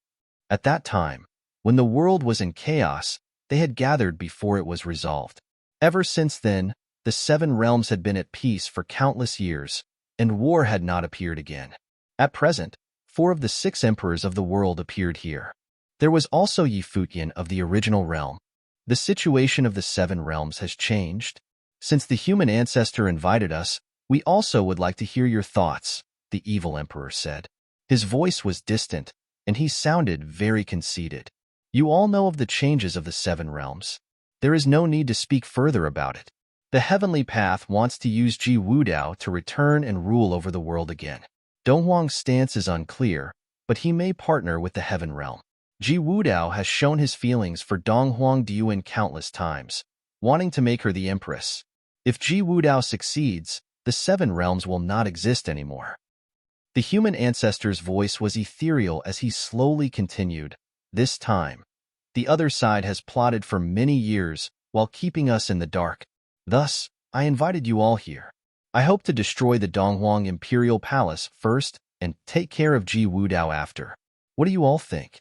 At that time, when the world was in chaos, they had gathered before it was resolved. Ever since then, the 7 realms had been at peace for countless years, and war had not appeared again. At present, 4 of the 6 emperors of the world appeared here. There was also Futian of the original realm. The situation of the 7 realms has changed. Since the human ancestor invited us, we also would like to hear your thoughts, the Evil Emperor said. His voice was distant, and he sounded very conceited. You all know of the changes of the 7 realms. There is no need to speak further about it. The Heavenly Path wants to use Ji Wudao to return and rule over the world again. Donghuang's stance is unclear, but he may partner with the Heaven Realm. Ji Wudao has shown his feelings for Donghuang Diuan countless times, wanting to make her the Empress. If Ji Wudao succeeds, the 7 realms will not exist anymore. The human ancestor's voice was ethereal as he slowly continued. This time, the other side has plotted for many years while keeping us in the dark. Thus, I invited you all here. I hope to destroy the Donghuang Imperial Palace first and take care of Ji Wudao after. What do you all think?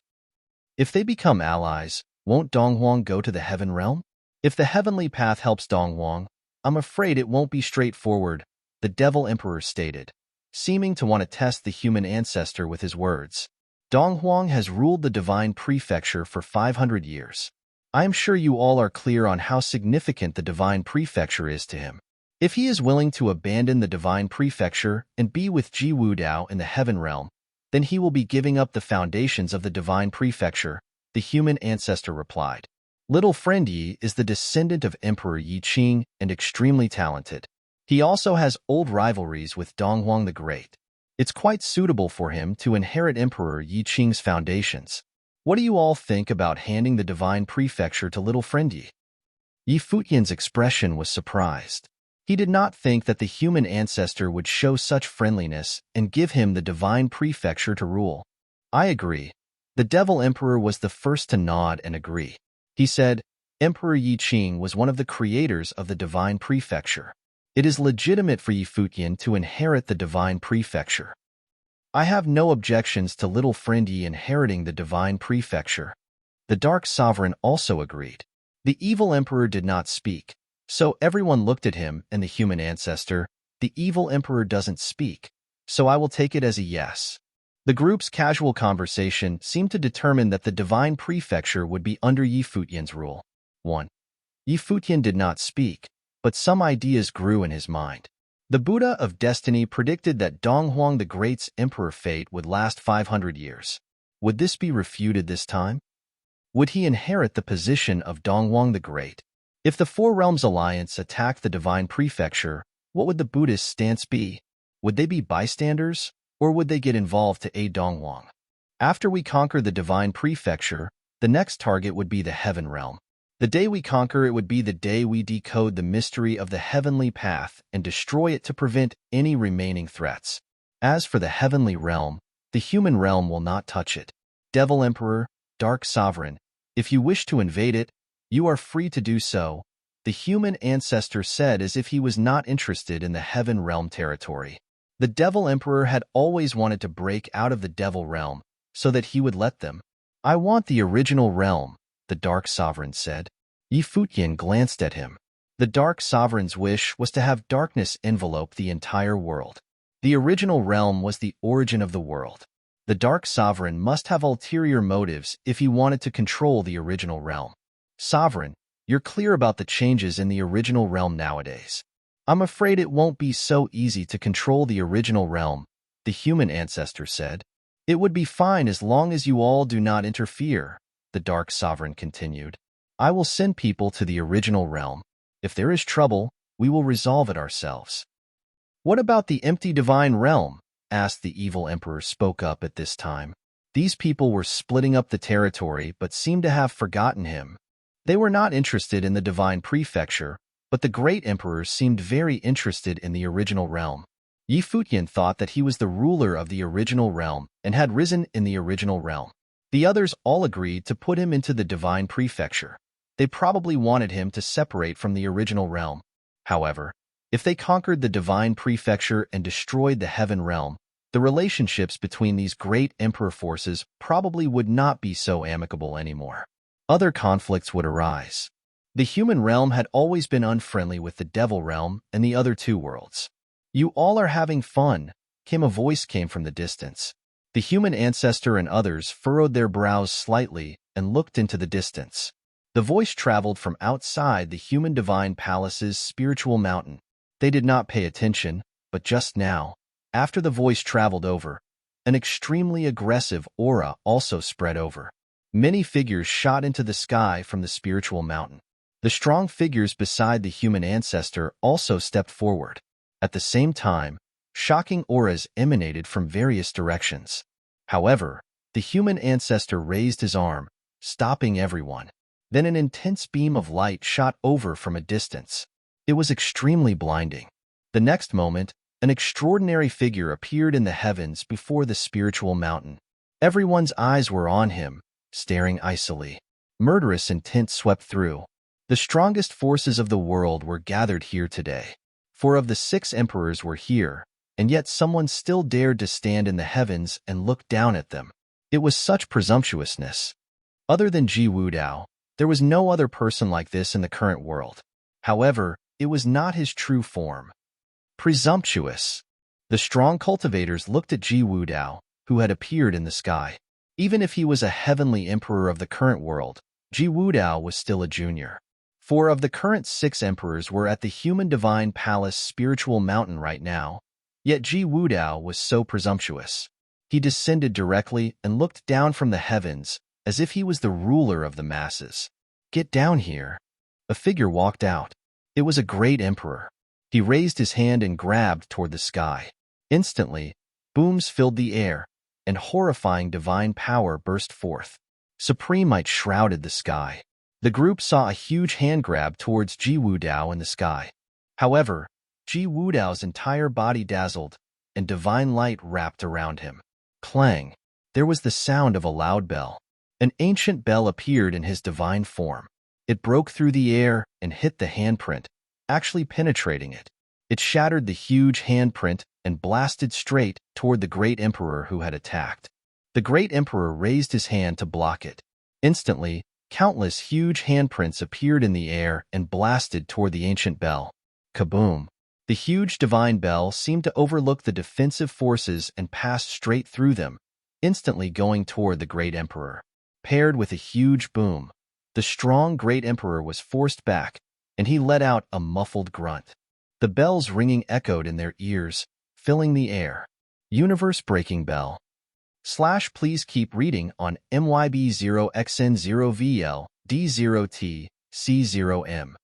If they become allies, won't Donghuang go to the Heaven Realm? If the Heavenly Path helps Donghuang, I'm afraid it won't be straightforward, the Devil Emperor stated, seeming to want to test the human ancestor with his words. Donghuang has ruled the Divine Prefecture for 500 years. I am sure you all are clear on how significant the Divine Prefecture is to him. If he is willing to abandon the Divine Prefecture and be with Ji Wudao in the Heaven Realm, then he will be giving up the foundations of the Divine Prefecture, the human ancestor replied. Little friend Yi is the descendant of Emperor Yi Qing and extremely talented. He also has old rivalries with Donghuang the Great. It's quite suitable for him to inherit Emperor Yi Qing's foundations. What do you all think about handing the Divine Prefecture to little friend Yi? Yi Futian's expression was surprised. He did not think that the human ancestor would show such friendliness and give him the Divine Prefecture to rule. I agree. The Devil Emperor was the first to nod and agree. He said, Emperor Yi Qing was one of the creators of the Divine Prefecture. It is legitimate for Yi Futian to inherit the Divine Prefecture. I have no objections to little friend Yi inheriting the Divine Prefecture. The Dark Sovereign also agreed. The Evil Emperor did not speak, so everyone looked at him and the human ancestor, The evil emperor doesn't speak, so I will take it as a yes. The group's casual conversation seemed to determine that the divine prefecture would be under Yi Futian's rule. 1. Yi Futian did not speak, but some ideas grew in his mind. The Buddha of Destiny predicted that Donghuang the Great's emperor fate would last 500 years. Would this be refuted this time? Would he inherit the position of Donghuang the Great? If the Four Realms Alliance attacked the divine prefecture, what would the Buddhist stance be? Would they be bystanders, or would they get involved to aid Donghuang? After we conquer the divine prefecture, the next target would be the heaven realm. The day we conquer it would be the day we decode the mystery of the heavenly path and destroy it to prevent any remaining threats. As for the heavenly realm, the human realm will not touch it. Devil Emperor, Dark Sovereign, if you wish to invade it, you are free to do so, the human ancestor said as if he was not interested in the heaven realm territory. The Devil Emperor had always wanted to break out of the Devil realm, so that he would let them. I want the original realm, the Dark Sovereign said. Yi Futian glanced at him. The Dark Sovereign's wish was to have darkness envelope the entire world. The original realm was the origin of the world. The Dark Sovereign must have ulterior motives if he wanted to control the original realm. Sovereign, you're clear about the changes in the original realm nowadays. I'm afraid it won't be so easy to control the original realm, the human ancestor said. It would be fine as long as you all do not interfere, the Dark Sovereign continued. I will send people to the original realm. If there is trouble, we will resolve it ourselves. What about the empty divine realm? Asked the evil emperor spoke up at this time. These people were splitting up the territory but seemed to have forgotten him. They were not interested in the divine prefecture, but the great emperor seemed very interested in the original realm. Yi Futian thought that he was the ruler of the original realm and had risen in the original realm. The others all agreed to put him into the divine prefecture. They probably wanted him to separate from the original realm. However, if they conquered the divine prefecture and destroyed the heaven realm, the relationships between these great emperor forces probably would not be so amicable anymore. Other conflicts would arise. The human realm had always been unfriendly with the devil realm and the other two worlds. You all are having fun, a voice came from the distance. The human ancestor and others furrowed their brows slightly and looked into the distance. The voice traveled from outside the human divine palace's spiritual mountain. They did not pay attention, but just now, after the voice traveled over, an extremely aggressive aura also spread over. Many figures shot into the sky from the spiritual mountain. The strong figures beside the human ancestor also stepped forward. At the same time, shocking auras emanated from various directions. However, the human ancestor raised his arm, stopping everyone. Then an intense beam of light shot over from a distance. It was extremely blinding. The next moment, an extraordinary figure appeared in the heavens before the spiritual mountain. Everyone's eyes were on him, staring icily. Murderous intent swept through. The strongest forces of the world were gathered here today. 4 of the 6 emperors were here, and yet someone still dared to stand in the heavens and look down at them. It was such presumptuousness. Other than Ji Wudao, there was no other person like this in the current world. However, it was not his true form. Presumptuous. The strong cultivators looked at Ji Wudao, who had appeared in the sky. Even if he was a heavenly emperor of the current world, Ji Wudao was still a junior. 4 of the current 6 emperors were at the human divine palace spiritual mountain right now, yet Ji Wudao was so presumptuous. He descended directly and looked down from the heavens, as if he was the ruler of the masses. Get down here. A figure walked out. It was a great emperor. He raised his hand and grabbed toward the sky. Instantly, booms filled the air, and horrifying divine power burst forth. Supreme might shrouded the sky. The group saw a huge hand grab towards Ji Wudao in the sky. However, Ji Wudao's entire body dazzled, and divine light wrapped around him. Clang! There was the sound of a loud bell. An ancient bell appeared in his divine form. It broke through the air and hit the handprint, actually penetrating it. It shattered the huge handprint and blasted straight toward the great emperor who had attacked. The great emperor raised his hand to block it. Instantly, countless huge handprints appeared in the air and blasted toward the ancient bell. Kaboom! The huge divine bell seemed to overlook the defensive forces and passed straight through them, instantly going toward the great emperor. Paired with a huge boom, the strong great emperor was forced back, and he let out a muffled grunt. The bell's ringing echoed in their ears, filling the air. Universe-breaking bell. / Please keep reading on MYB0XN0VL D0T C0M.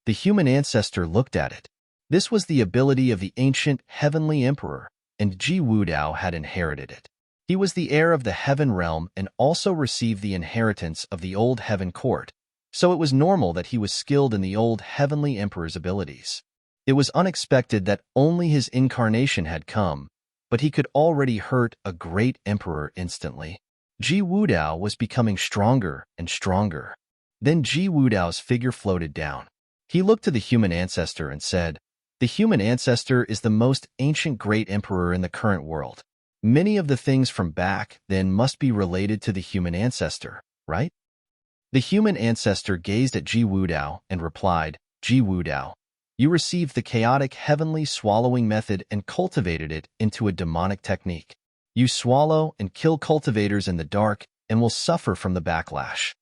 The human ancestor looked at it. This was the ability of the ancient heavenly emperor, and Ji Wudao had inherited it. He was the heir of the heaven realm and also received the inheritance of the old heaven court, so it was normal that he was skilled in the old heavenly emperor's abilities. It was unexpected that only his incarnation had come, but he could already hurt a great emperor instantly. Ji Wudao was becoming stronger and stronger. Then Ji Wudao's figure floated down. He looked to the human ancestor and said, "The human ancestor is the most ancient great emperor in the current world. Many of the things from back then must be related to the human ancestor, right?" The human ancestor gazed at Ji Wudao and replied, "Ji Wudao, you received the chaotic heavenly swallowing method and cultivated it into a demonic technique. You swallow and kill cultivators in the dark and will suffer from the backlash.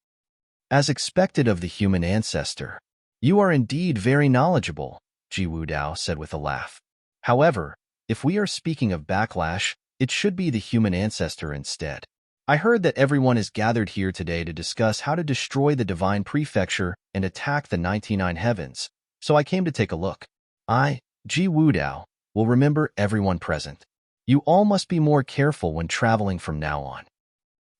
As expected of the human ancestor, you are indeed very knowledgeable," Ji Wudao said with a laugh. "However, if we are speaking of backlash, it should be the human ancestor instead. I heard that everyone is gathered here today to discuss how to destroy the divine prefecture and attack the 99 heavens, so I came to take a look. I, Ji Wudao, will remember everyone present. You all must be more careful when traveling from now on."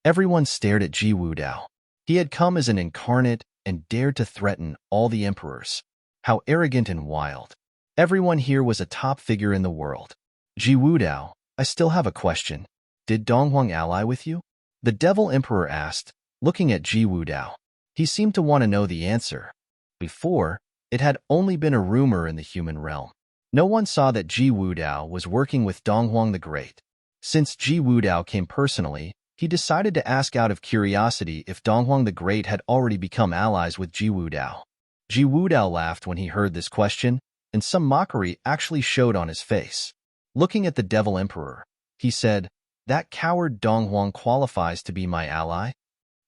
Everyone stared at Ji Wudao. He had come as an incarnate and dared to threaten all the emperors. How arrogant and wild. Everyone here was a top figure in the world. "Ji Wudao, I still have a question. Did Donghuang ally with you?" The devil emperor asked, looking at Ji Wudao. He seemed to want to know the answer. Before, it had only been a rumor in the human realm. No one saw that Ji Wudao was working with Donghuang the Great. Since Ji Wudao came personally, he decided to ask out of curiosity if Donghuang the Great had already become allies with Ji Wudao. Ji Wudao laughed when he heard this question, and some mockery actually showed on his face. Looking at the devil emperor, he said, "That coward Donghuang qualifies to be my ally?"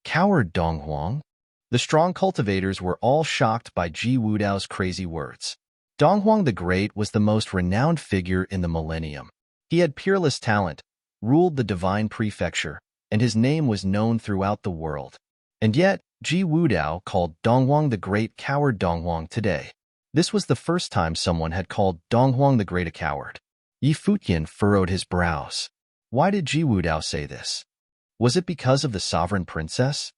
Coward Donghuang? The strong cultivators were all shocked by Ji Wudao's crazy words. Donghuang the Great was the most renowned figure in the millennium. He had peerless talent, ruled the divine prefecture, and his name was known throughout the world. And yet, Ji Wudao called Donghuang the Great coward Donghuang today. This was the first time someone had called Donghuang the Great a coward. Yi Futian furrowed his brows. Why did Ji Wudao say this? Was it because of the sovereign princess?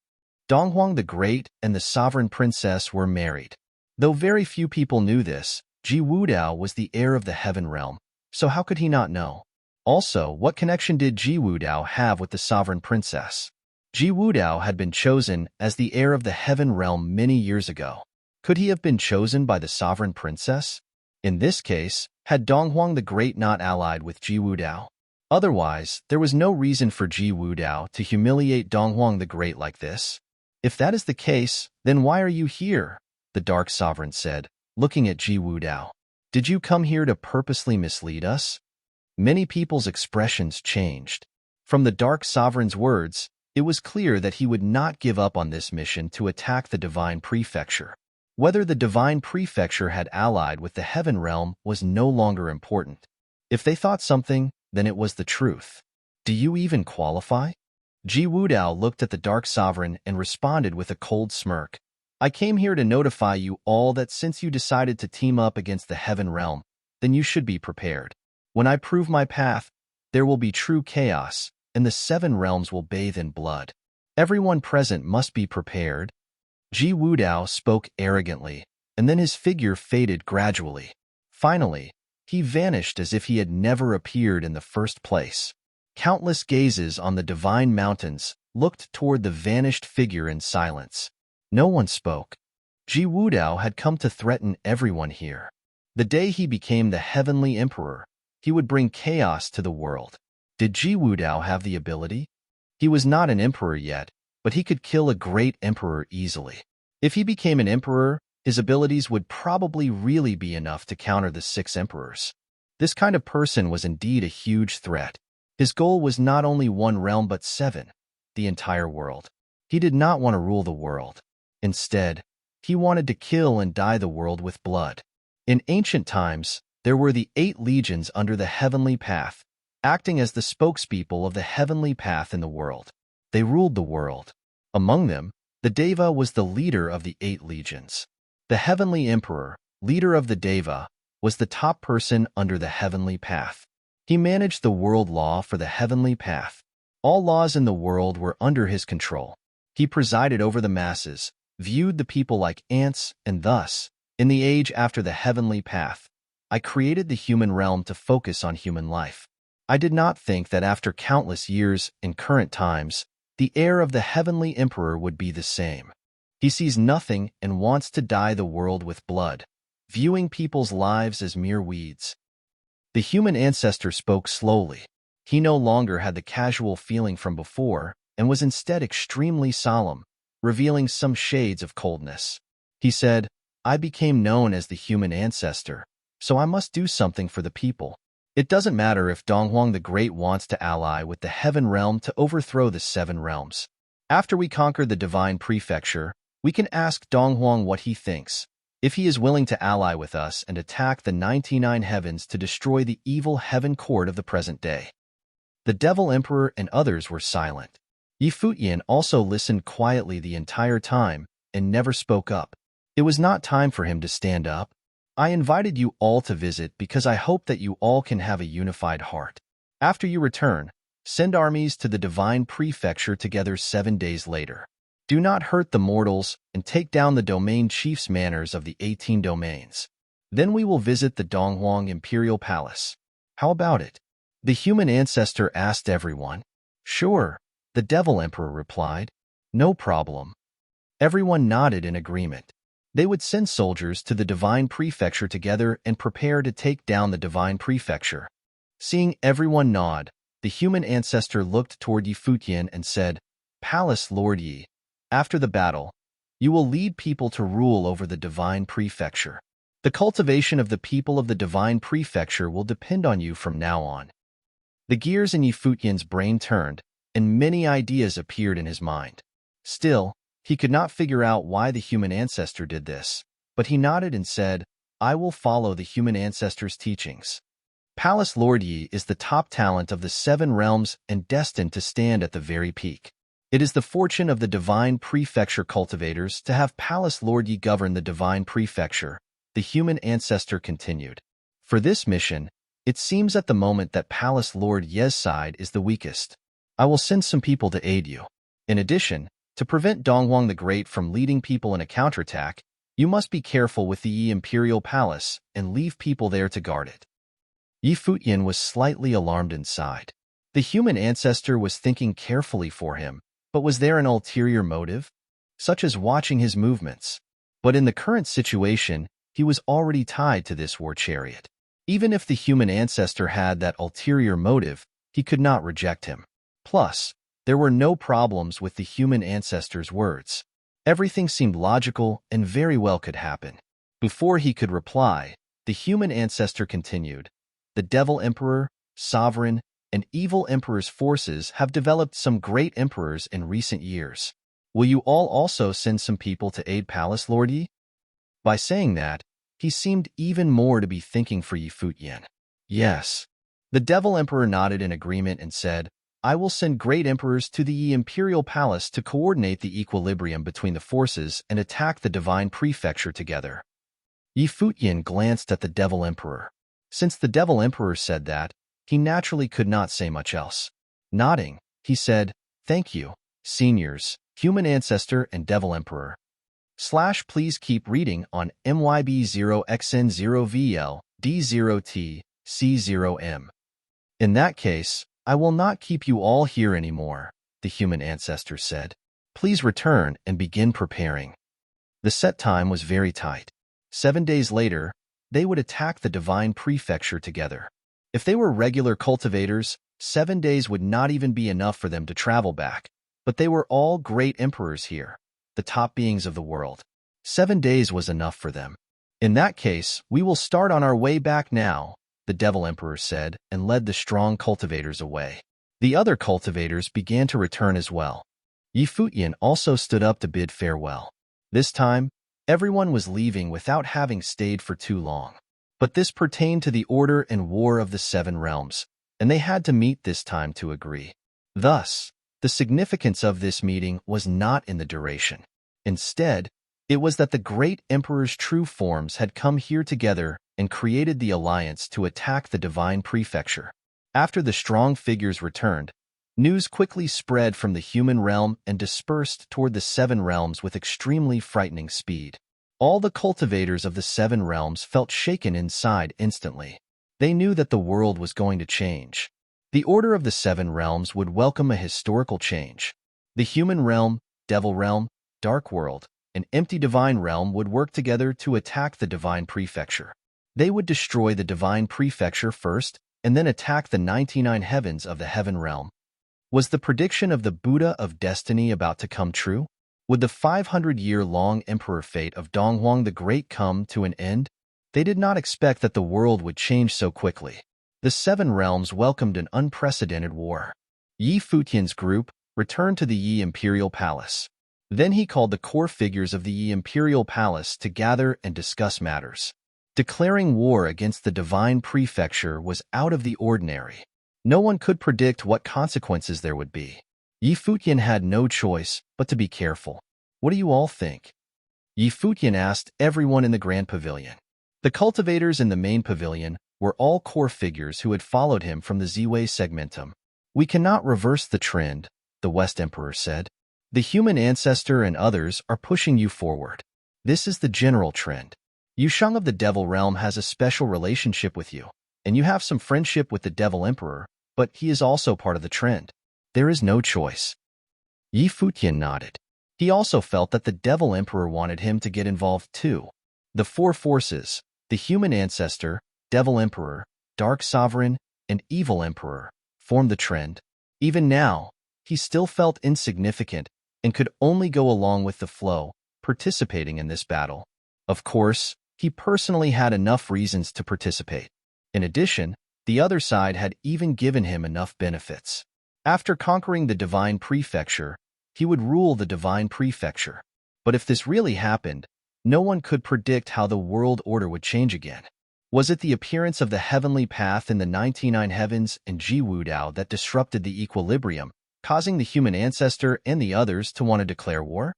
Donghuang the Great and the sovereign princess were married. Though very few people knew this, Ji Wudao was the heir of the heaven realm, so how could he not know? Also, what connection did Ji Wudao have with the sovereign princess? Ji Wudao had been chosen as the heir of the heaven realm many years ago. Could he have been chosen by the sovereign princess? In this case, had Donghuang the Great not allied with Ji Wudao? Otherwise, there was no reason for Ji Wudao to humiliate Donghuang the Great like this. "If that is the case, then why are you here?" the Dark Sovereign said, looking at Ji Wudao. "Did you come here to purposely mislead us?" Many people's expressions changed. From the Dark Sovereign's words, it was clear that he would not give up on this mission to attack the divine prefecture. Whether the divine prefecture had allied with the heaven realm was no longer important. If they thought something, then it was the truth. "Do you even qualify?" Ji Wudao looked at the Dark Sovereign and responded with a cold smirk. "I came here to notify you all that since you decided to team up against the heaven realm, then you should be prepared. When I prove my path, there will be true chaos, and the 7 realms will bathe in blood. Everyone present must be prepared." Ji Wudao spoke arrogantly, and then his figure faded gradually. Finally, he vanished as if he had never appeared in the first place. Countless gazes on the divine mountains looked toward the vanished figure in silence. No one spoke. Ji Wudao had come to threaten everyone here. The day he became the heavenly emperor, he would bring chaos to the world. Did Ji Wudao have the ability? He was not an emperor yet, but he could kill a great emperor easily. If he became an emperor, his abilities would probably really be enough to counter the 6 emperors. This kind of person was indeed a huge threat. His goal was not only one realm but 7, the entire world. He did not want to rule the world. Instead, he wanted to kill and dye the world with blood. In ancient times, there were the 8 legions under the heavenly path, acting as the spokespeople of the heavenly path in the world. They ruled the world. Among them, the Deva was the leader of the 8 legions. The heavenly emperor, leader of the Deva, was the top person under the heavenly path. He managed the world law for the heavenly path. All laws in the world were under his control. He presided over the masses, viewed the people like ants, and thus, in the age after the heavenly path, I created the human realm to focus on human life. I did not think that after countless years in current times, the heir of the heavenly emperor would be the same. He sees nothing and wants to dye the world with blood, viewing people's lives as mere weeds. The human ancestor spoke slowly. He no longer had the casual feeling from before and was instead extremely solemn, revealing some shades of coldness. He said, I became known as the human ancestor, so I must do something for the people. It doesn't matter if Donghuang the Great wants to ally with the heaven realm to overthrow the 7 realms. After we conquer the divine prefecture, we can ask Donghuang what he thinks. If he is willing to ally with us and attack the 99 heavens to destroy the evil heaven court of the present day. The Devil Emperor and others were silent. Futian also listened quietly the entire time and never spoke up. It was not time for him to stand up. I invited you all to visit because I hope that you all can have a unified heart. After you return, send armies to the divine prefecture together 7 days later. Do not hurt the mortals and take down the domain chief's manors of the 18 domains. Then we will visit the Donghuang Imperial Palace. How about it? The human ancestor asked everyone. Sure, the Devil Emperor replied. No problem. Everyone nodded in agreement. They would send soldiers to the divine prefecture together and prepare to take down the divine prefecture. Seeing everyone nod, the human ancestor looked toward Futian and said, Palace Lord Yi, after the battle, you will lead people to rule over the divine prefecture. The cultivation of the people of the divine prefecture will depend on you from now on. The gears in Futian's brain turned, and many ideas appeared in his mind. Still, he could not figure out why the human ancestor did this, but he nodded and said, I will follow the human ancestor's teachings. Palace Lord Yi is the top talent of the 7 realms and destined to stand at the very peak. It is the fortune of the divine prefecture cultivators to have Palace Lord Yi govern the divine prefecture, the human ancestor continued. For this mission, it seems at the moment that Palace Lord Ye's side is the weakest. I will send some people to aid you. In addition, to prevent Donghuang the Great from leading people in a counterattack, you must be careful with the Yi Imperial Palace and leave people there to guard it. Futian was slightly alarmed inside. The human ancestor was thinking carefully for him, but was there an ulterior motive, such as watching his movements? But in the current situation, he was already tied to this war chariot. Even if the human ancestor had that ulterior motive, he could not reject him. Plus, there were no problems with the human ancestor's words. Everything seemed logical and very well could happen. Before he could reply, the human ancestor continued, the Devil Emperor, Sovereign, and Evil Emperor's forces have developed some great emperors in recent years. Will you all also send some people to aid Palace Lord Yi? By saying that, he seemed even more to be thinking for Futian. Yes. The Devil Emperor nodded in agreement and said, I will send great emperors to the Yi Imperial Palace to coordinate the equilibrium between the forces and attack the divine prefecture together. Futian glanced at the Devil Emperor. Since the Devil Emperor said that, he naturally could not say much else. Nodding, he said, Thank you, seniors, human ancestor and Devil Emperor. Please keep reading on MYB0XN0VL D0T C0M. In that case, I will not keep you all here anymore, the human ancestor said. Please return and begin preparing. The set time was very tight. 7 days later, they would attack the divine prefecture together. If they were regular cultivators, 7 days would not even be enough for them to travel back. But they were all great emperors here, the top beings of the world. 7 days was enough for them. In that case, we will start on our way back now, the Devil Emperor said, and led the strong cultivators away. The other cultivators began to return as well. Futian also stood up to bid farewell. This time, everyone was leaving without having stayed for too long. But this pertained to the order and war of the 7 realms, and they had to meet this time to agree. Thus, the significance of this meeting was not in the duration. Instead, it was that the great emperor's true forms had come here together and created the alliance to attack the divine prefecture. After the strong figures returned, news quickly spread from the human realm and dispersed toward the 7 realms with extremely frightening speed. All the cultivators of the 7 realms felt shaken inside instantly. They knew that the world was going to change. The order of the 7 realms would welcome a historical change. The human realm, devil realm, dark world, and empty divine realm would work together to attack the divine prefecture. They would destroy the divine prefecture first and then attack the 99 heavens of the heaven realm. Was the prediction of the Buddha of destiny about to come true? Would the 500-year-long emperor fate of Donghuang the Great come to an end? They did not expect that the world would change so quickly. The 7 realms welcomed an unprecedented war. Futian's group returned to the Yi Imperial Palace. Then he called the core figures of the Yi Imperial Palace to gather and discuss matters. Declaring war against the divine prefecture was out of the ordinary. No one could predict what consequences there would be. Futian had no choice but to be careful. What do you all think? Futian asked everyone in the Grand Pavilion. The cultivators in the main pavilion were all core figures who had followed him from the Ziwei segmentum. We cannot reverse the trend, the West Emperor said. The human ancestor and others are pushing you forward. This is the general trend. Yusheng of the Devil Realm has a special relationship with you, and you have some friendship with the Devil Emperor, but he is also part of the trend. There is no choice. Futian nodded. He also felt that the Devil Emperor wanted him to get involved too. The 4 forces, the human ancestor, Devil Emperor, Dark Sovereign, and Evil Emperor, formed the trend. Even now, he still felt insignificant and could only go along with the flow, participating in this battle. Of course, he personally had enough reasons to participate. In addition, the other side had even given him enough benefits. After conquering the divine prefecture, he would rule the divine prefecture. But if this really happened, no one could predict how the world order would change again. Was it the appearance of the heavenly path in the 99 heavens and Jiwudao that disrupted the equilibrium, causing the human ancestor and the others to want to declare war?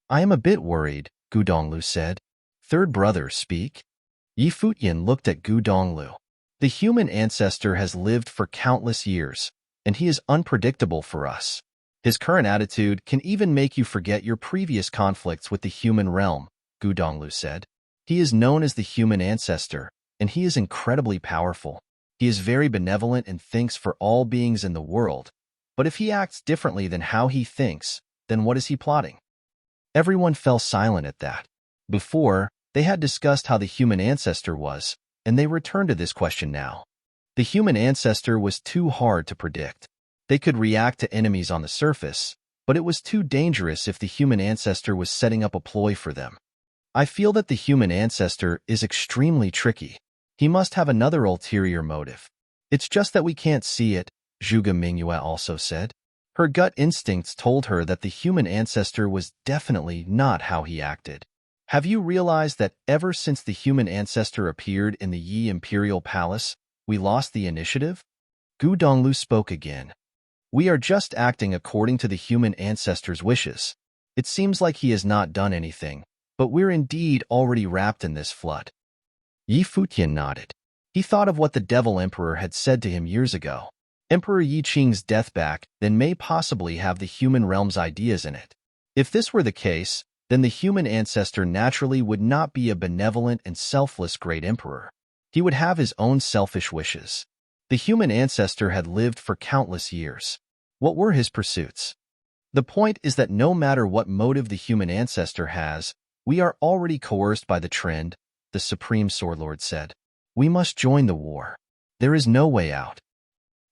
I am a bit worried, Gu Donglu said. Third brother, speak. Futian looked at Gu Donglu. The human ancestor has lived for countless years, and he is unpredictable for us. His current attitude can even make you forget your previous conflicts with the human realm, Gu Donglu said. He is known as the human ancestor, and he is incredibly powerful. He is very benevolent and thinks for all beings in the world. But if he acts differently than how he thinks, then what is he plotting? Everyone fell silent at that. Before, they had discussed how the human ancestor was, and they returned to this question now. The human ancestor was too hard to predict. They could react to enemies on the surface, but it was too dangerous if the human ancestor was setting up a ploy for them. I feel that the human ancestor is extremely tricky. He must have another ulterior motive. It's just that we can't see it, Zhuge Mingyue also said. Her gut instincts told her that the human ancestor was definitely not how he acted. Have you realized that ever since the human ancestor appeared in the Yi Imperial Palace, we lost the initiative? Gu Donglu spoke again. We are just acting according to the human ancestor's wishes. It seems like he has not done anything, but we're indeed already wrapped in this flood. Futian nodded. He thought of what the Devil Emperor had said to him years ago. Emperor Yi Qing's death back then may possibly have the human realm's ideas in it. If this were the case, then the human ancestor naturally would not be a benevolent and selfless great emperor. He would have his own selfish wishes. The human ancestor had lived for countless years. What were his pursuits? The point is that no matter what motive the human ancestor has, we are already coerced by the trend, the Supreme Swordlord said. We must join the war. There is no way out.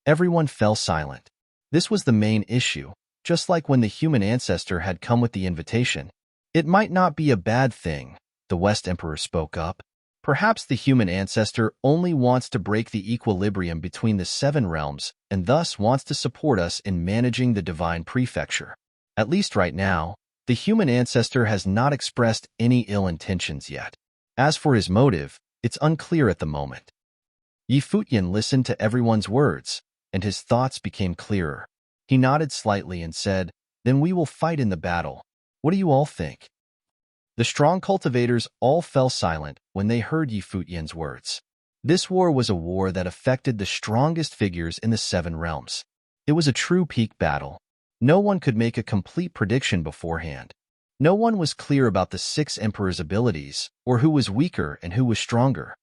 Everyone fell silent. This was the main issue, just like when the human ancestor had come with the invitation. It might not be a bad thing, the West Emperor spoke up. Perhaps the human ancestor only wants to break the equilibrium between the seven realms and thus wants to support us in managing the divine prefecture. At least right now, the human ancestor has not expressed any ill intentions yet. As for his motive, it's unclear at the moment. Futian listened to everyone's words, and his thoughts became clearer. He nodded slightly and said, "Then we will fight in the battle. What do you all think?" The strong cultivators all fell silent when they heard Futian's words. This war was a war that affected the strongest figures in the seven realms. It was a true peak battle. No one could make a complete prediction beforehand. No one was clear about the six emperors' abilities, or who was weaker and who was stronger.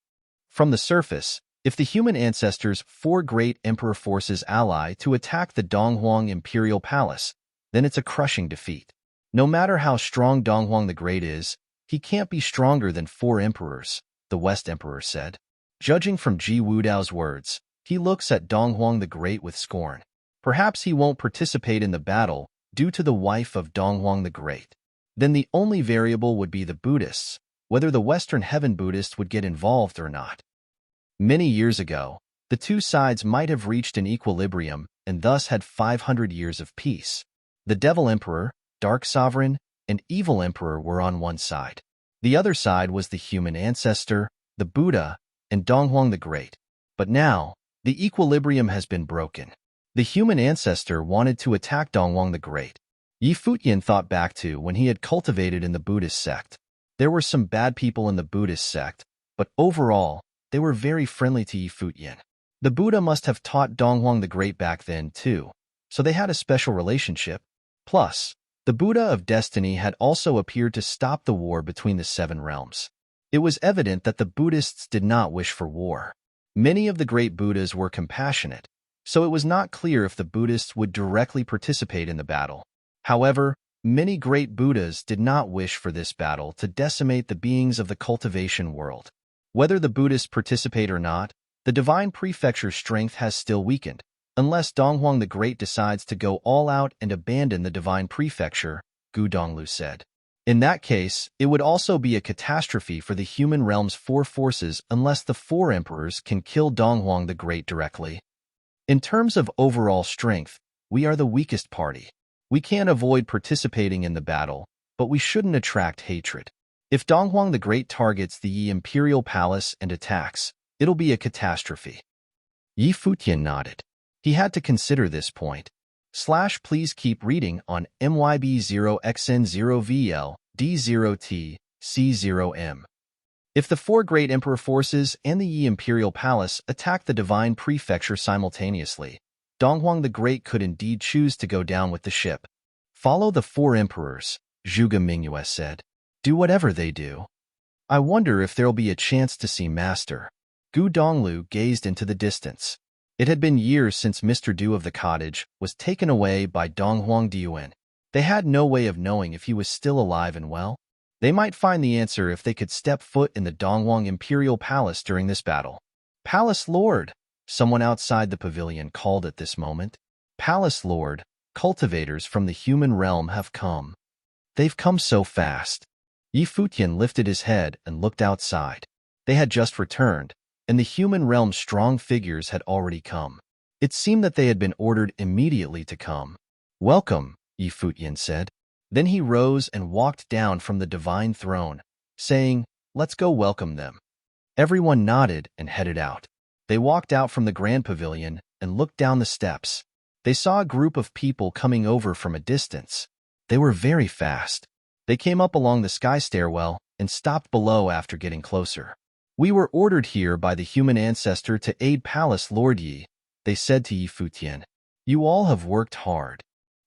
From the surface, if the human ancestors' four great emperor forces ally to attack the Donghuang Imperial Palace, then it's a crushing defeat. No matter how strong Donghuang the Great is, he can't be stronger than four emperors, the West Emperor said. Judging from Ji Wudao's words, he looks at Donghuang the Great with scorn. Perhaps he won't participate in the battle due to the wife of Donghuang the Great. Then the only variable would be the Buddhists, whether the Western Heaven Buddhists would get involved or not. Many years ago, the two sides might have reached an equilibrium and thus had 500 years of peace. The Devil Emperor, Dark Sovereign, and Evil Emperor were on one side. The other side was the human ancestor, the Buddha, and Donghuang the Great. But now, the equilibrium has been broken. The human ancestor wanted to attack Donghuang the Great. Futian thought back to when he had cultivated in the Buddhist sect. There were some bad people in the Buddhist sect, but overall, they were very friendly to Futian. The Buddha must have taught Donghuang the Great back then too, so they had a special relationship. Plus, the Buddha of Destiny had also appeared to stop the war between the seven realms. It was evident that the Buddhists did not wish for war. Many of the great Buddhas were compassionate, so it was not clear if the Buddhists would directly participate in the battle. However, many great Buddhas did not wish for this battle to decimate the beings of the cultivation world. Whether the Buddhists participate or not, the divine prefecture's strength has still weakened. Unless Donghuang the Great decides to go all out and abandon the divine prefecture, Gu Donglu said. In that case, it would also be a catastrophe for the human realm's four forces unless the four emperors can kill Donghuang the Great directly. In terms of overall strength, we are the weakest party. We can't avoid participating in the battle, but we shouldn't attract hatred. If Donghuang the Great targets the Imperial Palace and attacks, it'll be a catastrophe. Futian nodded. He had to consider this point. Please keep reading on MYB0XN0VL D0T C0M. If the four great emperor forces and the Yi Imperial Palace attack the divine prefecture simultaneously, Donghuang the Great could indeed choose to go down with the ship. Follow the four emperors, Zhuge Mingyue said. Do whatever they do. I wonder if there'll be a chance to see Master. Gu Donglu gazed into the distance. It had been years since Mr. Du of the cottage was taken away by Donghuang Diuan. They had no way of knowing if he was still alive and well. They might find the answer if they could step foot in the Donghuang Imperial Palace during this battle. Palace Lord, someone outside the pavilion called at this moment. Palace Lord, cultivators from the human realm have come. They've come so fast. Futian lifted his head and looked outside. They had just returned, and the human realm's strong figures had already come. It seemed that they had been ordered immediately to come. Welcome, Futian said. Then he rose and walked down from the divine throne, saying, Let's go welcome them. Everyone nodded and headed out. They walked out from the grand pavilion and looked down the steps. They saw a group of people coming over from a distance. They were very fast. They came up along the sky stairwell and stopped below after getting closer. We were ordered here by the human ancestor to aid Palace Lord Yi, they said to Futian. You all have worked hard.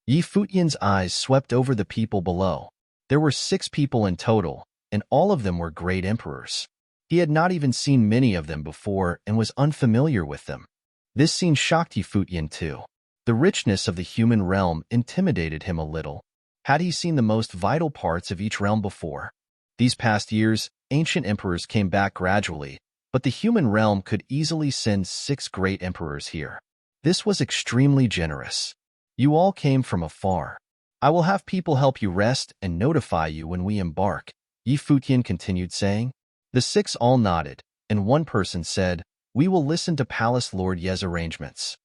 Futian's eyes swept over the people below. There were 6 people in total, and all of them were great emperors. He had not even seen many of them before and was unfamiliar with them. This scene shocked Futian too. The richness of the human realm intimidated him a little. Had he seen the most vital parts of each realm before? These past years, ancient emperors came back gradually, but the human realm could easily send 6 great emperors here. This was extremely generous. You all came from afar. I will have people help you rest and notify you when we embark, Futian continued saying. The six all nodded, and one person said, we will listen to Palace Lord Ye's arrangements.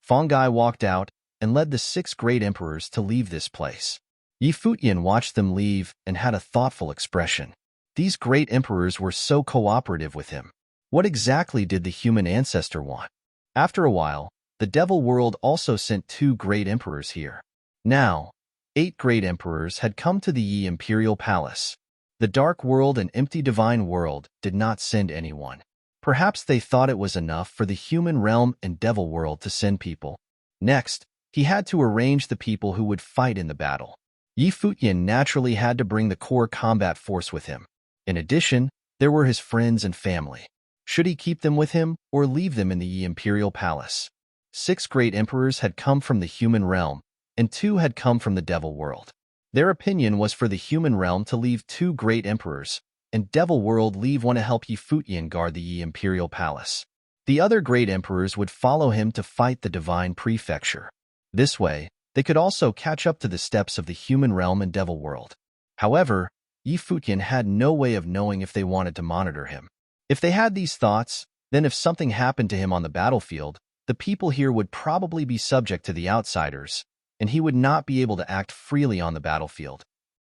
Fongai walked out and led the six great emperors to leave this place. Futian watched them leave and had a thoughtful expression. These great emperors were so cooperative with him. What exactly did the human ancestor want? After a while, the devil world also sent two great emperors here. Now, 8 great emperors had come to the Yi imperial palace. The dark world and empty divine world did not send anyone. Perhaps they thought it was enough for the human realm and devil world to send people. Next, he had to arrange the people who would fight in the battle. Futian naturally had to bring the core combat force with him. In addition, there were his friends and family. Should he keep them with him or leave them in the Yi imperial palace? 6 great emperors had come from the human realm, and 2 had come from the devil world. Their opinion was for the human realm to leave 2 great emperors, and devil world leave one to help Futian guard the Yi imperial palace. The other great emperors would follow him to fight the divine prefecture. This way, they could also catch up to the steps of the human realm and devil world. However, Futian had no way of knowing if they wanted to monitor him. If they had these thoughts, then if something happened to him on the battlefield, the people here would probably be subject to the outsiders, and he would not be able to act freely on the battlefield.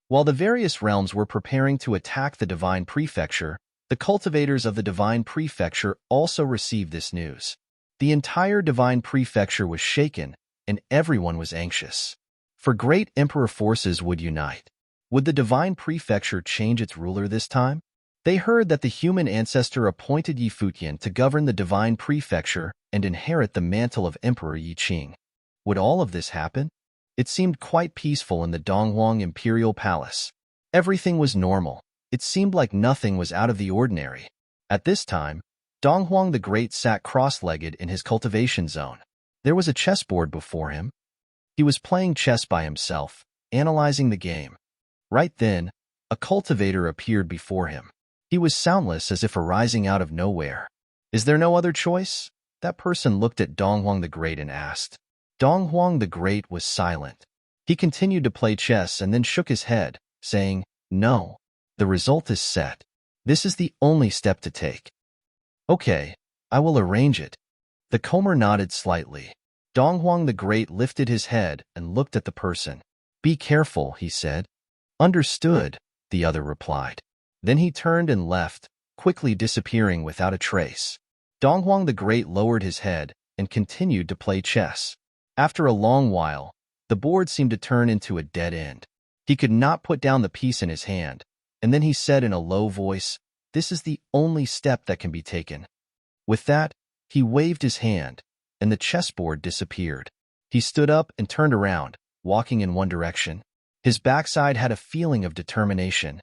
While the various realms were preparing to attack the divine prefecture, the cultivators of the divine prefecture also received this news. The entire divine prefecture was shaken, and everyone was anxious. For great emperor forces would unite. Would the divine prefecture change its ruler this time? They heard that the human ancestor appointed Futian to govern the divine prefecture and inherit the mantle of Emperor Yi Qing. Would all of this happen? It seemed quite peaceful in the Donghuang imperial palace. Everything was normal. It seemed like nothing was out of the ordinary. At this time, Donghuang the Great sat cross-legged in his cultivation zone. There was a chessboard before him. He was playing chess by himself, analyzing the game. Right then, a cultivator appeared before him. He was soundless as if arising out of nowhere. Is there no other choice? That person looked at Donghuang the Great and asked. Donghuang the Great was silent. He continued to play chess and then shook his head, saying, no, the result is set. This is the only step to take. Okay, I will arrange it. The Comer nodded slightly. Donghuang the Great lifted his head and looked at the person. Be careful, he said. Understood, the other replied. Then he turned and left, quickly disappearing without a trace. Donghuang the Great lowered his head and continued to play chess. After a long while, the board seemed to turn into a dead end. He could not put down the piece in his hand, and then he said in a low voice, this is the only step that can be taken. With that, he waved his hand, and the chessboard disappeared. He stood up and turned around, walking in one direction. His backside had a feeling of determination.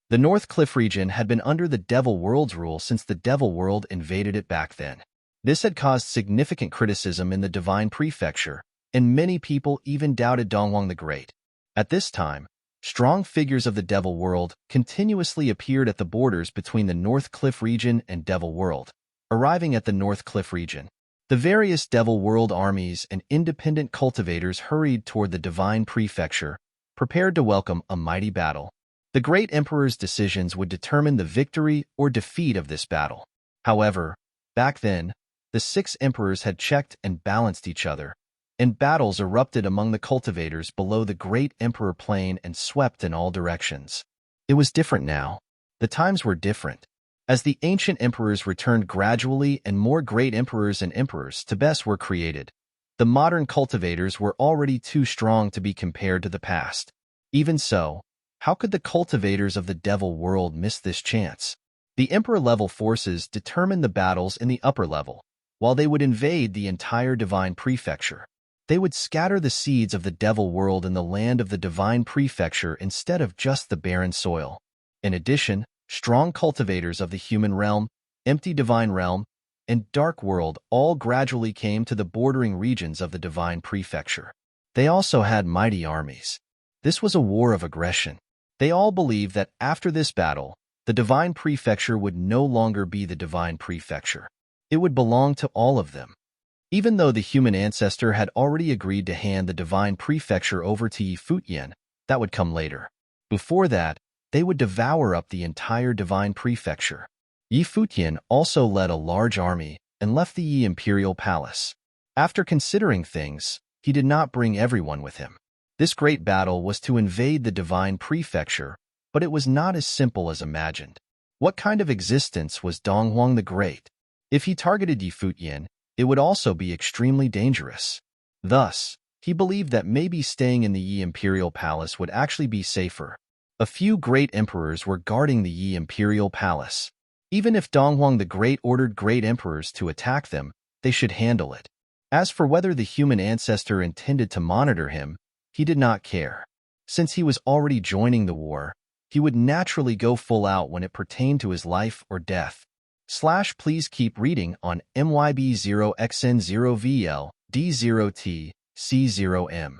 The North Cliff region had been under the Devil World's rule since the Devil World invaded it back then. This had caused significant criticism in the Divine Prefecture, and many people even doubted Donghuang the Great. At this time, strong figures of the Devil World continuously appeared at the borders between the North Cliff region and Devil World. Arriving at the North Cliff region, the various Devil World armies and independent cultivators hurried toward the Divine Prefecture, prepared to welcome a mighty battle. The Great Emperor's decisions would determine the victory or defeat of this battle. However, back then, the 6 emperors had checked and balanced each other, and battles erupted among the cultivators below the Great Emperor Plain and swept in all directions. It was different now. The times were different. As the ancient emperors returned gradually and more great emperors and emperors to best were created, the modern cultivators were already too strong to be compared to the past. Even so, how could the cultivators of the Devil World miss this chance? The Emperor-level forces determined the battles in the upper level, while they would invade the entire Divine Prefecture. They would scatter the seeds of the Devil World in the land of the Divine Prefecture instead of just the barren soil. In addition, strong cultivators of the human realm, empty divine realm, and dark world all gradually came to the bordering regions of the Divine Prefecture. They also had mighty armies. This was a war of aggression. They all believed that after this battle, the Divine Prefecture would no longer be the Divine Prefecture. It would belong to all of them. Even though the human ancestor had already agreed to hand the divine prefecture over to Futian, that would come later. Before that, they would devour up the entire divine prefecture. Futian also led a large army and left the Yi imperial palace. After considering things, he did not bring everyone with him. This great battle was to invade the divine prefecture, but it was not as simple as imagined. What kind of existence was Donghuang the Great? If he targeted Futian, it would also be extremely dangerous. Thus, he believed that maybe staying in the Yi imperial palace would actually be safer. A few great emperors were guarding the Yi imperial palace. Even if Donghuang the Great ordered great emperors to attack them, they should handle it. As for whether the human ancestor intended to monitor him, he did not care. Since he was already joining the war, he would naturally go full out when it pertained to his life or death. Please keep reading on MYB0XN0VL D0T C0M.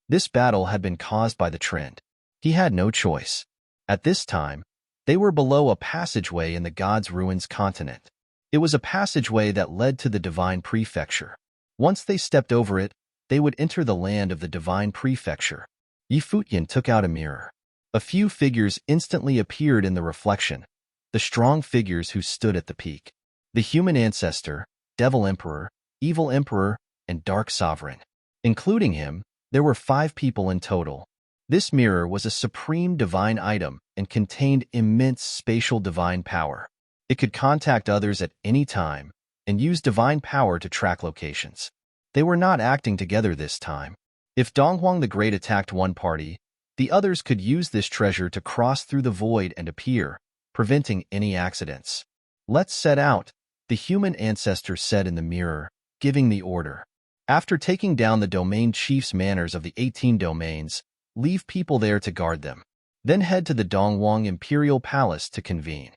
This battle had been caused by the trend. He had no choice. At this time, they were below a passageway in the God's Ruins continent. It was a passageway that led to the divine prefecture. Once they stepped over it, they would enter the land of the divine prefecture. Futian took out a mirror. A few figures instantly appeared in the reflection, the strong figures who stood at the peak. The human ancestor, devil emperor, evil emperor, and dark sovereign. Including him, there were 5 people in total. This mirror was a supreme divine item and contained immense spatial divine power. It could contact others at any time and use divine power to track locations. They were not acting together this time. If Donghuang the Great attacked one party, the others could use this treasure to cross through the void and appear, preventing any accidents. Let's set out, the human ancestor said in the mirror, giving the order. After taking down the domain chief's manors of the 18 domains, leave people there to guard them. Then head to the Donghuang Imperial Palace to convene.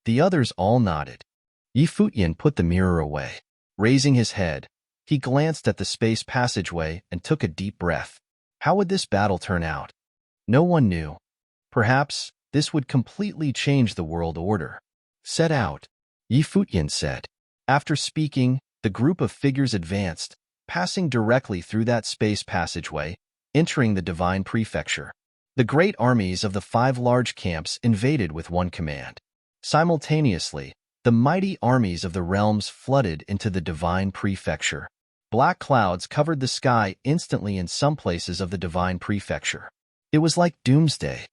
The others all nodded. Futian put the mirror away. Raising his head, he glanced at the space passageway and took a deep breath. How would this battle turn out? No one knew. Perhaps this would completely change the world order. Set out, Futian said. After speaking, the group of figures advanced, passing directly through that space passageway, entering the divine prefecture. The great armies of the 5 large camps invaded with one command. Simultaneously, the mighty armies of the realms flooded into the divine prefecture. Black clouds covered the sky instantly in some places of the divine prefecture. It was like doomsday.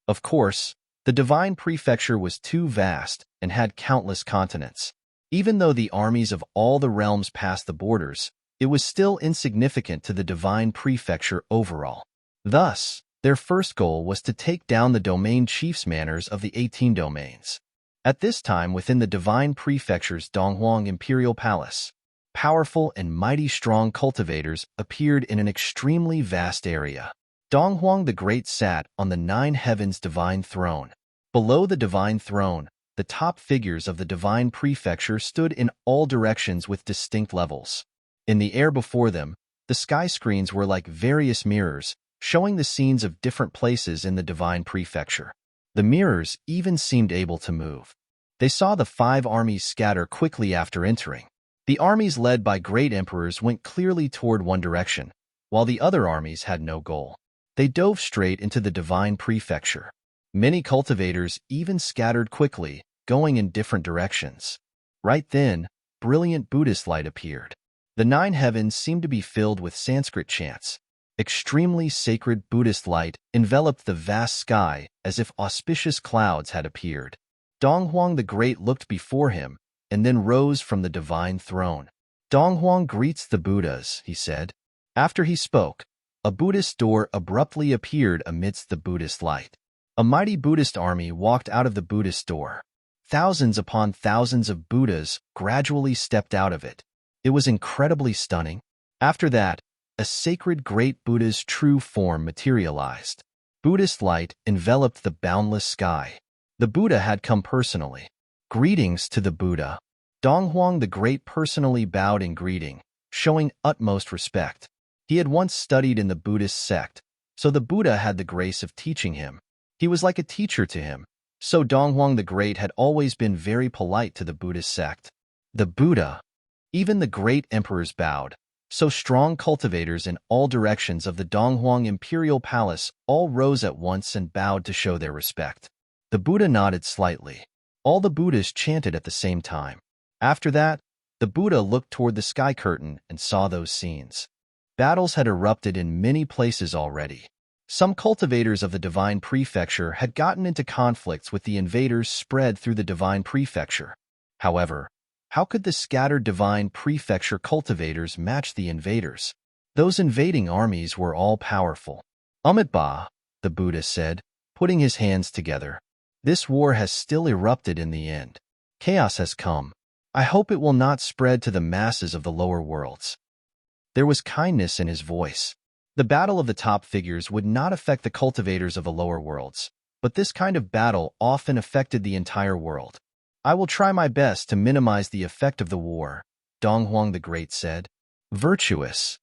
Of course, the divine prefecture was too vast and had countless continents. Even though the armies of all the realms passed the borders, it was still insignificant to the divine prefecture overall. Thus, their first goal was to take down the domain chief's manors of the 18 domains. At this time within the divine prefecture's Donghuang Imperial Palace, powerful and mighty strong cultivators appeared in an extremely vast area. Donghuang the Great sat on the 9 heavens divine throne. Below the divine throne, the top figures of the divine prefecture stood in all directions with distinct levels. In the air before them, the sky screens were like various mirrors, showing the scenes of different places in the divine prefecture. The mirrors even seemed able to move. They saw the 5 armies scatter quickly after entering. The armies led by great emperors went clearly toward one direction, while the other armies had no goal. They dove straight into the divine prefecture. Many cultivators even scattered quickly, going in different directions. Right then, brilliant Buddhist light appeared. The 9 heavens seemed to be filled with Sanskrit chants. Extremely sacred Buddhist light enveloped the vast sky as if auspicious clouds had appeared. Donghuang the Great looked before him and then rose from the divine throne. Donghuang greets the Buddhas, he said. After he spoke, a Buddhist door abruptly appeared amidst the Buddhist light. A mighty Buddhist army walked out of the Buddhist door. Thousands upon thousands of Buddhas gradually stepped out of it. It was incredibly stunning. After that, a sacred great Buddha's true form materialized. Buddhist light enveloped the boundless sky. The Buddha had come personally. Greetings to the Buddha. Donghuang the Great personally bowed in greeting, showing utmost respect. He had once studied in the Buddhist sect, so the Buddha had the grace of teaching him. He was like a teacher to him, so Donghuang the Great had always been very polite to the Buddhist sect. The Buddha. Even the great emperors bowed, so strong cultivators in all directions of the Donghuang imperial palace all rose at once and bowed to show their respect. The Buddha nodded slightly. All the Buddhas chanted at the same time. After that, the Buddha looked toward the sky curtain and saw those scenes. Battles had erupted in many places already. Some cultivators of the divine prefecture had gotten into conflicts with the invaders spread through the divine prefecture. However, how could the scattered divine prefecture cultivators match the invaders? Those invading armies were all-powerful. Amitabha, the Buddha said, putting his hands together. This war has still erupted in the end. Chaos has come. I hope it will not spread to the masses of the lower worlds. There was kindness in his voice. The battle of the top figures would not affect the cultivators of the lower worlds, but this kind of battle often affected the entire world. I will try my best to minimize the effect of the war, Donghuang the Great said. Virtuous.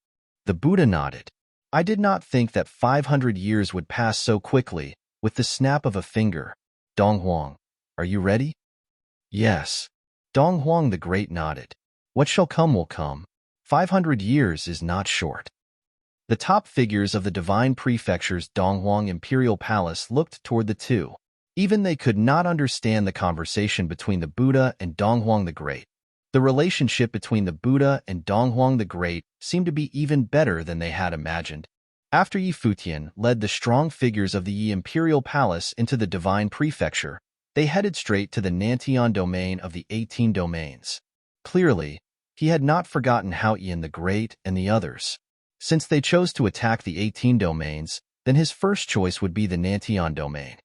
The Buddha nodded. I did not think that 500 years would pass so quickly, with the snap of a finger. Donghuang, are you ready? Yes. Donghuang the Great nodded. What shall come will come. 500 years is not short. The top figures of the divine prefecture's Donghuang imperial palace looked toward the two. Even they could not understand the conversation between the Buddha and Donghuang the Great. The relationship between the Buddha and Donghuang the Great seemed to be even better than they had imagined. After Yi Futian led the strong figures of the Yi imperial palace into the divine prefecture, they headed straight to the Nantian domain of the 18 domains. Clearly, he had not forgotten Futian the Great and the others. Since they chose to attack the 18 domains, then his first choice would be the Nantian domain.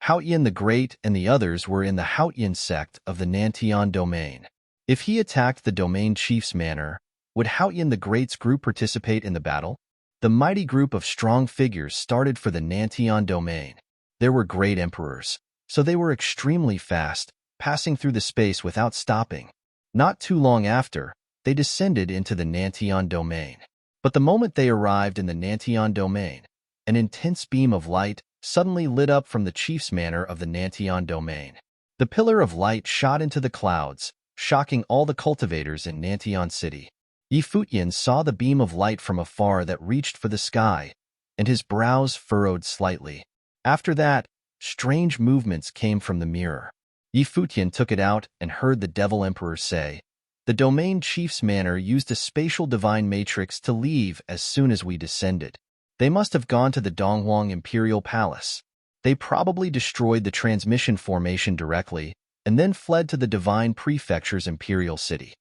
Futian the Great and the others were in the Futian sect of the Nantian domain. If he attacked the domain chief's manor, would Futian the Great's group participate in the battle? The mighty group of strong figures started for the Nantian domain. There were great emperors, so they were extremely fast, passing through the space without stopping. Not too long after, they descended into the Nantian domain. But the moment they arrived in the Nantian domain, an intense beam of light suddenly lit up from the chief's manor of the Nantian domain. The pillar of light shot into the clouds, shocking all the cultivators in Nantian city. Yi Futian saw the beam of light from afar that reached for the sky, and his brows furrowed slightly. After that, strange movements came from the mirror. Yi Futian took it out and heard the Devil Emperor say, "The domain chief's manor used a spatial divine matrix to leave as soon as we descended. They must have gone to the Donghuang Imperial Palace. They probably destroyed the transmission formation directly and then fled to the Divine Prefecture's Imperial City."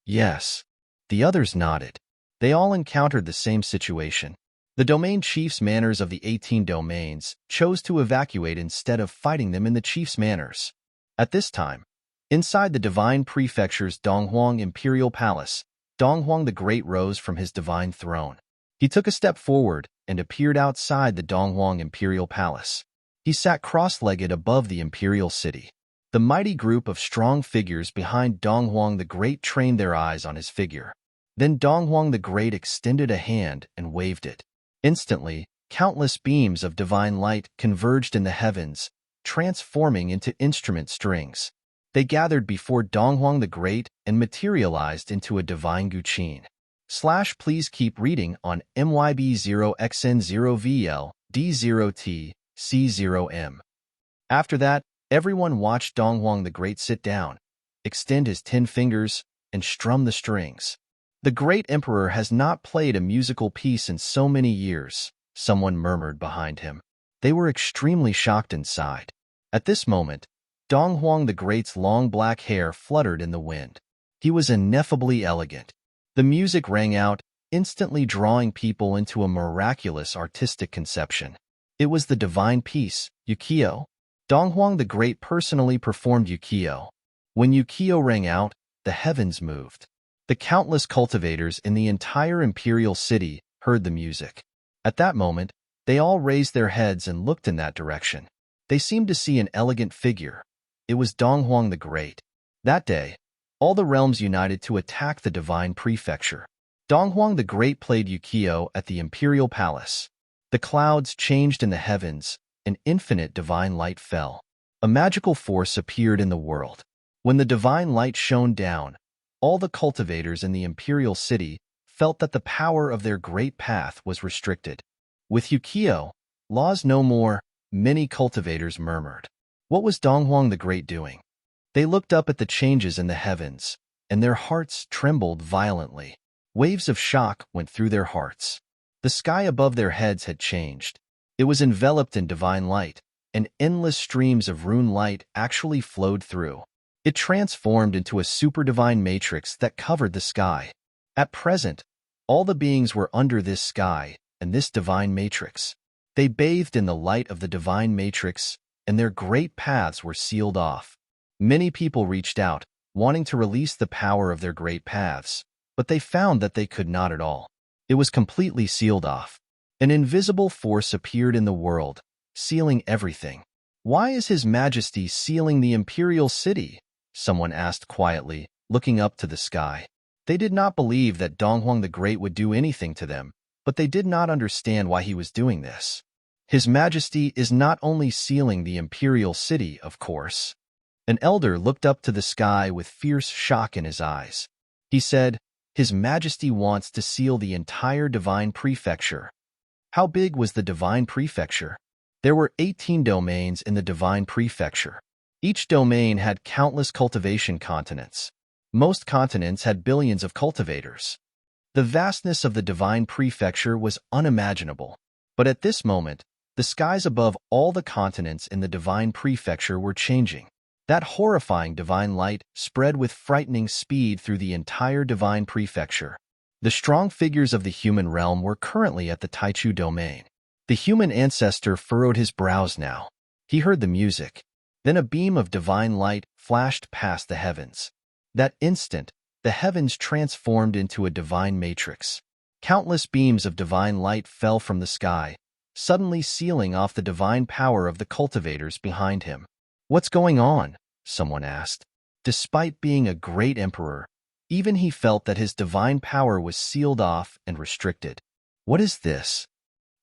Yes. The others nodded. They all encountered the same situation. The domain chief's manors of the 18 domains chose to evacuate instead of fighting them in the chief's manors. At this time, inside the Divine Prefecture's Donghuang Imperial Palace, Donghuang the Great rose from his divine throne. He took a step forward and appeared outside the Donghuang Imperial Palace. He sat cross-legged above the Imperial City. The mighty group of strong figures behind Donghuang the Great trained their eyes on his figure. Then Donghuang the Great extended a hand and waved it. Instantly, countless beams of divine light converged in the heavens, transforming into instrument strings. They gathered before Donghuang the Great and materialized into a divine guqin. Please keep reading on MYB0XN0VL D0T C0M. After that, everyone watched Donghuang the Great sit down, extend his 10 fingers, and strum the strings. The great emperor has not played a musical piece in so many years, someone murmured behind him. They were extremely shocked inside. At this moment, Donghuang the Great's long black hair fluttered in the wind. He was ineffably elegant. The music rang out, instantly drawing people into a miraculous artistic conception. It was the divine piece, Ukiyo. Donghuang the Great personally performed Ukiyo. When Ukiyo rang out, the heavens moved. The countless cultivators in the entire imperial city heard the music. At that moment, they all raised their heads and looked in that direction. They seemed to see an elegant figure. It was Donghuang the Great. That day, all the realms united to attack the divine prefecture. Donghuang the Great played Ukiyo at the imperial palace. The clouds changed in the heavens, and infinite divine light fell. A magical force appeared in the world. When the divine light shone down, all the cultivators in the imperial city felt that the power of their great path was restricted. With Yukio, laws no more, many cultivators murmured. What was Donghuang the Great doing? They looked up at the changes in the heavens, and their hearts trembled violently. Waves of shock went through their hearts. The sky above their heads had changed. It was enveloped in divine light, and endless streams of rune light actually flowed through. It transformed into a super-divine matrix that covered the sky. At present, all the beings were under this sky and this divine matrix. They bathed in the light of the divine matrix, and their great paths were sealed off. Many people reached out, wanting to release the power of their great paths, but they found that they could not at all. It was completely sealed off. An invisible force appeared in the world, sealing everything. "Why is His Majesty sealing the imperial city?" someone asked quietly, looking up to the sky. They did not believe that Donghuang the Great would do anything to them, but they did not understand why he was doing this. His Majesty is not only sealing the imperial city, of course. An elder looked up to the sky with fierce shock in his eyes. He said, "His Majesty wants to seal the entire divine prefecture." How big was the divine prefecture? There were 18 domains in the divine prefecture. Each domain had countless cultivation continents. Most continents had billions of cultivators. The vastness of the divine prefecture was unimaginable. But at this moment, the skies above all the continents in the divine prefecture were changing. That horrifying divine light spread with frightening speed through the entire divine prefecture. The strong figures of the human realm were currently at the Taichu domain. The human ancestor furrowed his brows now. He heard the music. Then a beam of divine light flashed past the heavens. That instant, the heavens transformed into a divine matrix. Countless beams of divine light fell from the sky, suddenly sealing off the divine power of the cultivators behind him. "What's going on?" someone asked. Despite being a great emperor, even he felt that his divine power was sealed off and restricted. "What is this?"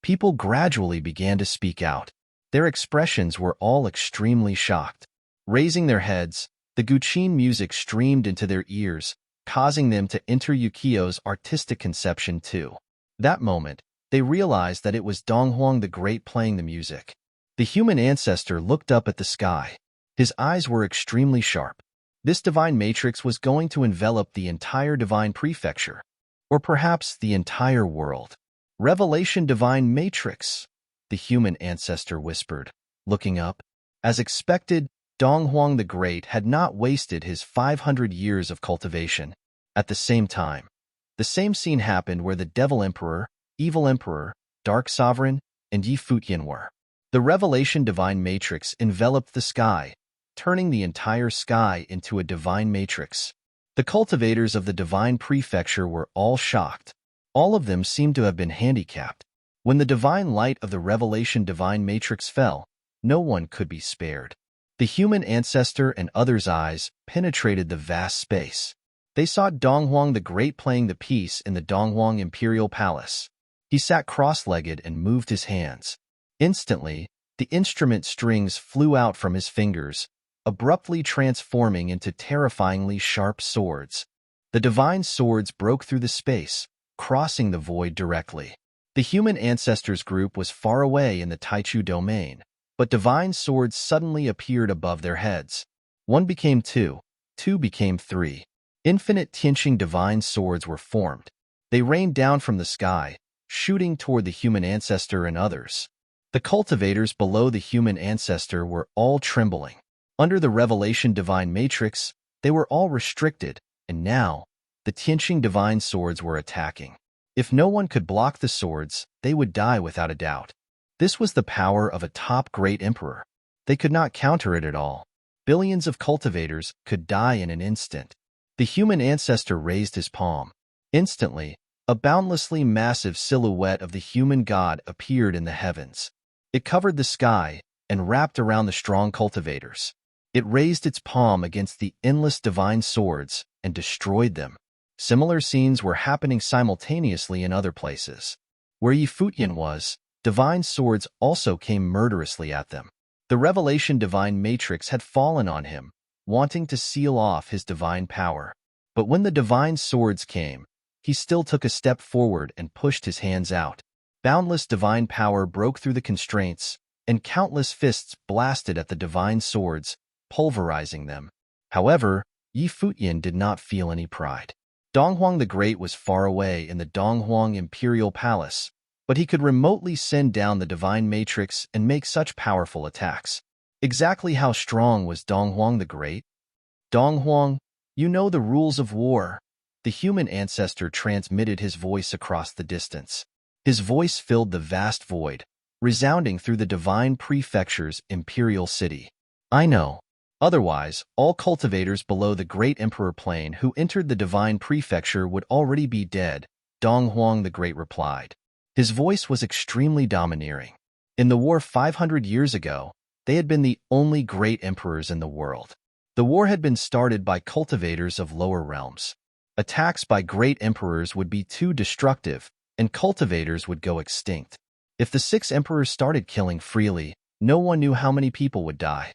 People gradually began to speak out. Their expressions were all extremely shocked. Raising their heads, the Guqin music streamed into their ears, causing them to enter Yukio's artistic conception too. That moment, they realized that it was Donghuang the Great playing the music. The human ancestor looked up at the sky. His eyes were extremely sharp. This divine matrix was going to envelop the entire divine prefecture, or perhaps the entire world. "Revelation divine matrix," the human ancestor whispered, looking up. As expected, Donghuang the Great had not wasted his 500 years of cultivation. At the same time, the same scene happened where the Devil Emperor, Evil Emperor, Dark Sovereign, and Yi Futian were. The Revelation divine matrix enveloped the sky, turning the entire sky into a divine matrix. The cultivators of the divine prefecture were all shocked. All of them seemed to have been handicapped. When the divine light of the Revelation divine matrix fell, no one could be spared. The human ancestor and others' eyes penetrated the vast space. They saw Donghuang the Great playing the piece in the Donghuang Imperial Palace. He sat cross-legged and moved his hands. Instantly, the instrument strings flew out from his fingers, abruptly transforming into terrifyingly sharp swords. The divine swords broke through the space, crossing the void directly. The human ancestors group was far away in the Taichu domain, but divine swords suddenly appeared above their heads. One became two, two became three. Infinite Tianqing divine swords were formed. They rained down from the sky, shooting toward the human ancestor and others. The cultivators below the human ancestor were all trembling. Under the Revelation divine matrix, they were all restricted, and now, the Tianqing divine swords were attacking. If no one could block the swords, they would die without a doubt. This was the power of a top great emperor. They could not counter it at all. Billions of cultivators could die in an instant. The human ancestor raised his palm. Instantly, a boundlessly massive silhouette of the human god appeared in the heavens. It covered the sky and wrapped around the strong cultivators. It raised its palm against the endless divine swords and destroyed them. Similar scenes were happening simultaneously in other places. Where Yi Futian was, divine swords also came murderously at them. The Revelation divine matrix had fallen on him, wanting to seal off his divine power. But when the divine swords came, he still took a step forward and pushed his hands out. Boundless divine power broke through the constraints, and countless fists blasted at the divine swords, pulverizing them. However, Futian did not feel any pride. Donghuang the Great was far away in the Donghuang Imperial Palace, but he could remotely send down the divine matrix and make such powerful attacks. Exactly how strong was Donghuang the Great? Donghuang, you know the rules of war. The human ancestor transmitted his voice across the distance. His voice filled the vast void, resounding through the divine prefecture's imperial city. I know. Otherwise, all cultivators below the great emperor plane who entered the divine prefecture would already be dead, Donghuang the Great replied. His voice was extremely domineering. In the war 500 years ago, they had been the only great emperors in the world. The war had been started by cultivators of lower realms. Attacks by great emperors would be too destructive, and cultivators would go extinct. If the 6 emperors started killing freely, no one knew how many people would die.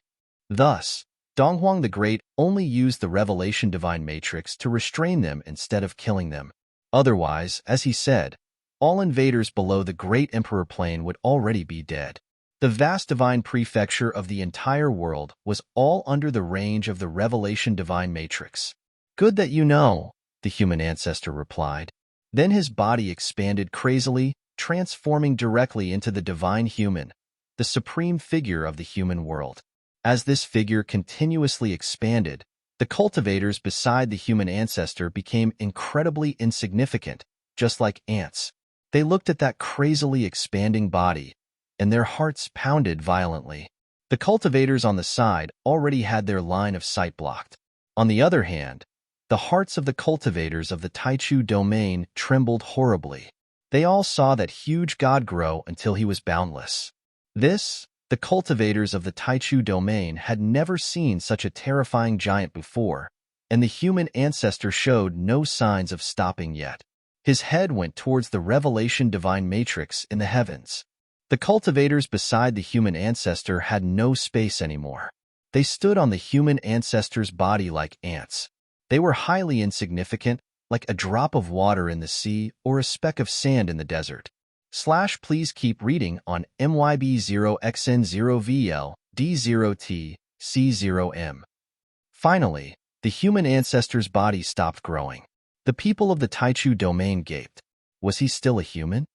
Thus, Donghuang the Great only used the Revelation Divine Matrix to restrain them instead of killing them. Otherwise, as he said, all invaders below the great emperor plane would already be dead. The vast divine prefecture of the entire world was all under the range of the Revelation Divine Matrix. Good that you know, the human ancestor replied. Then his body expanded crazily, transforming directly into the divine human, the supreme figure of the human world. As this figure continuously expanded, the cultivators beside the human ancestor became incredibly insignificant, just like ants. They looked at that crazily expanding body, and their hearts pounded violently. The cultivators on the side already had their line of sight blocked. On the other hand, the hearts of the cultivators of the Taichu domain trembled horribly. They all saw that huge god grow until he was boundless. The cultivators of the Taichu domain had never seen such a terrifying giant before, and the human ancestor showed no signs of stopping yet. His head went towards the Revelation Divine Matrix in the heavens. The cultivators beside the human ancestor had no space anymore. They stood on the human ancestor's body like ants. They were highly insignificant, like a drop of water in the sea or a speck of sand in the desert. Please keep reading on MYB0XN0VL D0T C0M. Finally, the human ancestor's body stopped growing. The people of the Taichu domain gaped. Was he still a human?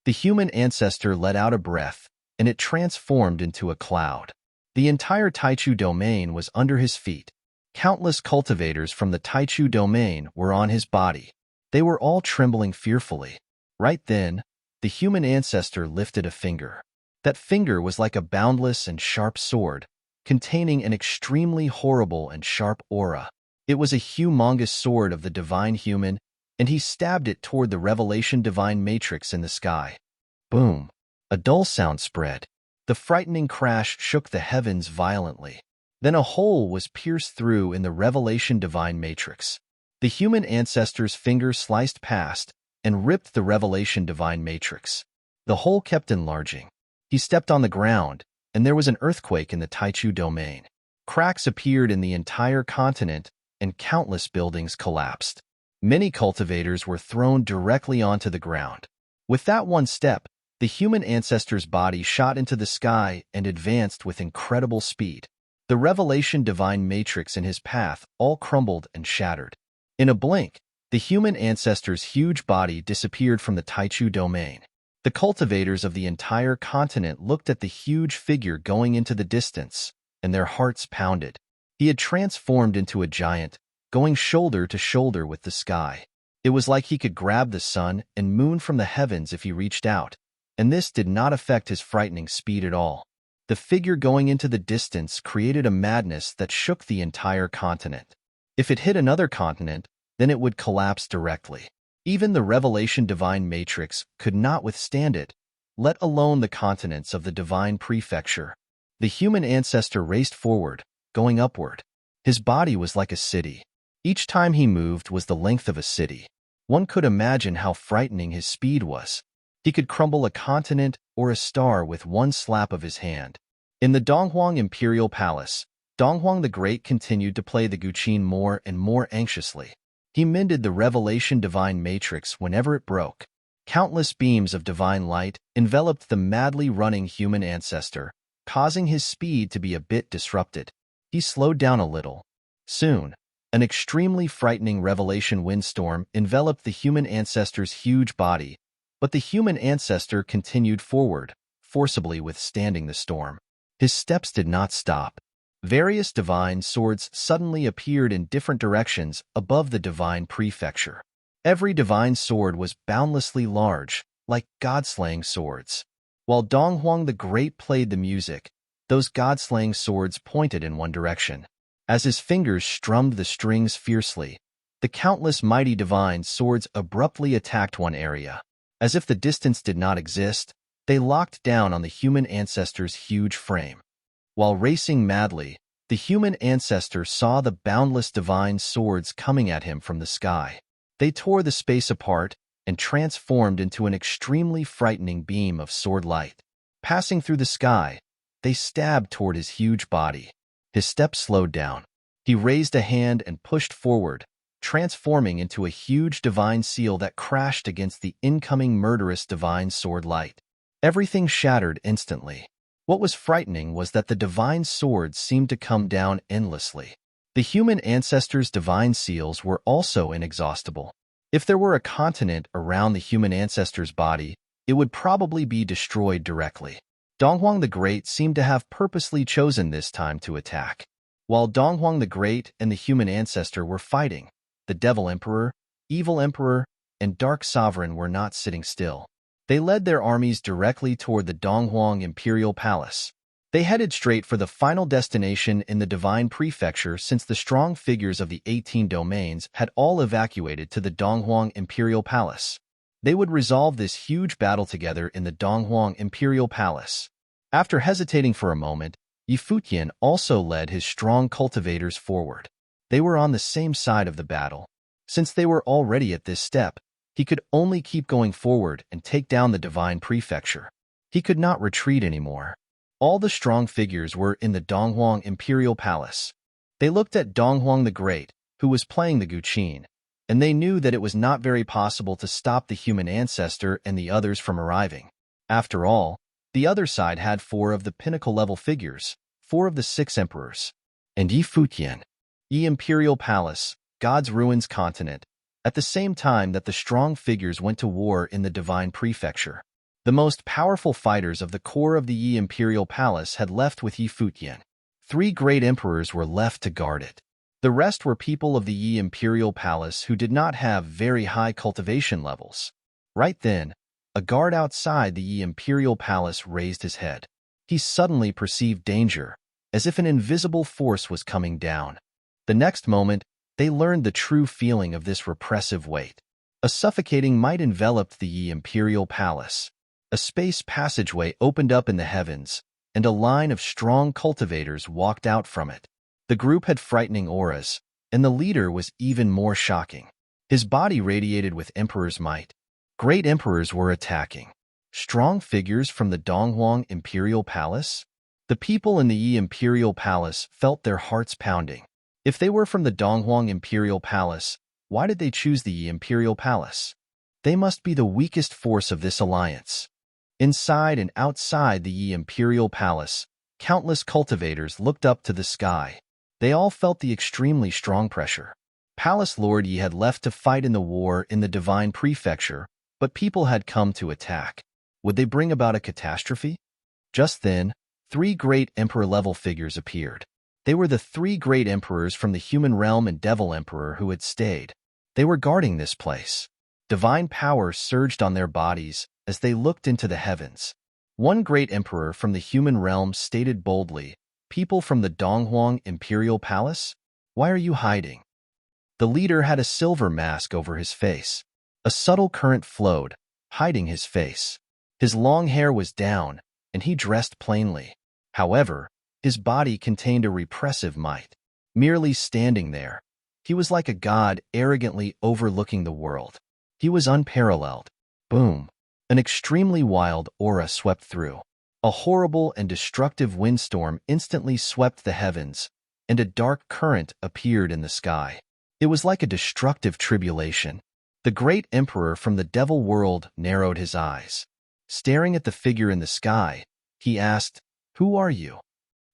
The human ancestor let out a breath, and it transformed into a cloud. The entire Taichu domain was under his feet. Countless cultivators from the Taichu domain were on his body. They were all trembling fearfully. Right then, the human ancestor lifted a finger. That finger was like a boundless and sharp sword, containing an extremely horrible and sharp aura. It was a humongous sword of the divine human, and he stabbed it toward the Revelation Divine Matrix in the sky. Boom! A dull sound spread. The frightening crash shook the heavens violently. Then a hole was pierced through in the Revelation Divine Matrix. The human ancestor's finger sliced past and ripped the Revelation Divine Matrix. The hole kept enlarging. He stepped on the ground, and there was an earthquake in the Taichu domain. Cracks appeared in the entire continent, and countless buildings collapsed. Many cultivators were thrown directly onto the ground. With that one step, the human ancestor's body shot into the sky and advanced with incredible speed. The Revelation Divine Matrix in his path all crumbled and shattered. In a blink, the human ancestor's huge body disappeared from the Taichu domain. The cultivators of the entire continent looked at the huge figure going into the distance, and their hearts pounded. He had transformed into a giant, going shoulder to shoulder with the sky. It was like he could grab the sun and moon from the heavens if he reached out, and this did not affect his frightening speed at all. The figure going into the distance created a madness that shook the entire continent. If it hit another continent, then it would collapse directly. Even the Revelation Divine Matrix could not withstand it, let alone the continents of the Divine Prefecture. The human ancestor raced forward, going upward. His body was like a city. Each time he moved was the length of a city. One could imagine how frightening his speed was. He could crumble a continent or a star with one slap of his hand. In the Donghuang Imperial Palace, Donghuang the Great continued to play the guqin more and more anxiously. He mended the revelation divine matrix whenever it broke. Countless beams of divine light enveloped the madly running human ancestor, causing his speed to be a bit disrupted. He slowed down a little. Soon, an extremely frightening revelation windstorm enveloped the human ancestor's huge body, but the human ancestor continued forward, forcibly withstanding the storm. His steps did not stop. Various divine swords suddenly appeared in different directions above the divine prefecture. Every divine sword was boundlessly large, like god-slaying swords. While Donghuang the Great played the music, those god-slaying swords pointed in one direction. As his fingers strummed the strings fiercely, the countless mighty divine swords abruptly attacked one area. As if the distance did not exist, they locked down on the human ancestor's huge frame. While racing madly, the human ancestor saw the boundless divine swords coming at him from the sky. They tore the space apart and transformed into an extremely frightening beam of sword light. Passing through the sky, they stabbed toward his huge body. His steps slowed down. He raised a hand and pushed forward, transforming into a huge divine seal that crashed against the incoming murderous divine sword light. Everything shattered instantly. What was frightening was that the divine swords seemed to come down endlessly. The human ancestor's divine seals were also inexhaustible. If there were a continent around the human ancestor's body, it would probably be destroyed directly. Donghuang the Great seemed to have purposely chosen this time to attack. While Donghuang the Great and the human ancestor were fighting, the Devil Emperor, Evil Emperor, and Dark Sovereign were not sitting still. They led their armies directly toward the Donghuang Imperial Palace. They headed straight for the final destination in the Divine Prefecture since the strong figures of the 18 domains had all evacuated to the Donghuang Imperial Palace. They would resolve this huge battle together in the Donghuang Imperial Palace. After hesitating for a moment, Futian also led his strong cultivators forward. They were on the same side of the battle. Since they were already at this step, he could only keep going forward and take down the Divine Prefecture. He could not retreat anymore. All the strong figures were in the Donghuang Imperial Palace. They looked at Donghuang the Great, who was playing the guqin, and they knew that it was not very possible to stop the human ancestor and the others from arriving. After all, the other side had 4 of the pinnacle-level figures, 4 of the 6 emperors. And Futian, Imperial Palace, God's Ruins Continent, at the same time that the strong figures went to war in the Divine Prefecture. The most powerful fighters of the core of the Imperial Palace had left with Futian. 3 great emperors were left to guard it. The rest were people of the Imperial Palace who did not have very high cultivation levels. Right then, a guard outside the Imperial Palace raised his head. He suddenly perceived danger, as if an invisible force was coming down. The next moment, they learned the true feeling of this repressive weight. A suffocating might enveloped the Imperial Palace. A space passageway opened up in the heavens, and a line of strong cultivators walked out from it. The group had frightening auras, and the leader was even more shocking. His body radiated with emperor's might. Great emperors were attacking. Strong figures from the Donghuang Imperial Palace? The people in the Imperial Palace felt their hearts pounding. If they were from the Donghuang Imperial Palace, why did they choose the Imperial Palace? They must be the weakest force of this alliance. Inside and outside the Imperial Palace, countless cultivators looked up to the sky. They all felt the extremely strong pressure. Palace Lord Yi had left to fight in the war in the Divine Prefecture, but people had come to attack. Would they bring about a catastrophe? Just then, 3 great emperor-level figures appeared. They were the 3 great emperors from the human realm and Devil Emperor who had stayed. They were guarding this place. Divine power surged on their bodies as they looked into the heavens. One great emperor from the human realm stated boldly, "People from the Donghuang Imperial Palace? Why are you hiding?" The leader had a silver mask over his face. A subtle current flowed, hiding his face. His long hair was down, and he dressed plainly. However, his body contained a repressive might. Merely standing there, he was like a god arrogantly overlooking the world. He was unparalleled. Boom! An extremely wild aura swept through. A horrible and destructive windstorm instantly swept the heavens, and a dark current appeared in the sky. It was like a destructive tribulation. The great emperor from the devil world narrowed his eyes. Staring at the figure in the sky, he asked, "Who are you?"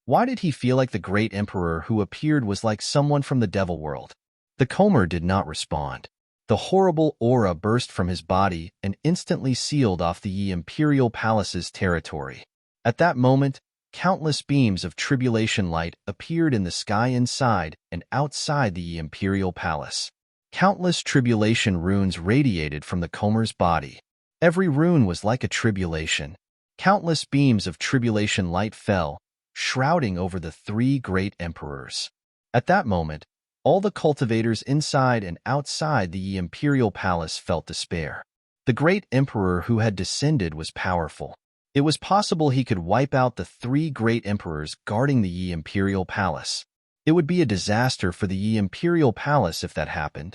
Why did he feel like the great emperor who appeared was like someone from the devil world? The Comer did not respond. The horrible aura burst from his body and instantly sealed off the imperial palace's territory. At that moment, countless beams of tribulation light appeared in the sky inside and outside the imperial palace. Countless tribulation runes radiated from the Comer's body. Every rune was like a tribulation. Countless beams of tribulation light fell, shrouding over the three great emperors. At that moment, all the cultivators inside and outside the imperial palace felt despair. The great emperor who had descended was powerful. It was possible he could wipe out the three great emperors guarding the imperial palace. It would be a disaster for the imperial palace if that happened.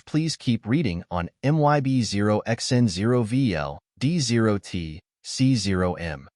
Please keep reading on MYB0XN0VL D0T C0M.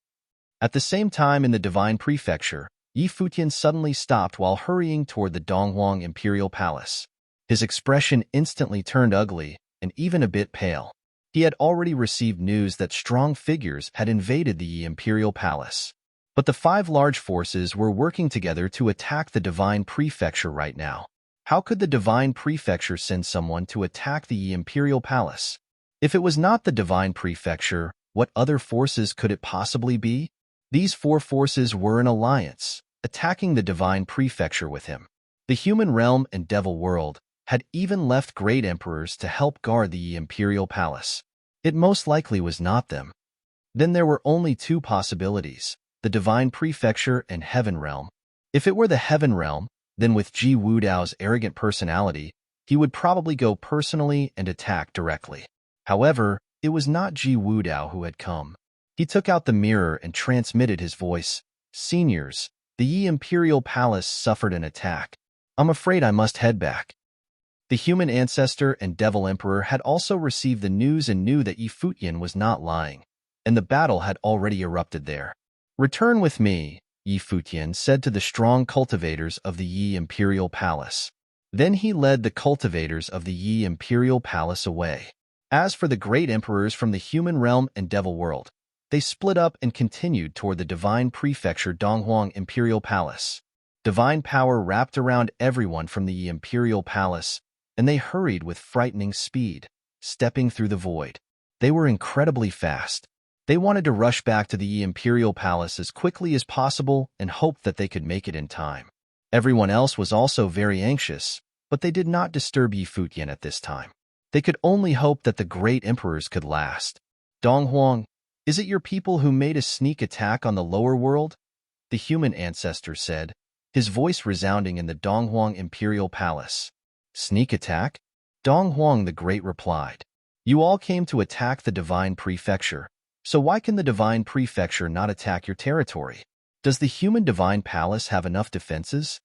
At the same time in the Divine Prefecture, Futian suddenly stopped while hurrying toward the Donghuang Imperial Palace. His expression instantly turned ugly and even a bit pale. He had already received news that strong figures had invaded the Imperial Palace. But the five large forces were working together to attack the Divine Prefecture right now. How could the Divine Prefecture send someone to attack the Imperial Palace? If it was not the Divine Prefecture, what other forces could it possibly be? These four forces were in alliance, attacking the Divine Prefecture with him. The human realm and devil world had even left great emperors to help guard the Imperial Palace. It most likely was not them. Then there were only two possibilities, the Divine Prefecture and Heaven Realm. If it were the Heaven Realm, then with Ji Wudao's arrogant personality, he would probably go personally and attack directly. However, it was not Ji Wudao who had come. He took out the mirror and transmitted his voice. "Seniors, the Yi Imperial Palace suffered an attack. I'm afraid I must head back." The human ancestor and devil emperor had also received the news and knew that Yi Futian was not lying, and the battle had already erupted there. "Return with me," Yi Futian said to the strong cultivators of the Yi Imperial Palace. Then he led the cultivators of the Yi Imperial Palace away. As for the great emperors from the human realm and devil world, they split up and continued toward the Divine Prefecture Donghuang Imperial Palace. Divine power wrapped around everyone from the Imperial Palace, and they hurried with frightening speed, stepping through the void. They were incredibly fast. They wanted to rush back to the Imperial Palace as quickly as possible and hoped that they could make it in time. Everyone else was also very anxious, but they did not disturb Yi Futian at this time. They could only hope that the great emperors could last. "Donghuang, is it your people who made a sneak attack on the lower world?" the human ancestor said, his voice resounding in the Donghuang Imperial Palace. "Sneak attack?" Donghuang the Great replied. "You all came to attack the Divine Prefecture, so why can the Divine Prefecture not attack your territory? Does the human Divine Palace have enough defenses?"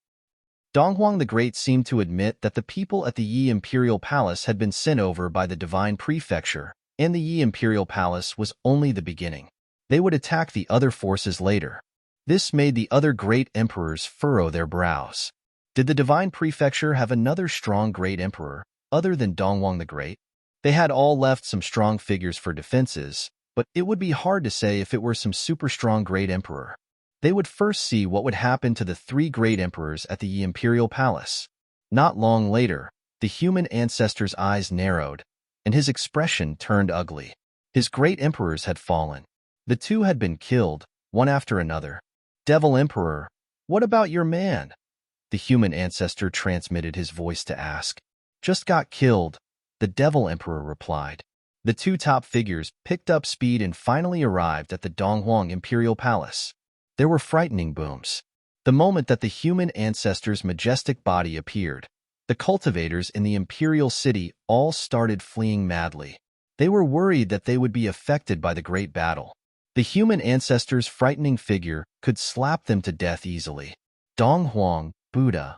Donghuang the Great seemed to admit that the people at the Yi Imperial Palace had been sent over by the Divine Prefecture, and the Yi Imperial Palace was only the beginning. They would attack the other forces later. This made the other great emperors furrow their brows. Did the Divine Prefecture have another strong great emperor, other than Donghuang the Great? They had all left some strong figures for defenses, but it would be hard to say if it were some super strong great emperor. They would first see what would happen to the three great emperors at the Yi Imperial Palace. Not long later, the human ancestor's eyes narrowed, and his expression turned ugly. His great emperors had fallen. The two had been killed, one after another. "Devil Emperor, what about your man?" the human ancestor transmitted his voice to ask. "Just got killed," the Devil Emperor replied. The two top figures picked up speed and finally arrived at the Donghuang Imperial Palace. There were frightening booms. The moment that the human ancestor's majestic body appeared, the cultivators in the imperial city all started fleeing madly. They were worried that they would be affected by the great battle. The human ancestor's frightening figure could slap them to death easily. Donghuang, Buddha.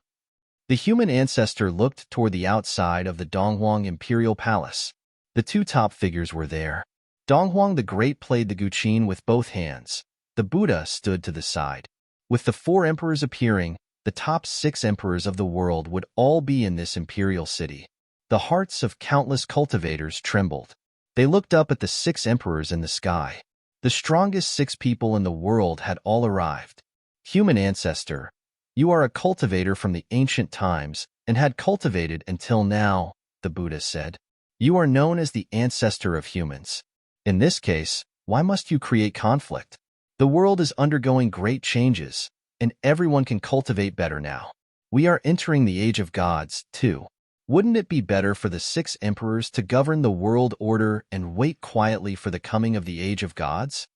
The human ancestor looked toward the outside of the Donghuang Imperial Palace. The two top figures were there. Donghuang the Great played the guqin with both hands. The Buddha stood to the side. With the four emperors appearing, the top 6 emperors of the world would all be in this imperial city. The hearts of countless cultivators trembled. They looked up at the 6 emperors in the sky. The strongest 6 people in the world had all arrived. Human ancestor, you are a cultivator from the ancient times and had cultivated until now, the Buddha said. You are known as the ancestor of humans. In this case, why must you create conflict? The world is undergoing great changes, and everyone can cultivate better now. We are entering the age of gods, too. Wouldn't it be better for the 6 emperors to govern the world order and wait quietly for the coming of the age of gods?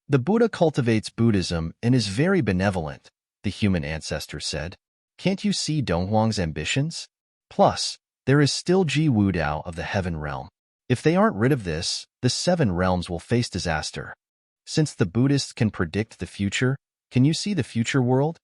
The Buddha cultivates Buddhism and is very benevolent, the human ancestor said. Can't you see Donghuang's ambitions? Plus, there is still Ji Wudao of the Heaven Realm. If they aren't rid of this, the 7 realms will face disaster. Since the Buddhists can predict the future, can you see the future world?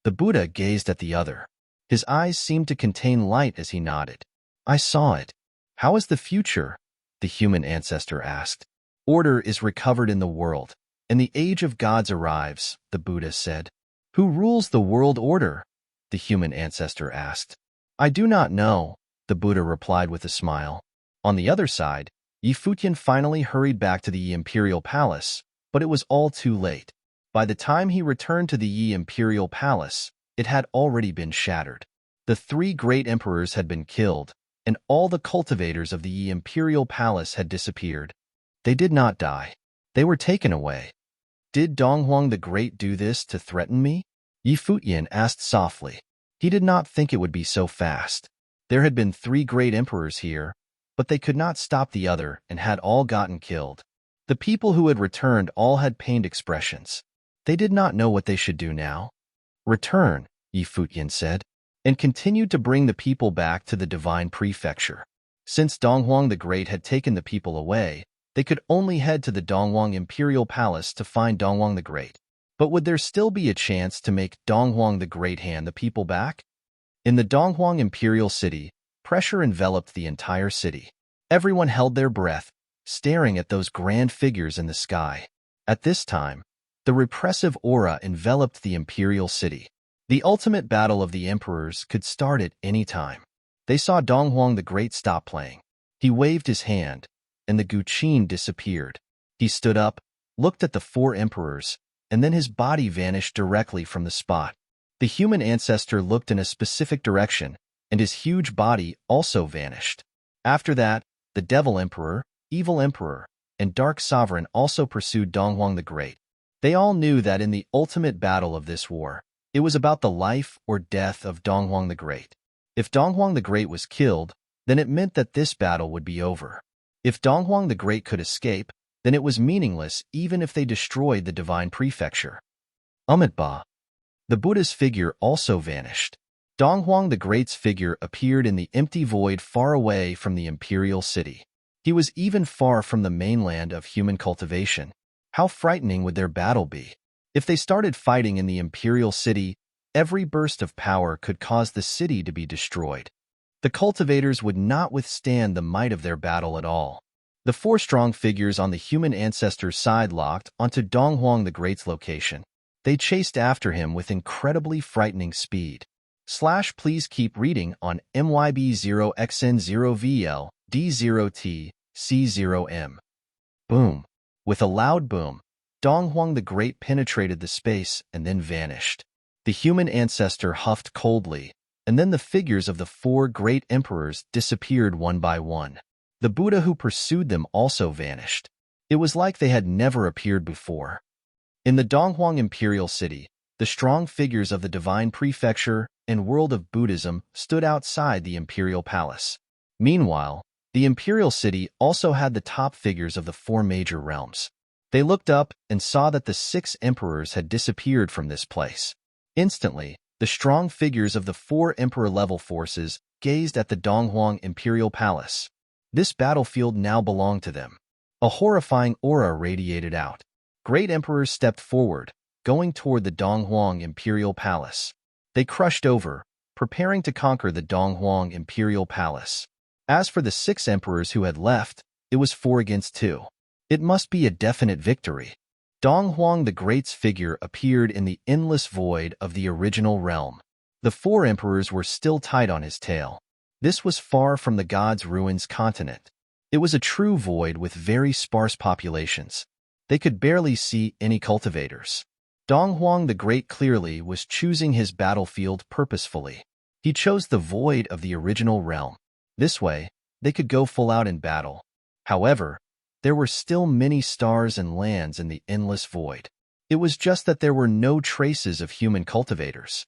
The Buddha gazed at the other. His eyes seemed to contain light as he nodded. I saw it. How is the future? The human ancestor asked. Order is recovered in the world, and the age of gods arrives, the Buddha said. Who rules the world order? The human ancestor asked. I do not know, the Buddha replied with a smile. On the other side, Futian finally hurried back to the imperial palace, but it was all too late. By the time he returned to the imperial palace, it had already been shattered. The 3 great emperors had been killed, and all the cultivators of the imperial palace had disappeared. They did not die. They were taken away. Did Donghuang the Great do this to threaten me? Futian asked softly. He did not think it would be so fast. There had been 3 great emperors here, but they could not stop the other and had all gotten killed. The people who had returned all had pained expressions. They did not know what they should do now. Return, Futian said, and continued to bring the people back to the divine prefecture. Since Donghuang the Great had taken the people away, they could only head to the Donghuang Imperial Palace to find Donghuang the Great. But would there still be a chance to make Donghuang the Great hand the people back? In the Donghuang Imperial City, pressure enveloped the entire city. Everyone held their breath, staring at those grand figures in the sky. At this time, the repressive aura enveloped the imperial city. The ultimate battle of the emperors could start at any time. They saw Donghuang the Great stop playing. He waved his hand, and the Guqin disappeared. He stood up, looked at the 4 emperors, and then his body vanished directly from the spot. The human ancestor looked in a specific direction, and his huge body also vanished. After that, the Devil Emperor, Evil Emperor, and Dark Sovereign also pursued Donghuang the Great. They all knew that in the ultimate battle of this war, it was about the life or death of Donghuang the Great. If Donghuang the Great was killed, then it meant that this battle would be over. If Donghuang the Great could escape, then it was meaningless even if they destroyed the divine prefecture. Amitabha. The Buddha's figure also vanished. Donghuang the Great's figure appeared in the empty void far away from the imperial city. He was even far from the mainland of human cultivation. How frightening would their battle be? If they started fighting in the imperial city, every burst of power could cause the city to be destroyed. The cultivators would not withstand the might of their battle at all. The 4 strong figures on the human ancestor's side locked onto Donghuang the Great's location. They chased after him with incredibly frightening speed. Please keep reading on MYB0XN0VL D0T C0M. Boom. With a loud boom, Donghuang the Great penetrated the space and then vanished. The human ancestor huffed coldly, and then the figures of the 4 great emperors disappeared one by one. The Buddha who pursued them also vanished. It was like they had never appeared before. In the Donghuang Imperial City, the strong figures of the divine prefecture and world of Buddhism stood outside the imperial palace. Meanwhile, the imperial city also had the top figures of the 4 major realms. They looked up and saw that the 6 emperors had disappeared from this place. Instantly, the strong figures of the 4 emperor-level forces gazed at the Donghuang Imperial Palace. This battlefield now belonged to them. A horrifying aura radiated out. Great emperors stepped forward, going toward the Donghuang Imperial Palace. They crushed over, preparing to conquer the Donghuang Imperial Palace. As for the 6 emperors who had left, it was 4 against 2. It must be a definite victory. Dong Huang the Great's figure appeared in the endless void of the original realm. The four emperors were still tight on his tail. This was far from the gods' ruins continent. It was a true void with very sparse populations. They could barely see any cultivators. Dong Huang the Great clearly was choosing his battlefield purposefully. He chose the void of the original realm. This way, they could go full out in battle. However, there were still many stars and lands in the endless void. It was just that there were no traces of human cultivators.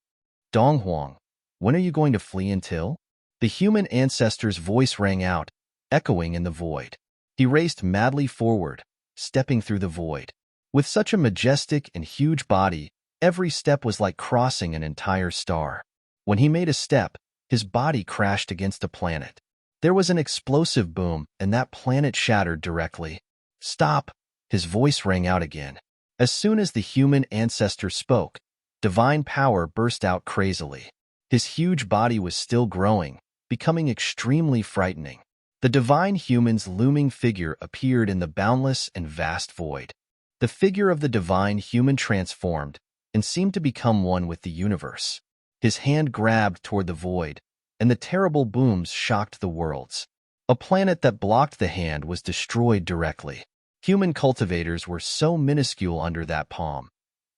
Dong Huang, when are you going to flee until? The human ancestor's voice rang out, echoing in the void. He raced madly forward, stepping through the void. With such a majestic and huge body, every step was like crossing an entire star. When he made a step, his body crashed against a planet. There was an explosive boom, and that planet shattered directly. Stop! His voice rang out again. As soon as the human ancestor spoke, divine power burst out crazily. His huge body was still growing, becoming extremely frightening. The divine human's looming figure appeared in the boundless and vast void. The figure of the divine human transformed and seemed to become one with the universe. His hand grabbed toward the void, and the terrible booms shocked the worlds. A planet that blocked the hand was destroyed directly. Human cultivators were so minuscule under that palm.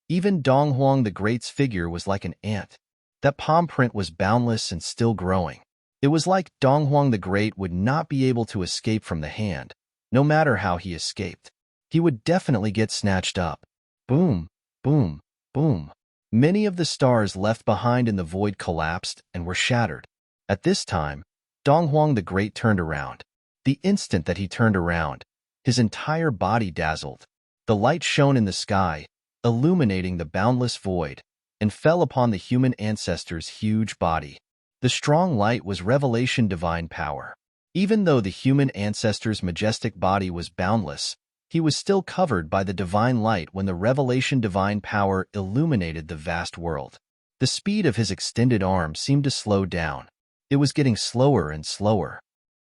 Even Dong Huang the Great's figure was like an ant. That palm print was boundless and still growing. It was like Dong Huang the Great would not be able to escape from the hand, no matter how he escaped. He would definitely get snatched up. Boom, boom, boom. Many of the stars left behind in the void collapsed and were shattered. At this time, Dong Huang the Great turned around. The instant that he turned around, his entire body dazzled. The light shone in the sky, illuminating the boundless void, and fell upon the human ancestor's huge body. The strong light was revelation divine power. Even though the human ancestor's majestic body was boundless, he was still covered by the divine light when the revelation divine power illuminated the vast world. The speed of his extended arm seemed to slow down. It was getting slower and slower.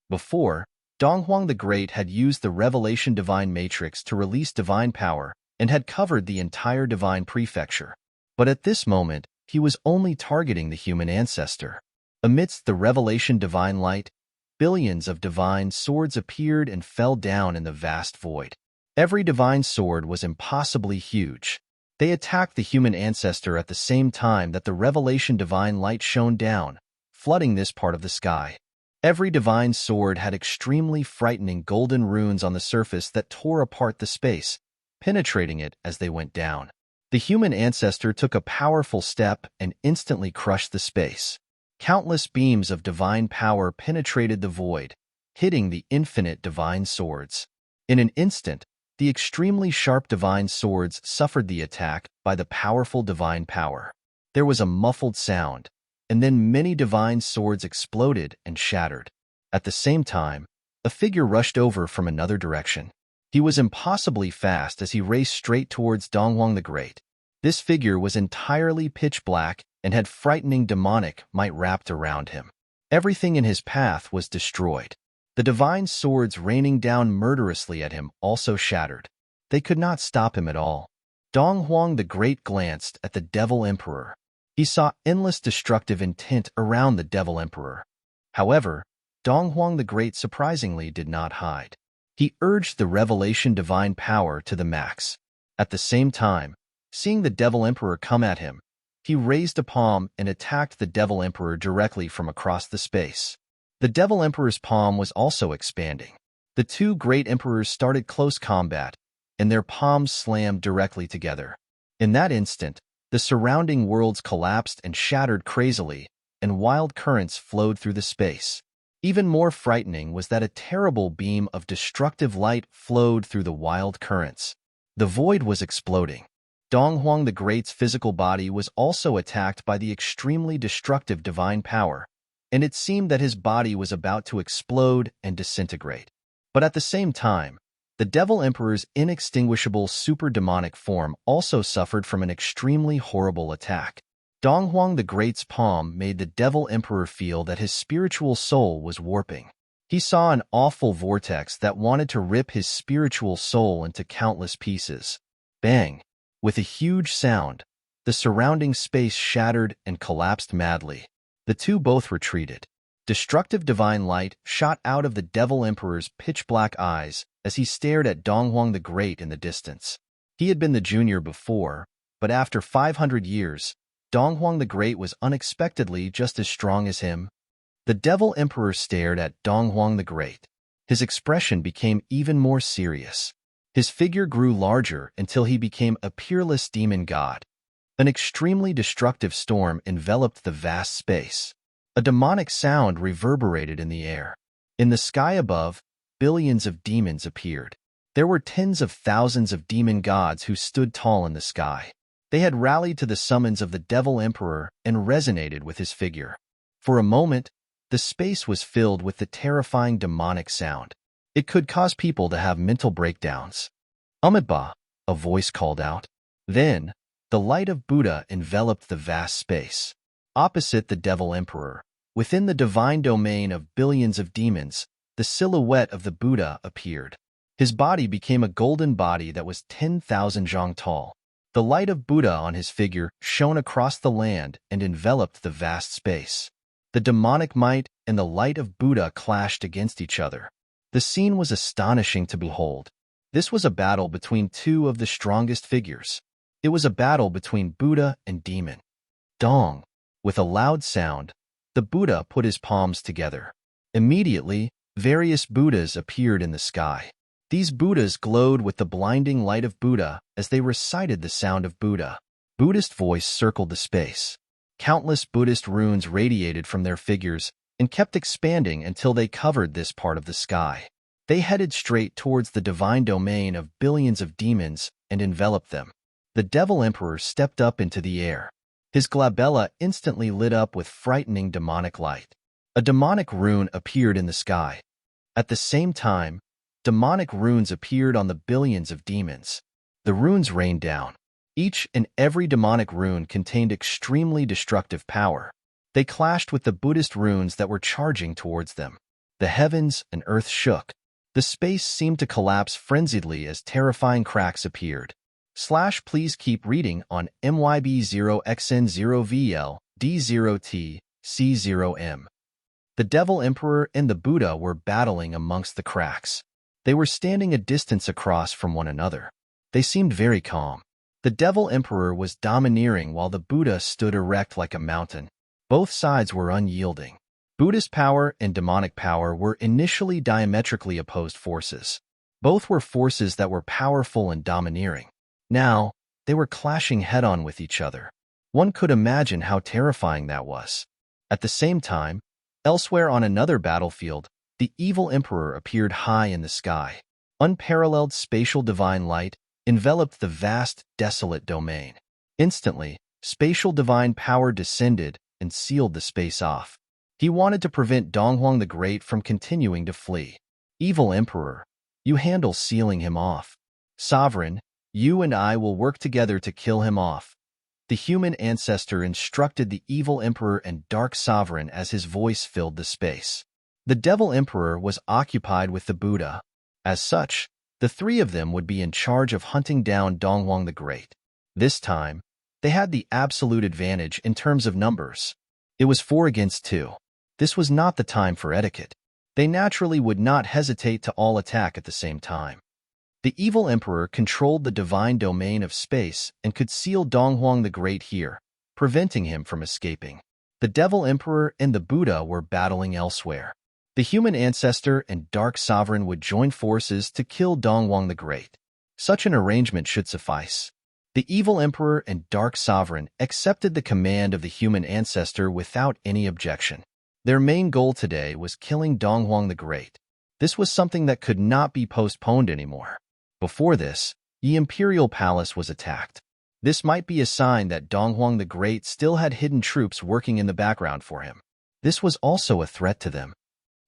Before, Dong Huang the Great had used the revelation divine matrix to release divine power and had covered the entire divine prefecture. But at this moment, he was only targeting the human ancestor. Amidst the revelation divine light, billions of divine swords appeared and fell down in the vast void. Every divine sword was impossibly huge. They attacked the human ancestor at the same time that the revelation divine light shone down, flooding this part of the sky. Every divine sword had extremely frightening golden runes on the surface that tore apart the space, penetrating it as they went down. The human ancestor took a powerful step and instantly crushed the space. Countless beams of divine power penetrated the void, hitting the infinite divine swords. In an instant, the extremely sharp divine swords suffered the attack by the powerful divine power. There was a muffled sound, and then many divine swords exploded and shattered. At the same time, a figure rushed over from another direction. He was impossibly fast as he raced straight towards Dong Huang the Great. This figure was entirely pitch black and had frightening demonic might wrapped around him. Everything in his path was destroyed. The divine swords raining down murderously at him also shattered. They could not stop him at all. Dong Huang the Great glanced at the Devil Emperor. He saw endless destructive intent around the Devil Emperor. However, Dong Huang the Great surprisingly did not hide. He urged the revelation divine power to the max. At the same time, seeing the Devil Emperor come at him, he raised a palm and attacked the Devil Emperor directly from across the space. The Devil Emperor's palm was also expanding. The two great emperors started close combat, and their palms slammed directly together. In that instant, the surrounding worlds collapsed and shattered crazily, and wild currents flowed through the space. Even more frightening was that a terrible beam of destructive light flowed through the wild currents. The void was exploding. Dong Huang the Great's physical body was also attacked by the extremely destructive divine power, and it seemed that his body was about to explode and disintegrate. But at the same time, the Devil Emperor's inextinguishable super-demonic form also suffered from an extremely horrible attack. Dong Huang the Great's palm made the Devil Emperor feel that his spiritual soul was warping. He saw an awful vortex that wanted to rip his spiritual soul into countless pieces. Bang! With a huge sound, the surrounding space shattered and collapsed madly. The two both retreated. Destructive divine light shot out of the Devil Emperor's pitch-black eyes as he stared at Donghuang the Great in the distance. He had been the junior before, but after 500 years, Donghuang the Great was unexpectedly just as strong as him. The Devil Emperor stared at Donghuang the Great. His expression became even more serious. His figure grew larger until he became a peerless demon god. An extremely destructive storm enveloped the vast space. A demonic sound reverberated in the air. In the sky above, billions of demons appeared. There were tens of thousands of demon gods who stood tall in the sky. They had rallied to the summons of the Devil Emperor and resonated with his figure. For a moment, the space was filled with the terrifying demonic sound. It could cause people to have mental breakdowns. "Amitabha," a voice called out. Then, the light of Buddha enveloped the vast space. Opposite the Devil Emperor, within the divine domain of billions of demons, the silhouette of the Buddha appeared. His body became a golden body that was 10,000 zhang tall. The light of Buddha on his figure shone across the land and enveloped the vast space. The demonic might and the light of Buddha clashed against each other. The scene was astonishing to behold. This was a battle between two of the strongest figures. It was a battle between Buddha and demon. Dong! With a loud sound, the Buddha put his palms together. Immediately, various Buddhas appeared in the sky. These Buddhas glowed with the blinding light of Buddha as they recited the sound of Buddha. Buddhist voice circled the space. Countless Buddhist runes radiated from their figures and kept expanding until they covered this part of the sky. They headed straight towards the divine domain of billions of demons and enveloped them. The Devil Emperor stepped up into the air. His glabella instantly lit up with frightening demonic light. A demonic rune appeared in the sky. At the same time, demonic runes appeared on the billions of demons. The runes rained down. Each and every demonic rune contained extremely destructive power. They clashed with the Buddhist runes that were charging towards them. The heavens and earth shook. The space seemed to collapse frenziedly as terrifying cracks appeared. Please keep reading on MYB0XN0VL D0T C0M. The Devil Emperor and the Buddha were battling amongst the cracks. They were standing a distance across from one another. They seemed very calm. The Devil Emperor was domineering while the Buddha stood erect like a mountain. Both sides were unyielding. Buddhist power and demonic power were initially diametrically opposed forces. Both were forces that were powerful and domineering. Now, they were clashing head-on with each other. One could imagine how terrifying that was. At the same time, elsewhere on another battlefield, the evil emperor appeared high in the sky. Unparalleled spatial divine light enveloped the vast, desolate domain. Instantly, spatial divine power descended and sealed the space off. He wanted to prevent Donghuang the Great from continuing to flee. Evil Emperor, you handle sealing him off. Sovereign, you and I will work together to kill him off. The human ancestor instructed the evil emperor and dark sovereign as his voice filled the space. The devil emperor was occupied with the Buddha. As such, the three of them would be in charge of hunting down Donghuang the Great. This time, they had the absolute advantage in terms of numbers. It was 4 against 2. This was not the time for etiquette. They naturally would not hesitate to all attack at the same time. The evil emperor controlled the divine domain of space and could seal Donghuang the Great here, preventing him from escaping. The devil emperor and the Buddha were battling elsewhere. The human ancestor and dark sovereign would join forces to kill Donghuang the Great. Such an arrangement should suffice. The evil emperor and dark sovereign accepted the command of the human ancestor without any objection. Their main goal today was killing Donghuang the Great. This was something that could not be postponed anymore. Before this, the imperial palace was attacked. This might be a sign that Donghuang the Great still had hidden troops working in the background for him. This was also a threat to them.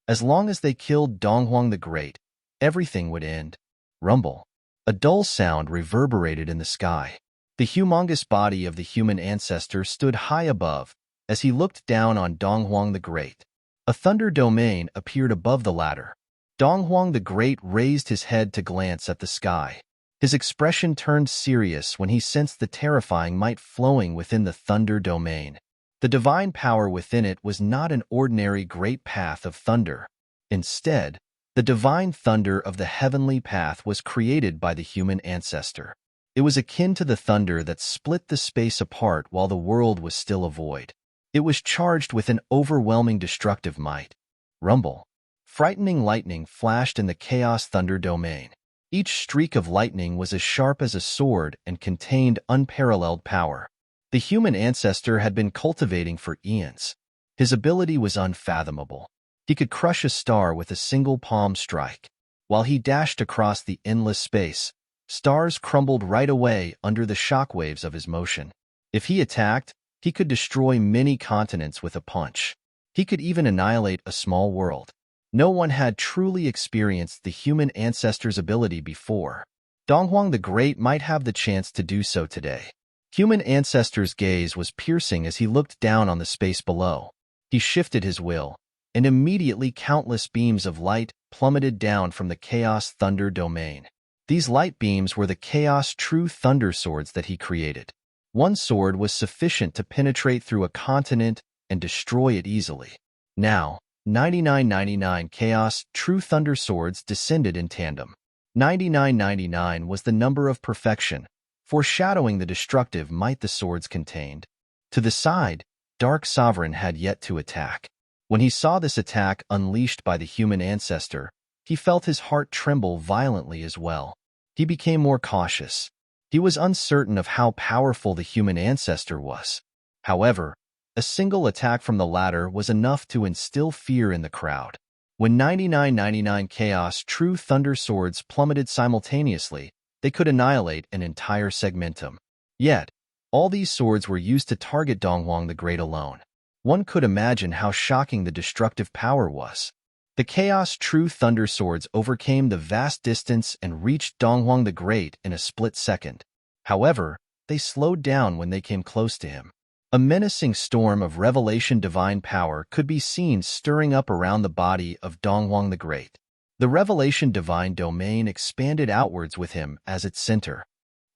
As long as they killed Donghuang the Great, everything would end. Rumble. A dull sound reverberated in the sky. The humongous body of the human ancestor stood high above as he looked down on Donghuang the Great. A thunder domain appeared above the ladder. Donghuang the Great raised his head to glance at the sky. His expression turned serious when he sensed the terrifying might flowing within the thunder domain. The divine power within it was not an ordinary great path of thunder. Instead, the divine thunder of the heavenly path was created by the human ancestor. It was akin to the thunder that split the space apart while the world was still a void. It was charged with an overwhelming destructive might. Rumble. Frightening lightning flashed in the chaos thunder domain. Each streak of lightning was as sharp as a sword and contained unparalleled power. The human ancestor had been cultivating for eons. His ability was unfathomable. He could crush a star with a single palm strike. While he dashed across the endless space, stars crumbled right away under the shockwaves of his motion. If he attacked, he could destroy many continents with a punch. He could even annihilate a small world. No one had truly experienced the human ancestor's ability before. Donghuang the Great might have the chance to do so today. Human ancestor's gaze was piercing as he looked down on the space below. He shifted his will, and immediately countless beams of light plummeted down from the chaos thunder domain. These light beams were the chaos true thunder swords that he created. One sword was sufficient to penetrate through a continent and destroy it easily. Now, 9999 chaos true thunder swords descended in tandem. 9999 was the number of perfection, foreshadowing the destructive might the swords contained. To the side, Dark Sovereign had yet to attack. When he saw this attack unleashed by the human ancestor, he felt his heart tremble violently as well. He became more cautious. He was uncertain of how powerful the human ancestor was. However, a single attack from the latter was enough to instill fear in the crowd. When 9999 Chaos True Thunder Swords plummeted simultaneously, they could annihilate an entire segmentum. Yet, all these swords were used to target Donghuang the Great alone. One could imagine how shocking the destructive power was. The Chaos True Thunder Swords overcame the vast distance and reached Donghuang the Great in a split second. However, they slowed down when they came close to him. A menacing storm of revelation divine power could be seen stirring up around the body of Donghuang the Great. The revelation divine domain expanded outwards with him as its center.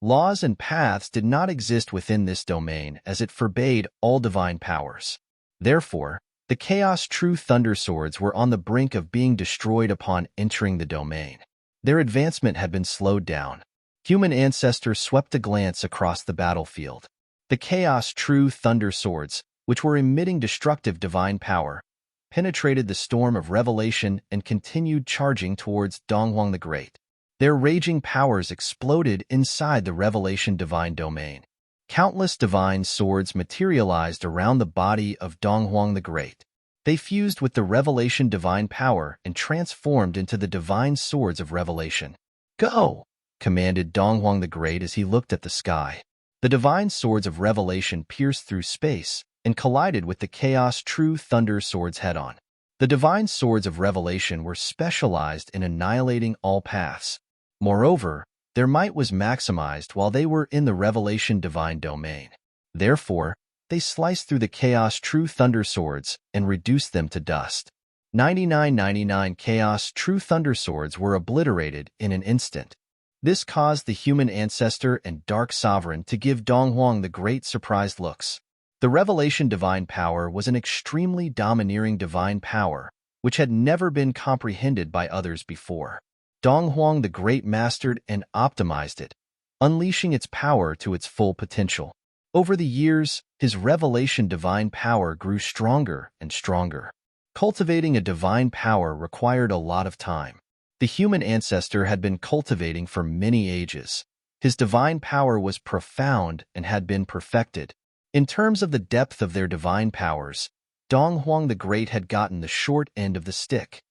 Laws and paths did not exist within this domain as it forbade all divine powers. Therefore, the Chaos True Thunder Swords were on the brink of being destroyed upon entering the domain. Their advancement had been slowed down. Human ancestors swept a glance across the battlefield. The Chaos True Thunder Swords, which were emitting destructive divine power, penetrated the storm of revelation and continued charging towards Donghuang the Great. Their raging powers exploded inside the revelation divine domain. Countless divine swords materialized around the body of Donghuang the Great. They fused with the revelation divine power and transformed into the divine swords of revelation. "Go!" commanded Donghuang the Great as he looked at the sky. The divine swords of revelation pierced through space and collided with the Chaos True Thunder Swords head-on. The divine swords of revelation were specialized in annihilating all paths. Moreover, their might was maximized while they were in the revelation divine domain. Therefore, they sliced through the Chaos True Thunder Swords and reduced them to dust. 9999 Chaos True Thunder Swords were obliterated in an instant. This caused the human ancestor and Dark Sovereign to give Donghuang the Great surprised looks. The revelation divine power was an extremely domineering divine power, which had never been comprehended by others before. Donghuang the Great mastered and optimized it, unleashing its power to its full potential. Over the years, his revelation divine power grew stronger and stronger. Cultivating a divine power required a lot of time. The human ancestor had been cultivating for many ages. His divine power was profound and had been perfected. In terms of the depth of their divine powers, Donghuang the Great had gotten the short end of the stick.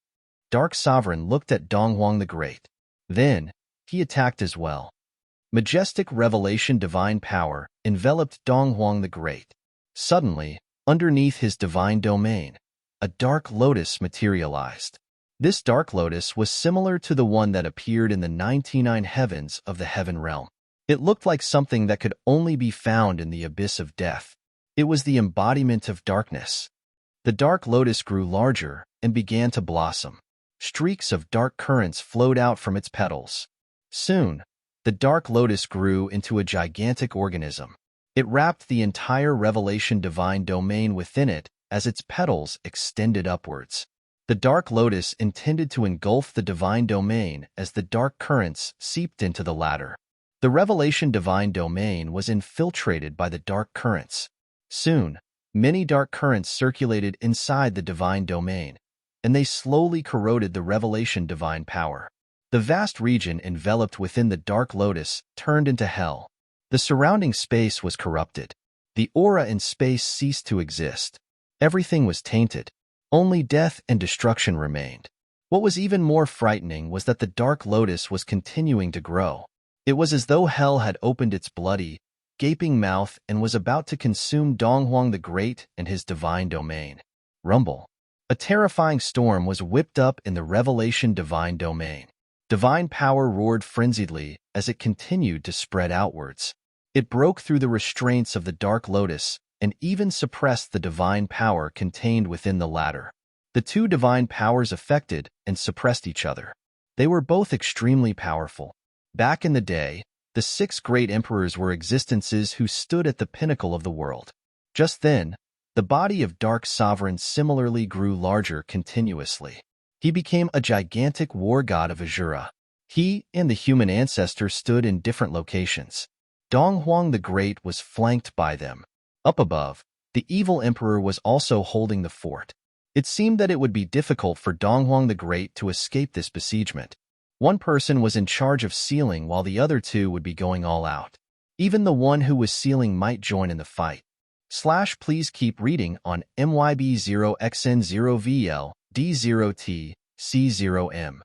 Dark Sovereign looked at Donghuang the Great. Then, he attacked as well. Majestic revelation divine power enveloped Donghuang the Great. Suddenly, underneath his divine domain, a dark lotus materialized. This dark lotus was similar to the one that appeared in the 99 heavens of the heaven realm. It looked like something that could only be found in the abyss of death. It was the embodiment of darkness. The dark lotus grew larger and began to blossom. Streaks of dark currents flowed out from its petals. Soon, the Dark Lotus grew into a gigantic organism. It wrapped the entire Revelation Divine Domain within it as its petals extended upwards. The Dark Lotus intended to engulf the Divine Domain as the dark currents seeped into the latter. The Revelation Divine Domain was infiltrated by the dark currents. Soon, many dark currents circulated inside the Divine Domain, and they slowly corroded the Revelation Divine Power. The vast region enveloped within the Dark Lotus turned into hell. The surrounding space was corrupted. The aura in space ceased to exist. Everything was tainted. Only death and destruction remained. What was even more frightening was that the Dark Lotus was continuing to grow. It was as though hell had opened its bloody, gaping mouth and was about to consume Donghuang the Great and his divine domain. Rumble. A terrifying storm was whipped up in the Revelation Divine Domain. Divine power roared frenziedly as it continued to spread outwards. It broke through the restraints of the Dark Lotus and even suppressed the divine power contained within the latter. The two divine powers affected and suppressed each other. They were both extremely powerful. Back in the day, the 6 great emperors were existences who stood at the pinnacle of the world. Just then, the body of Dark Sovereign similarly grew larger continuously. He became a gigantic war god of Azura. He and the human ancestor stood in different locations. Donghuang the Great was flanked by them. Up above, the evil emperor was also holding the fort. It seemed that it would be difficult for Donghuang the Great to escape this besiegement. One person was in charge of sealing while the other 2 would be going all out. Even the one who was sealing might join in the fight. Please keep reading on MYB0XN0VL D0T C0M.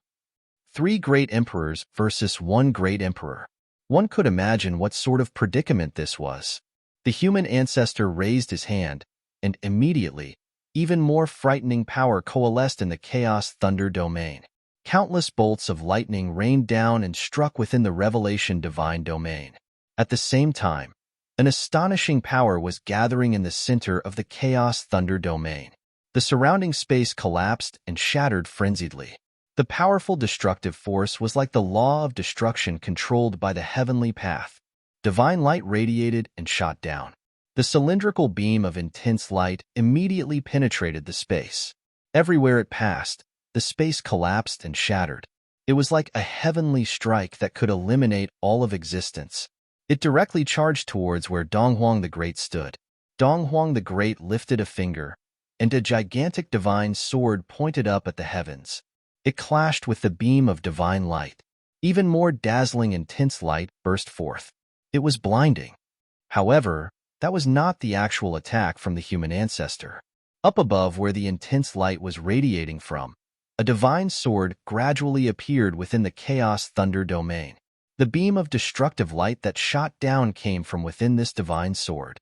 3 great emperors versus 1 great emperor. One could imagine what sort of predicament this was. The human ancestor raised his hand, and immediately, even more frightening power coalesced in the Chaos Thunder Domain. Countless bolts of lightning rained down and struck within the Revelation Divine Domain. At the same time, an astonishing power was gathering in the center of the Chaos Thunder Domain. The surrounding space collapsed and shattered frenziedly. The powerful destructive force was like the law of destruction controlled by the heavenly path. Divine light radiated and shot down. The cylindrical beam of intense light immediately penetrated the space. Everywhere it passed, the space collapsed and shattered. It was like a heavenly strike that could eliminate all of existence. It directly charged towards where Donghuang the Great stood. Donghuang the Great lifted a finger, and a gigantic divine sword pointed up at the heavens. It clashed with the beam of divine light. Even more dazzling intense light burst forth. It was blinding. However, that was not the actual attack from the human ancestor. Up above where the intense light was radiating from, a divine sword gradually appeared within the Chaos Thunder Domain. The beam of destructive light that shot down came from within this divine sword.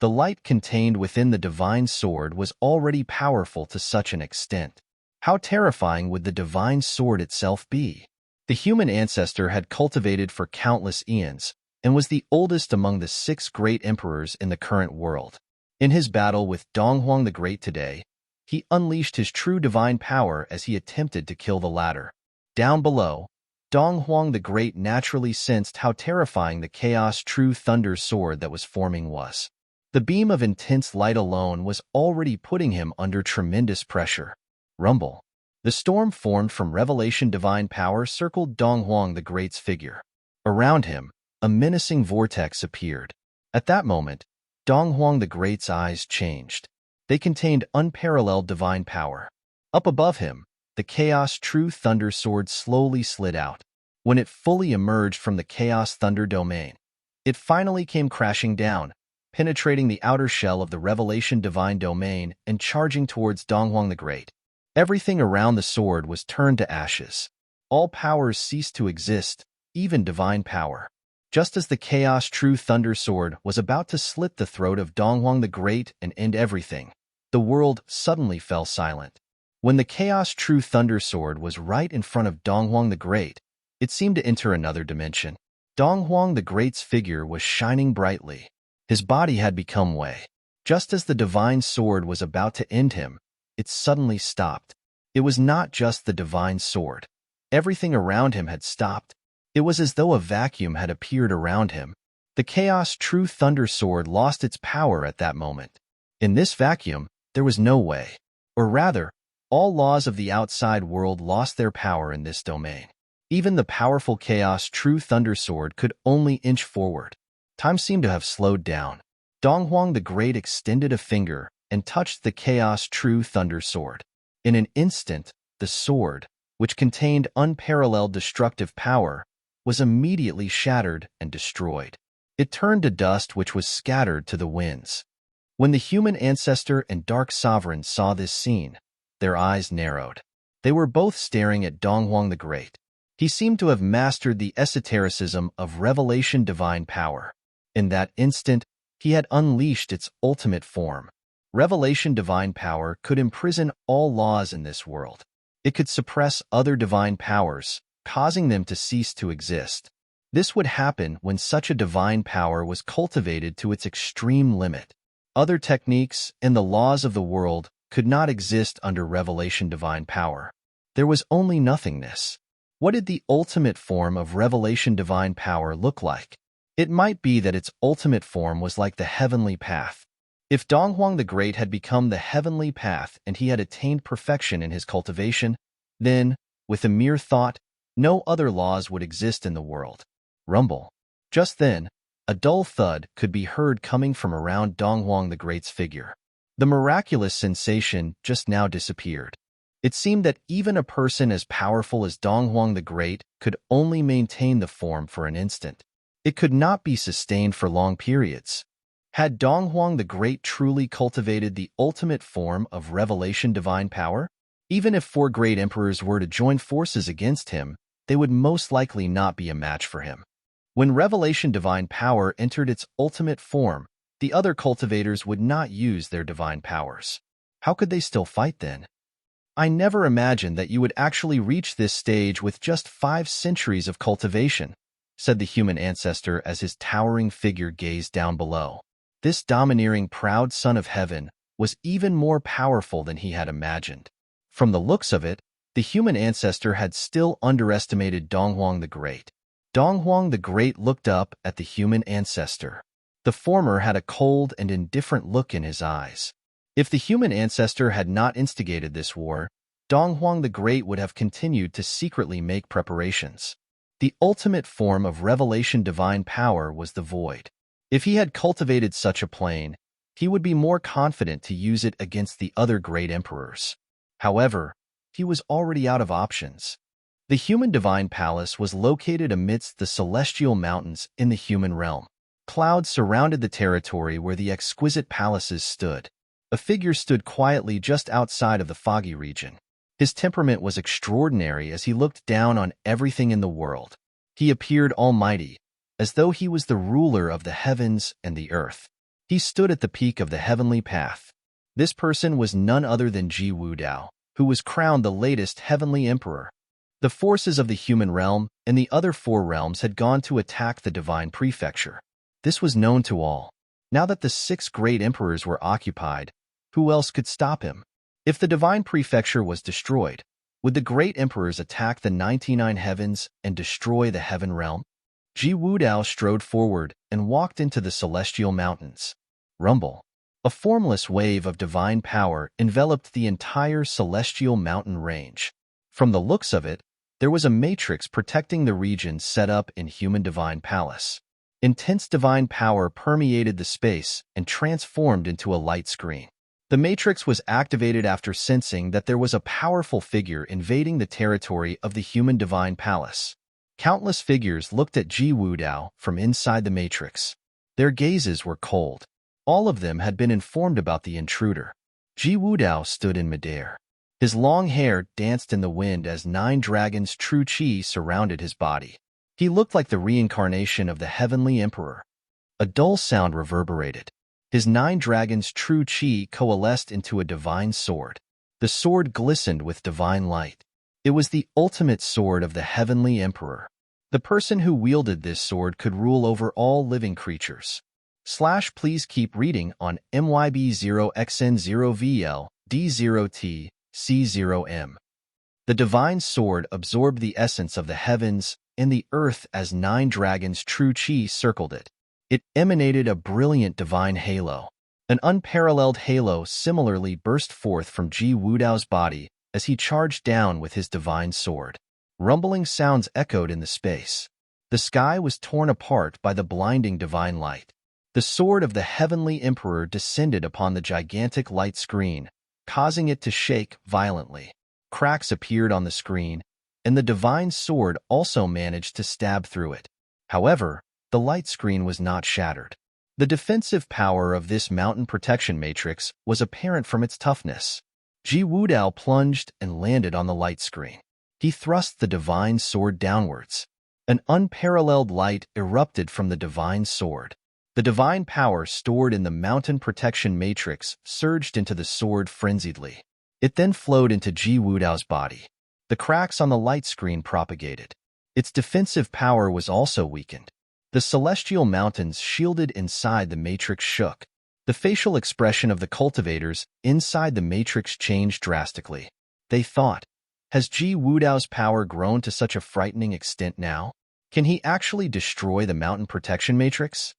The light contained within the divine sword was already powerful to such an extent. How terrifying would the divine sword itself be? The human ancestor had cultivated for countless eons, and was the oldest among the 6 great emperors in the current world. In his battle with Donghuang the Great today, he unleashed his true divine power as he attempted to kill the latter. Down below, Donghuang the Great naturally sensed how terrifying the Chaos True Thunder Sword that was forming was. The beam of intense light alone was already putting him under tremendous pressure. Rumble. The storm formed from Revelation Divine Power circled Donghuang the Great's figure. Around him, a menacing vortex appeared. At that moment, Donghuang the Great's eyes changed. They contained unparalleled divine power. Up above him, the Chaos True Thunder Sword slowly slid out. When it fully emerged from the Chaos Thunder Domain, it finally came crashing down, penetrating the outer shell of the Revelation Divine Domain and charging towards Donghuang the Great. Everything around the sword was turned to ashes. All powers ceased to exist, even divine power. Just as the Chaos True Thunder Sword was about to slit the throat of Donghuang the Great and end everything, the world suddenly fell silent. When the Chaos True Thunder Sword was right in front of Donghuang the Great, it seemed to enter another dimension. Donghuang the Great's figure was shining brightly. His body had become Wei. Just as the divine sword was about to end him, it suddenly stopped. It was not just the divine sword. Everything around him had stopped. It was as though a vacuum had appeared around him. The Chaos True Thunder Sword lost its power at that moment. In this vacuum, there was no way. Or rather, all laws of the outside world lost their power in this domain. Even the powerful Chaos True Thunder Sword could only inch forward. Time seemed to have slowed down. Donghuang the Great extended a finger and touched the Chaos True Thunder Sword. In an instant, the sword, which contained unparalleled destructive power, was immediately shattered and destroyed. It turned to dust which was scattered to the winds. When the human ancestor and dark sovereign saw this scene, their eyes narrowed. They were both staring at Donghuang the Great. He seemed to have mastered the esotericism of revelation divine power. In that instant, he had unleashed its ultimate form. Revelation divine power could imprison all laws in this world. It could suppress other divine powers, causing them to cease to exist. This would happen when such a divine power was cultivated to its extreme limit. Other techniques and the laws of the world could not exist under revelation divine power. There was only nothingness. What did the ultimate form of revelation divine power look like? It might be that its ultimate form was like the heavenly path. If Donghuang the Great had become the heavenly path and he had attained perfection in his cultivation, then, with a mere thought, no other laws would exist in the world. Rumble. Just then, a dull thud could be heard coming from around Donghuang the Great's figure. The miraculous sensation just now disappeared. It seemed that even a person as powerful as Donghuang the Great could only maintain the form for an instant. It could not be sustained for long periods. Had Donghuang the Great truly cultivated the ultimate form of revelation divine power? Even if 4 great emperors were to join forces against him, they would most likely not be a match for him. When revelation divine power entered its ultimate form, the other cultivators would not use their divine powers. How could they still fight then? I never imagined that you would actually reach this stage with just 5 centuries of cultivation, said the human ancestor as his towering figure gazed down below. This domineering, proud son of heaven was even more powerful than he had imagined. From the looks of it, the human ancestor had still underestimated Donghuang the Great. Donghuang the Great looked up at the human ancestor. The former had a cold and indifferent look in his eyes. If the human ancestor had not instigated this war, Donghuang the Great would have continued to secretly make preparations. The ultimate form of revelation divine power was the void. If he had cultivated such a plane, he would be more confident to use it against the other great emperors. However, he was already out of options. The human divine palace was located amidst the celestial mountains in the human realm. Clouds surrounded the territory where the exquisite palaces stood. A figure stood quietly just outside of the foggy region. His temperament was extraordinary as he looked down on everything in the world. He appeared almighty, as though he was the ruler of the heavens and the earth. He stood at the peak of the heavenly path. This person was none other than Ji Wudao, who was crowned the latest heavenly emperor. The forces of the human realm and the other 4 realms had gone to attack the divine prefecture. This was known to all. Now that the 6 great emperors were occupied, who else could stop him? If the divine prefecture was destroyed, would the great emperors attack the 99 heavens and destroy the heaven realm? Ji Wudao strode forward and walked into the celestial mountains. Rumble. A formless wave of divine power enveloped the entire celestial mountain range. From the looks of it, there was a matrix protecting the region set up in human divine palace. Intense divine power permeated the space and transformed into a light screen. The matrix was activated after sensing that there was a powerful figure invading the territory of the human divine palace. Countless figures looked at Ji Wudao from inside the matrix. Their gazes were cold. All of them had been informed about the intruder. Ji Wudao stood in midair. His long hair danced in the wind as 9 dragons' true qi surrounded his body. He looked like the reincarnation of the heavenly emperor. A dull sound reverberated. His 9 dragons' true qi coalesced into a divine sword. The sword glistened with divine light. It was the ultimate sword of the heavenly emperor. The person who wielded this sword could rule over all living creatures. Please keep reading on MYB0XN0VL D0T C0M. The divine sword absorbed the essence of the heavens and the earth as 9 dragons' true chi circled it. It emanated a brilliant divine halo. An unparalleled halo similarly burst forth from Ji Wudao's body as he charged down with his divine sword. Rumbling sounds echoed in the space. The sky was torn apart by the blinding divine light. The sword of the heavenly emperor descended upon the gigantic light screen, causing it to shake violently. Cracks appeared on the screen, and the divine sword also managed to stab through it. However, the light screen was not shattered. The defensive power of this mountain protection matrix was apparent from its toughness. Ji Wudao plunged and landed on the light screen. He thrust the divine sword downwards. An unparalleled light erupted from the divine sword. The divine power stored in the mountain protection matrix surged into the sword frenziedly. It then flowed into Ji Wudao's body. The cracks on the light screen propagated. Its defensive power was also weakened. The celestial mountains shielded inside the matrix shook. The facial expression of the cultivators inside the matrix changed drastically. They thought, has Ji Wudao's power grown to such a frightening extent now? Can he actually destroy the mountain protection matrix?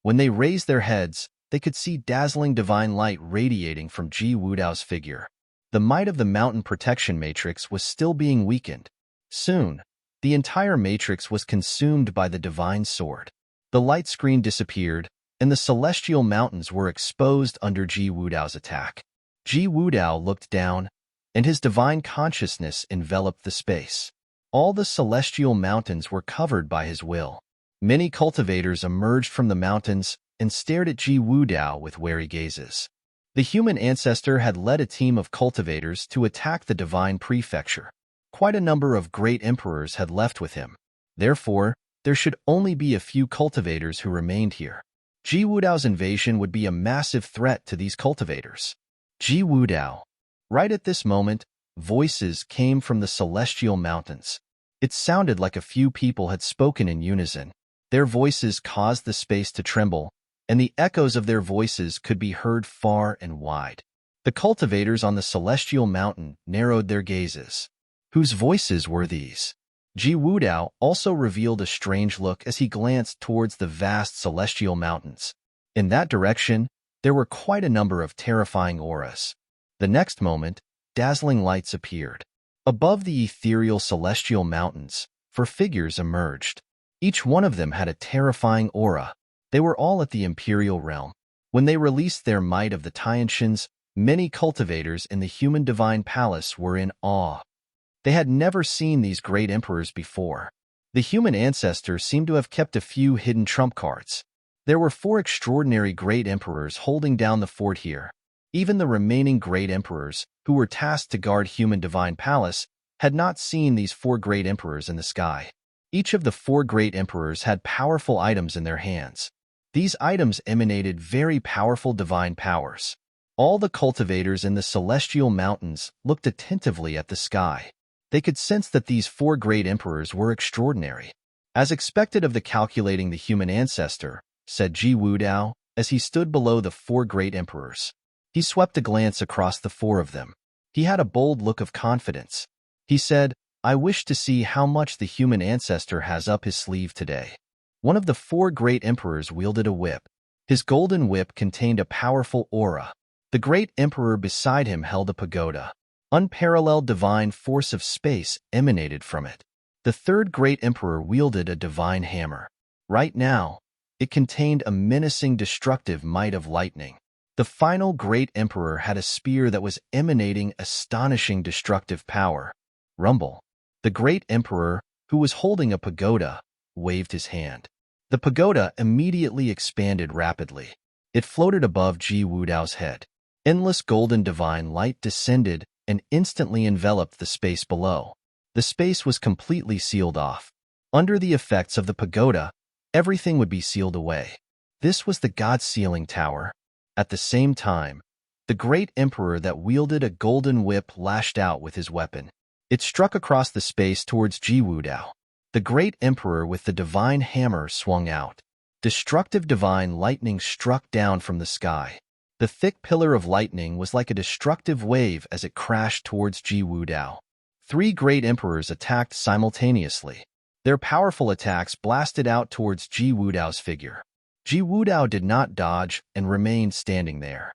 When they raised their heads, they could see dazzling divine light radiating from Ji Wudao's figure. The might of the mountain protection matrix was still being weakened. Soon, the entire matrix was consumed by the divine sword. The light screen disappeared, and the celestial mountains were exposed under Ji Wudao's attack. Ji Wudao looked down, and his divine consciousness enveloped the space. All the celestial mountains were covered by his will. Many cultivators emerged from the mountains and stared at Ji Wudao with wary gazes. The human ancestor had led a team of cultivators to attack the divine prefecture. Quite a number of great emperors had left with him. Therefore, there should only be a few cultivators who remained here. Ji Wudao's invasion would be a massive threat to these cultivators. Ji Wudao. Right at this moment, voices came from the celestial mountains. It sounded like a few people had spoken in unison. Their voices caused the space to tremble, and the echoes of their voices could be heard far and wide. The cultivators on the celestial mountain narrowed their gazes. Whose voices were these? Ji Wudao also revealed a strange look as he glanced towards the vast celestial mountains. In that direction, there were quite a number of terrifying auras. The next moment, dazzling lights appeared. Above the ethereal celestial mountains, 4 figures emerged. Each one of them had a terrifying aura. They were all at the imperial realm. When they released their might of the Tianshins, many cultivators in the human divine palace were in awe. They had never seen these great emperors before. The human ancestor seemed to have kept a few hidden trump cards. There were 4 extraordinary great emperors holding down the fort here. Even the remaining great emperors, who were tasked to guard human divine palace, had not seen these 4 great emperors in the sky. Each of the 4 great emperors had powerful items in their hands. These items emanated very powerful divine powers. All the cultivators in the celestial mountains looked attentively at the sky. They could sense that these 4 great emperors were extraordinary. As expected of the calculating the human ancestor, said Ji Wudao, as he stood below the 4 great emperors. He swept a glance across the 4 of them. He had a bold look of confidence. He said, I wish to see how much the human ancestor has up his sleeve today. One of the 4 great emperors wielded a whip. His golden whip contained a powerful aura. The great emperor beside him held a pagoda. Unparalleled divine force of space emanated from it. The 3rd great emperor wielded a divine hammer. Right now, it contained a menacing destructive might of lightning. The final great emperor had a spear that was emanating astonishing destructive power. Rumble. The great emperor, who was holding a pagoda, waved his hand. The pagoda immediately expanded rapidly. It floated above Ji Wudao's head. Endless golden divine light descended and instantly enveloped the space below. The space was completely sealed off. Under the effects of the pagoda, everything would be sealed away. This was the God Sealing Tower. At the same time, the great emperor that wielded a golden whip lashed out with his weapon. It struck across the space towards Ji Wudao. The great emperor with the divine hammer swung out. Destructive divine lightning struck down from the sky. The thick pillar of lightning was like a destructive wave as it crashed towards Ji Wudao. 3 great emperors attacked simultaneously. Their powerful attacks blasted out towards Ji Wudao's figure. Ji Wudao did not dodge and remained standing there.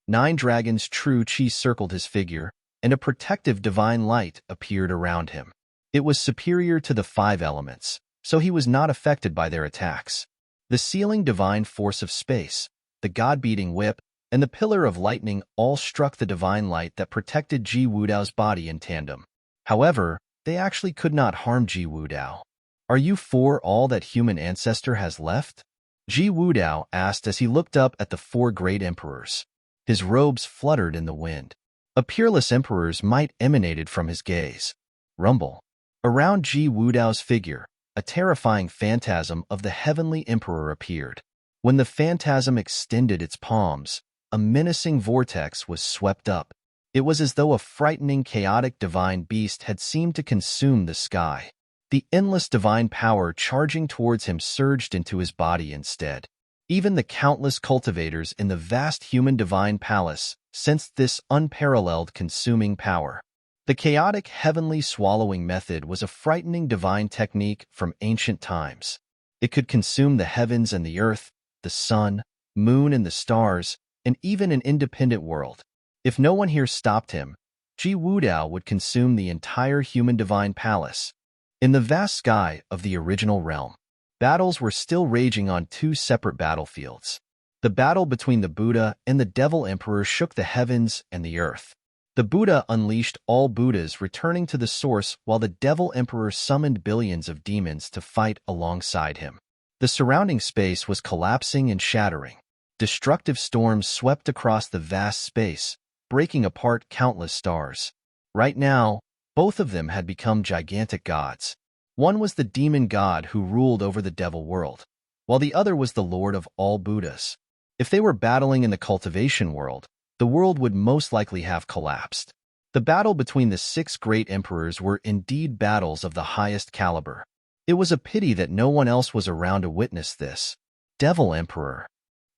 9 dragons' true qi circled his figure, and a protective divine light appeared around him. It was superior to the 5 elements, so he was not affected by their attacks. The sealing divine force of space, the god-beating whip, and the pillar of lightning all struck the divine light that protected Ji Wudao's body in tandem. However, they actually could not harm Ji Wudao. "Are you for all that human ancestor has left?" Ji Wudao asked as he looked up at the 4 great emperors. His robes fluttered in the wind. A peerless emperor's might emanated from his gaze. Rumble. Around Ji Wudao's figure, a terrifying phantasm of the heavenly emperor appeared. When the phantasm extended its palms, a menacing vortex was swept up. It was as though a frightening, chaotic divine beast had seemed to consume the sky. The endless divine power charging towards him surged into his body instead. Even the countless cultivators in the vast human divine palace sensed this unparalleled consuming power. The chaotic heavenly swallowing method was a frightening divine technique from ancient times. It could consume the heavens and the earth, the sun, moon and the stars, and even an independent world. If no one here stopped him, Ji Wudao would consume the entire human divine palace. In the vast sky of the original realm, battles were still raging on 2 separate battlefields. The battle between the Buddha and the Devil Emperor shook the heavens and the earth. The Buddha unleashed all Buddhas, returning to the source, while the Devil Emperor summoned billions of demons to fight alongside him. The surrounding space was collapsing and shattering. Destructive storms swept across the vast space, breaking apart countless stars. Right now, both of them had become gigantic gods. One was the demon god who ruled over the devil world, while the other was the lord of all Buddhas. If they were battling in the cultivation world, the world would most likely have collapsed. The battle between the 6 great emperors were indeed battles of the highest caliber. It was a pity that no one else was around to witness this. Devil Emperor.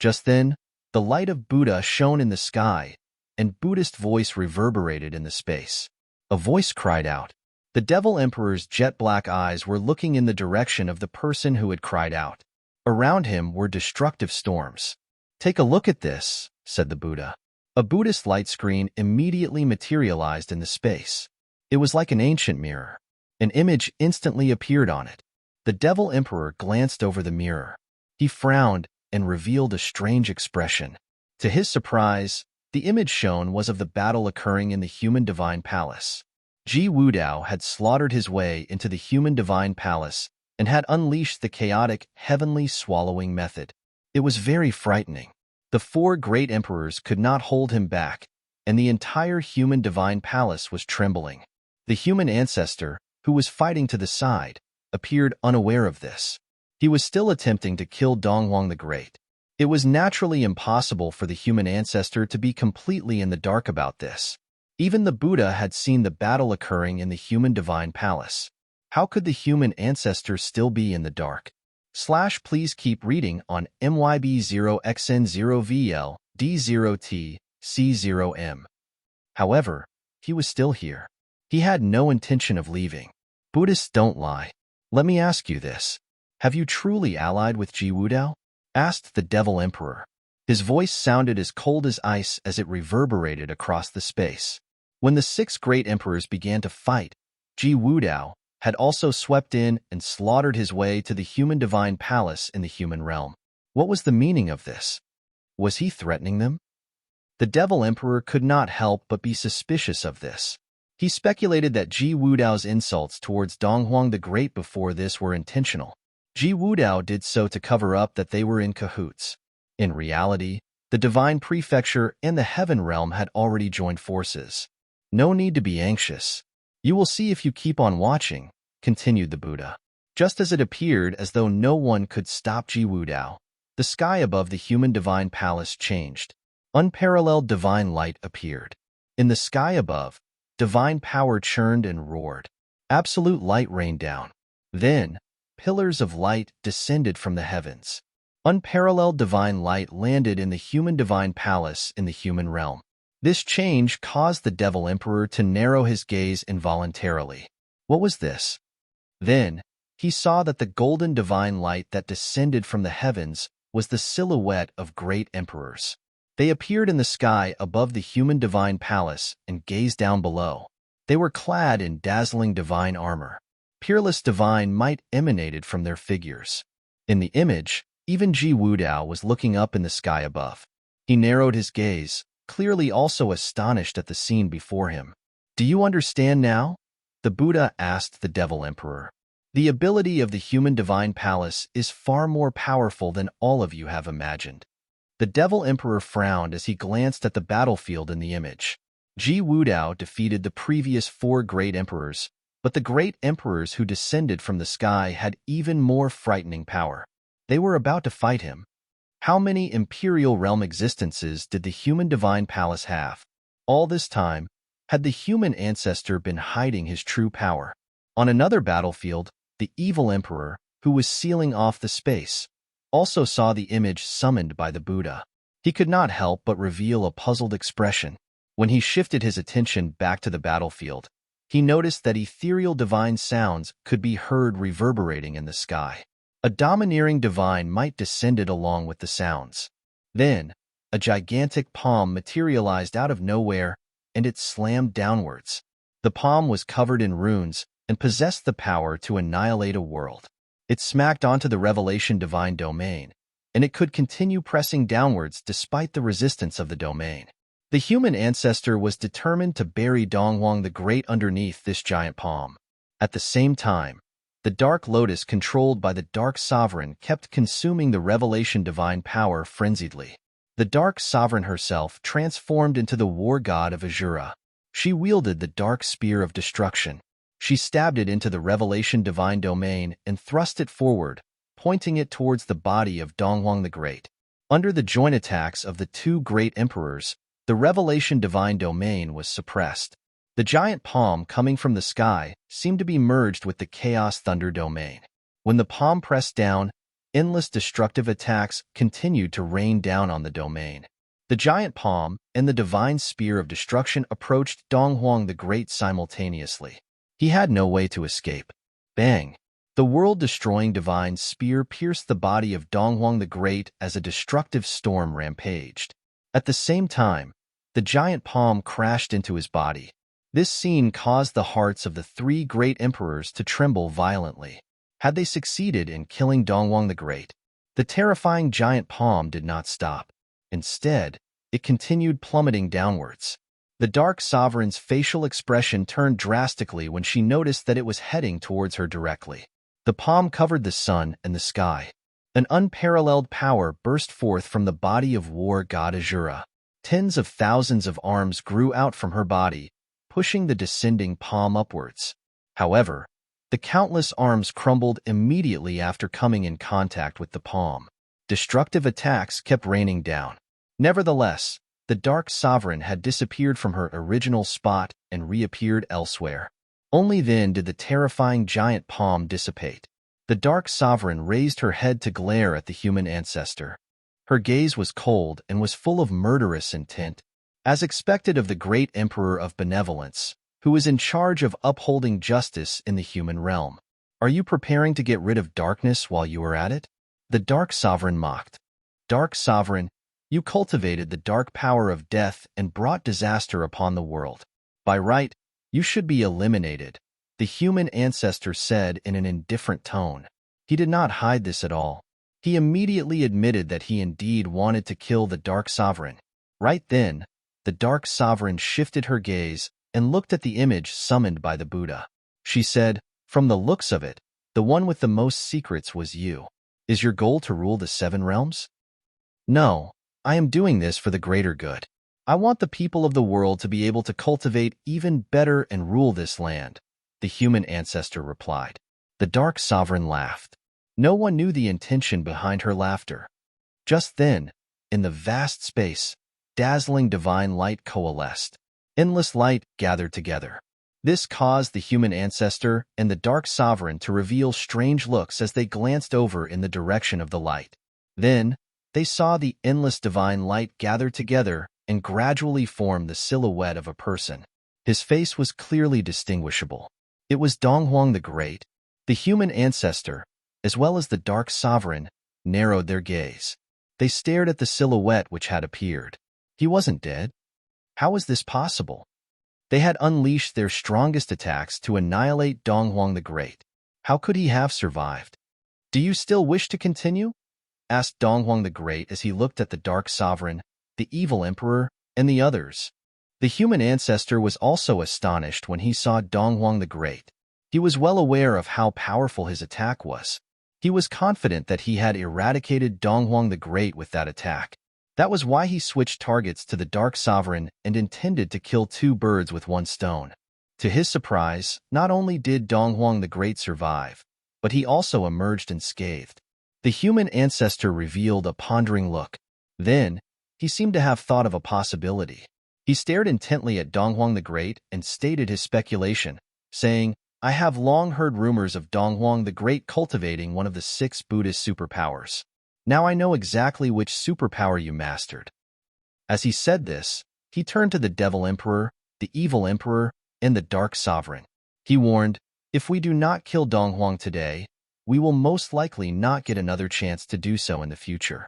Just then, the light of Buddha shone in the sky, and Buddhist voice reverberated in the space. A voice cried out. The Devil Emperor's jet-black eyes were looking in the direction of the person who had cried out. Around him were destructive storms. "Take a look at this," said the Buddha. A Buddhist light screen immediately materialized in the space. It was like an ancient mirror. An image instantly appeared on it. The Devil Emperor glanced over the mirror. He frowned and revealed a strange expression. To his surprise, the image shown was of the battle occurring in the human divine palace. Ji Wudao had slaughtered his way into the human divine palace and had unleashed the chaotic heavenly swallowing method. It was very frightening. The 4 great emperors could not hold him back, and the entire human divine palace was trembling. The human ancestor, who was fighting to the side, appeared unaware of this. He was still attempting to kill Donghuang the Great. It was naturally impossible for the human ancestor to be completely in the dark about this. Even the Buddha had seen the battle occurring in the human divine palace. How could the human ancestor still be in the dark? Please keep reading on MYB0XN0VL D0T C0M. However, he was still here. He had no intention of leaving. Buddhists don't lie. Let me ask you this. Have you truly allied with Ji Wudao? Asked the Devil Emperor. His voice sounded as cold as ice as it reverberated across the space. When the 6 great emperors began to fight, Ji Wudao had also swept in and slaughtered his way to the human divine palace in the human realm. What was the meaning of this? Was he threatening them? The Devil Emperor could not help but be suspicious of this. He speculated that Ji Wudao's insults towards Donghuang the Great before this were intentional. Ji Wudao did so to cover up that they were in cahoots. In reality, the divine prefecture and the heaven realm had already joined forces. No need to be anxious. You will see if you keep on watching, continued the Buddha. Just as it appeared as though no one could stop Ji Wudao, the sky above the human divine palace changed. Unparalleled divine light appeared. In the sky above, divine power churned and roared. Absolute light rained down. Then, pillars of light descended from the heavens. Unparalleled divine light landed in the human divine palace in the human realm. This change caused the Devil Emperor to narrow his gaze involuntarily. What was this? Then, he saw that the golden divine light that descended from the heavens was the silhouette of great emperors. They appeared in the sky above the human divine palace and gazed down below. They were clad in dazzling divine armor. Peerless divine might emanated from their figures. In the image, even Ji Wudao was looking up in the sky above. He narrowed his gaze, clearly also astonished at the scene before him. "Do you understand now?" the Buddha asked the Devil Emperor. "The ability of the human divine palace is far more powerful than all of you have imagined." The Devil Emperor frowned as he glanced at the battlefield in the image. Ji Wudao defeated the previous 4 great emperors, but the great emperors who descended from the sky had even more frightening power. They were about to fight him. How many imperial realm existences did the human divine palace have? All this time, had the human ancestor been hiding his true power? On another battlefield, the evil emperor, who was sealing off the space, also saw the image summoned by the Buddha. He could not help but reveal a puzzled expression. When he shifted his attention back to the battlefield, he noticed that ethereal divine sounds could be heard reverberating in the sky. A domineering divine might descended along with the sounds. Then, a gigantic palm materialized out of nowhere, and it slammed downwards. The palm was covered in runes and possessed the power to annihilate a world. It smacked onto the revelation divine domain, and it could continue pressing downwards despite the resistance of the domain. The human ancestor was determined to bury Donghuang the Great underneath this giant palm. At the same time, the Dark Lotus controlled by the Dark Sovereign kept consuming the revelation divine power frenziedly. The Dark Sovereign herself transformed into the war god of Azura. She wielded the dark spear of destruction. She stabbed it into the revelation divine domain and thrust it forward, pointing it towards the body of Donghuang the Great. Under the joint attacks of the 2 great emperors, the revelation divine domain was suppressed. The giant palm coming from the sky seemed to be merged with the chaos thunder domain. When the palm pressed down, endless destructive attacks continued to rain down on the domain. The giant palm and the divine spear of destruction approached Donghuang the Great simultaneously. He had no way to escape. Bang! The world-destroying divine spear pierced the body of Donghuang the Great as a destructive storm rampaged. At the same time, the giant palm crashed into his body. This scene caused the hearts of the 3 great emperors to tremble violently. Had they succeeded in killing Donghuang the Great, the terrifying giant palm did not stop. Instead, it continued plummeting downwards. The Dark Sovereign's facial expression turned drastically when she noticed that it was heading towards her directly. The palm covered the sun and the sky. An unparalleled power burst forth from the body of war god Azura. Tens of thousands of arms grew out from her body, pushing the descending palm upwards. However, the countless arms crumbled immediately after coming in contact with the palm. Destructive attacks kept raining down. Nevertheless, the Dark Sovereign had disappeared from her original spot and reappeared elsewhere. Only then did the terrifying giant palm dissipate. The Dark Sovereign raised her head to glare at the human ancestor. Her gaze was cold and was full of murderous intent, as expected of the great Emperor of Benevolence, who was in charge of upholding justice in the human realm. "Are you preparing to get rid of darkness while you are at it?" The Dark Sovereign mocked. "Dark Sovereign, you cultivated the dark power of death and brought disaster upon the world. By right, you should be eliminated," the human ancestor said in an indifferent tone. He did not hide this at all. He immediately admitted that he indeed wanted to kill the Dark Sovereign. Right then, the Dark Sovereign shifted her gaze and looked at the image summoned by the Buddha. She said, "From the looks of it, the one with the most secrets was you. Is your goal to rule the 7 realms?" "No, I am doing this for the greater good. I want the people of the world to be able to cultivate even better and rule this land," the human ancestor replied. The Dark Sovereign laughed. No one knew the intention behind her laughter. Just then, in the vast space, dazzling divine light coalesced. Endless light gathered together. This caused the human ancestor and the Dark Sovereign to reveal strange looks as they glanced over in the direction of the light. Then, they saw the endless divine light gather together and gradually form the silhouette of a person. His face was clearly distinguishable. It was Donghuang the Great. The human ancestor, as well as the dark sovereign, narrowed their gaze. They stared at the silhouette which had appeared. He wasn't dead. How was this possible? They had unleashed their strongest attacks to annihilate Donghuang the Great. How could he have survived? "Do you still wish to continue?" asked Donghuang the Great as he looked at the dark sovereign, the evil emperor, and the others. The human ancestor was also astonished when he saw Donghuang the Great. He was well aware of how powerful his attack was. He was confident that he had eradicated Donghuang the Great with that attack. That was why he switched targets to the Dark Sovereign and intended to kill two birds with one stone. To his surprise, not only did Donghuang the Great survive, but he also emerged unscathed. The human ancestor revealed a pondering look. Then, he seemed to have thought of a possibility. He stared intently at Donghuang the Great and stated his speculation, saying, "I have long heard rumors of Donghuang the Great cultivating one of the 6 Buddhist superpowers. Now I know exactly which superpower you mastered." As he said this, he turned to the Devil Emperor, the Evil Emperor, and the Dark Sovereign. He warned, "If we do not kill Donghuang today, we will most likely not get another chance to do so in the future."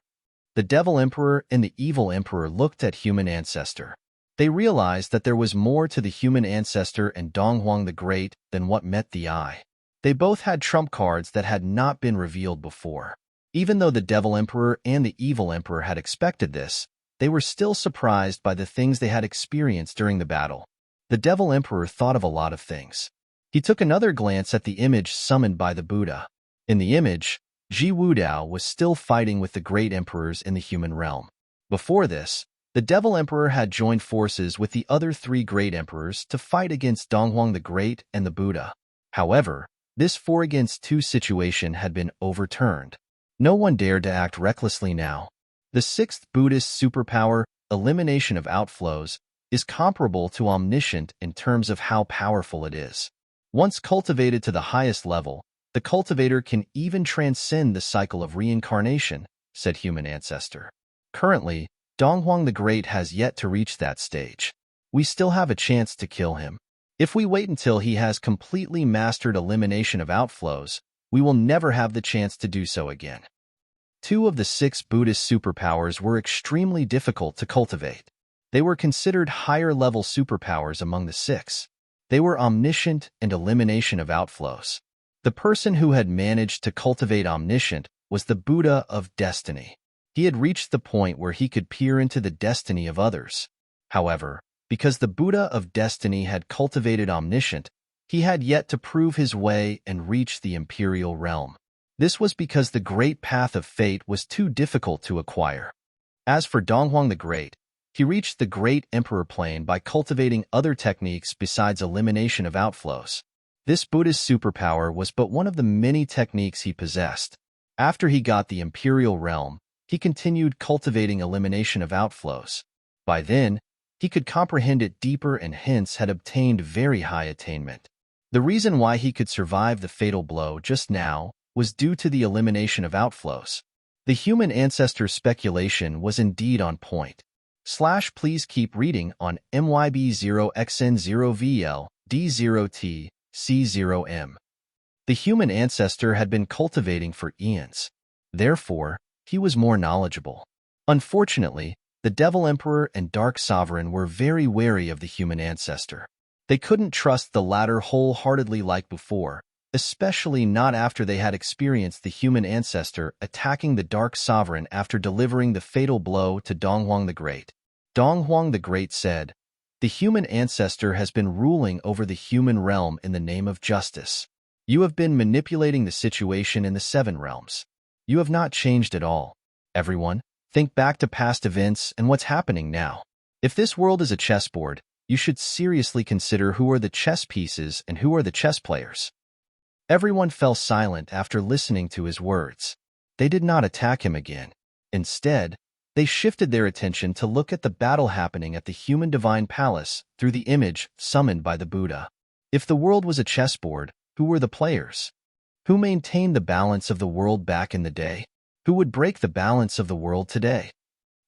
The Devil Emperor and the Evil Emperor looked at human ancestor. They realized that there was more to the human ancestor and Donghuang the Great than what met the eye. They both had trump cards that had not been revealed before. Even though the Devil Emperor and the Evil Emperor had expected this, they were still surprised by the things they had experienced during the battle. The Devil Emperor thought of a lot of things. He took another glance at the image summoned by the Buddha. In the image, Ji Wudao was still fighting with the great emperors in the human realm. Before this, the Devil Emperor had joined forces with the other 3 great emperors to fight against Donghuang the Great and the Buddha. However, this 4 against 2 situation had been overturned. No one dared to act recklessly now. The 6th Buddhist superpower, elimination of outflows, is comparable to omniscient in terms of how powerful it is. Once cultivated to the highest level, the cultivator can even transcend the cycle of reincarnation, said human ancestor. Currently, Donghuang the Great has yet to reach that stage. We still have a chance to kill him. If we wait until he has completely mastered elimination of outflows, we will never have the chance to do so again. 2 of the 6 Buddhist superpowers were extremely difficult to cultivate. They were considered higher-level superpowers among the 6. They were omniscient and elimination of outflows. The person who had managed to cultivate omniscient was the Buddha of Destiny. He had reached the point where he could peer into the destiny of others. However, because the Buddha of Destiny had cultivated omniscient, he had yet to prove his way and reach the imperial realm. This was because the great path of fate was too difficult to acquire. As for Donghuang the Great, he reached the great emperor plane by cultivating other techniques besides elimination of outflows. This Buddhist superpower was but one of the many techniques he possessed. After he got the imperial realm, he continued cultivating elimination of outflows. By then, he could comprehend it deeper and hence had obtained very high attainment. The reason why he could survive the fatal blow just now was due to the elimination of outflows. The human ancestor's speculation was indeed on point. Please keep reading on MYB0XN0VL D0T C0M. The human ancestor had been cultivating for eons. Therefore, he was more knowledgeable. Unfortunately, the Devil Emperor and Dark Sovereign were very wary of the human ancestor. They couldn't trust the latter wholeheartedly like before, especially not after they had experienced the human ancestor attacking the Dark Sovereign after delivering the fatal blow to Donghuang the Great. Donghuang the Great said, "The human ancestor has been ruling over the human realm in the name of justice. You have been manipulating the situation in the 7 realms. You have not changed at all. Everyone, think back to past events and what's happening now. If this world is a chessboard, you should seriously consider who are the chess pieces and who are the chess players." Everyone fell silent after listening to his words. They did not attack him again. Instead, they shifted their attention to look at the battle happening at the human divine palace through the image summoned by the Buddha. If the world was a chessboard, who were the players? Who maintained the balance of the world back in the day? Who would break the balance of the world today?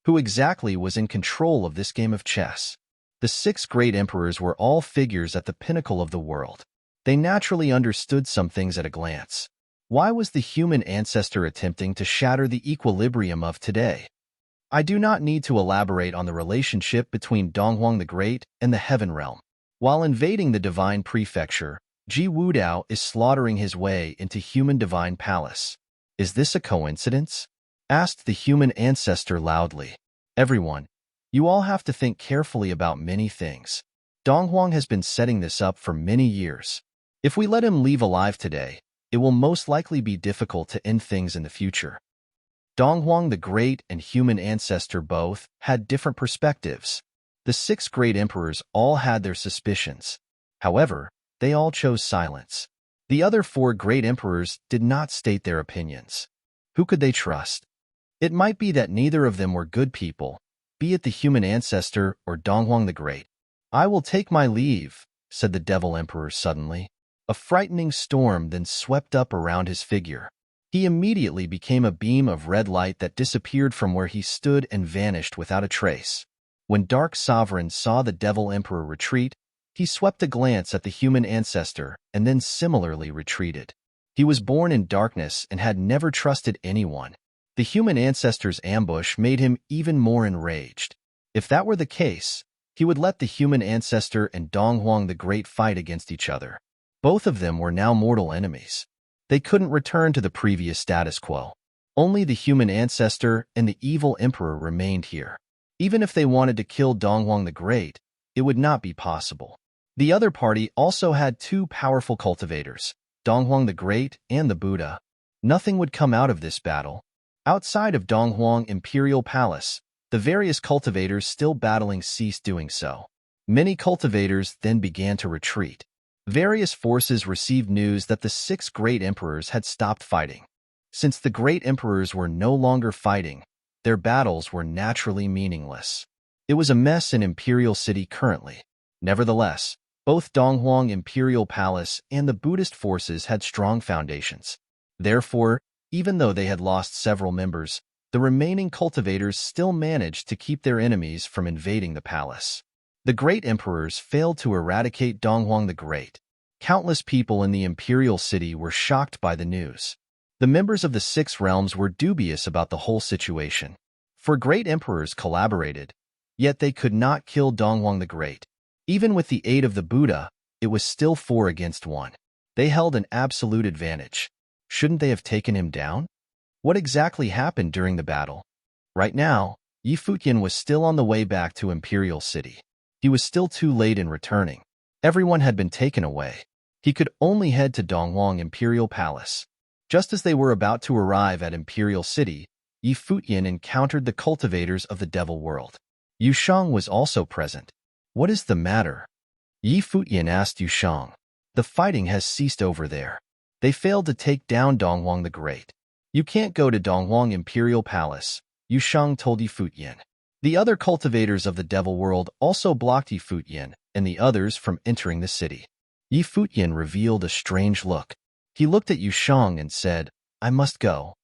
Who exactly was in control of this game of chess? The 6 great emperors were all figures at the pinnacle of the world. They naturally understood some things at a glance. Why was the human ancestor attempting to shatter the equilibrium of today? I do not need to elaborate on the relationship between Donghuang the Great and the Heaven Realm. While invading the Divine Prefecture, Ji Wudao is slaughtering his way into human Divine Palace. Is this a coincidence? Asked the human ancestor loudly. Everyone, you all have to think carefully about many things. Donghuang has been setting this up for many years. If we let him leave alive today, it will most likely be difficult to end things in the future. Donghuang the Great and human ancestor both had different perspectives. The 6 great emperors all had their suspicions. However, they all chose silence. The other 4 great emperors did not state their opinions. Who could they trust? It might be that neither of them were good people, be it the human ancestor or Donghuang the Great. I will take my leave, said the Devil Emperor suddenly. A frightening storm then swept up around his figure. He immediately became a beam of red light that disappeared from where he stood and vanished without a trace. When Dark Sovereign saw the Devil Emperor retreat, he swept a glance at the human ancestor and then similarly retreated. He was born in darkness and had never trusted anyone. The human ancestor's ambush made him even more enraged. If that were the case, he would let the human ancestor and Donghuang the Great fight against each other. Both of them were now mortal enemies. They couldn't return to the previous status quo. Only the human ancestor and the evil emperor remained here. Even if they wanted to kill Donghuang the Great, it would not be possible. The other party also had 2 powerful cultivators, Donghuang the Great and the Buddha. Nothing would come out of this battle. Outside of Donghuang Imperial Palace, the various cultivators still battling ceased doing so. Many cultivators then began to retreat. Various forces received news that the 6 great emperors had stopped fighting. Since the great emperors were no longer fighting, their battles were naturally meaningless. It was a mess in Imperial City currently. Nevertheless, both Donghuang Imperial Palace and the Buddhist forces had strong foundations. Therefore, even though they had lost several members, the remaining cultivators still managed to keep their enemies from invading the palace. The great emperors failed to eradicate Donghuang the Great. Countless people in the imperial city were shocked by the news. The members of the 6 realms were dubious about the whole situation. For great emperors collaborated, yet they could not kill Donghuang the Great. Even with the aid of the Buddha, it was still 4 against 1. They held an absolute advantage. Shouldn't they have taken him down? What exactly happened during the battle? Right now, Futian was still on the way back to Imperial City. He was still too late in returning. Everyone had been taken away. He could only head to Donghuang Imperial Palace. Just as they were about to arrive at Imperial City, Futian encountered the cultivators of the Devil World. Yushang was also present. What is the matter? Futian asked Yushang. The fighting has ceased over there. They failed to take down Donghuang the Great. You can't go to Donghuang Imperial Palace, Yushang told Futian. The other cultivators of the Devil World also blocked Futian and the others from entering the city. Futian revealed a strange look. He looked at Yushang and said, I must go.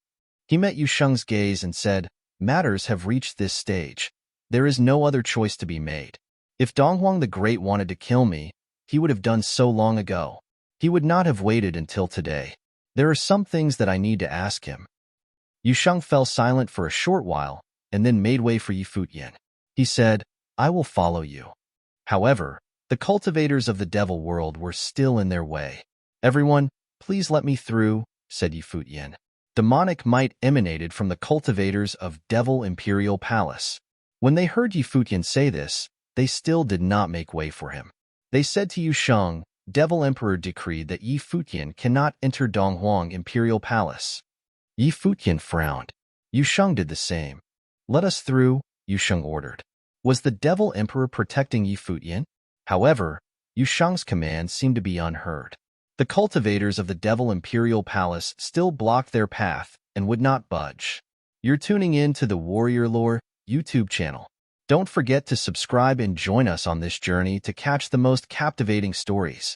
He met Yushang's gaze and said, matters have reached this stage. There is no other choice to be made. If Donghuang the Great wanted to kill me, he would have done so long ago. He would not have waited until today. There are some things that I need to ask him. Yushang fell silent for a short while and then made way for Futian. He said, I will follow you. However, the cultivators of the Devil World were still in their way. Everyone, please let me through, said Futian. Demonic might emanated from the cultivators of Devil Imperial Palace. When they heard Futian say this, they still did not make way for him. They said to Yushang, Devil Emperor decreed that Futian cannot enter Donghuang Imperial Palace. Futian frowned. Yushang did the same. Let us through, Yushang ordered. Was the Devil Emperor protecting Futian? However, Yushang's command seemed to be unheard. The cultivators of the Devil Imperial Palace still blocked their path and would not budge. You're tuning in to the Warrior Lore YouTube channel. Don't forget to subscribe and join us on this journey to catch the most captivating stories.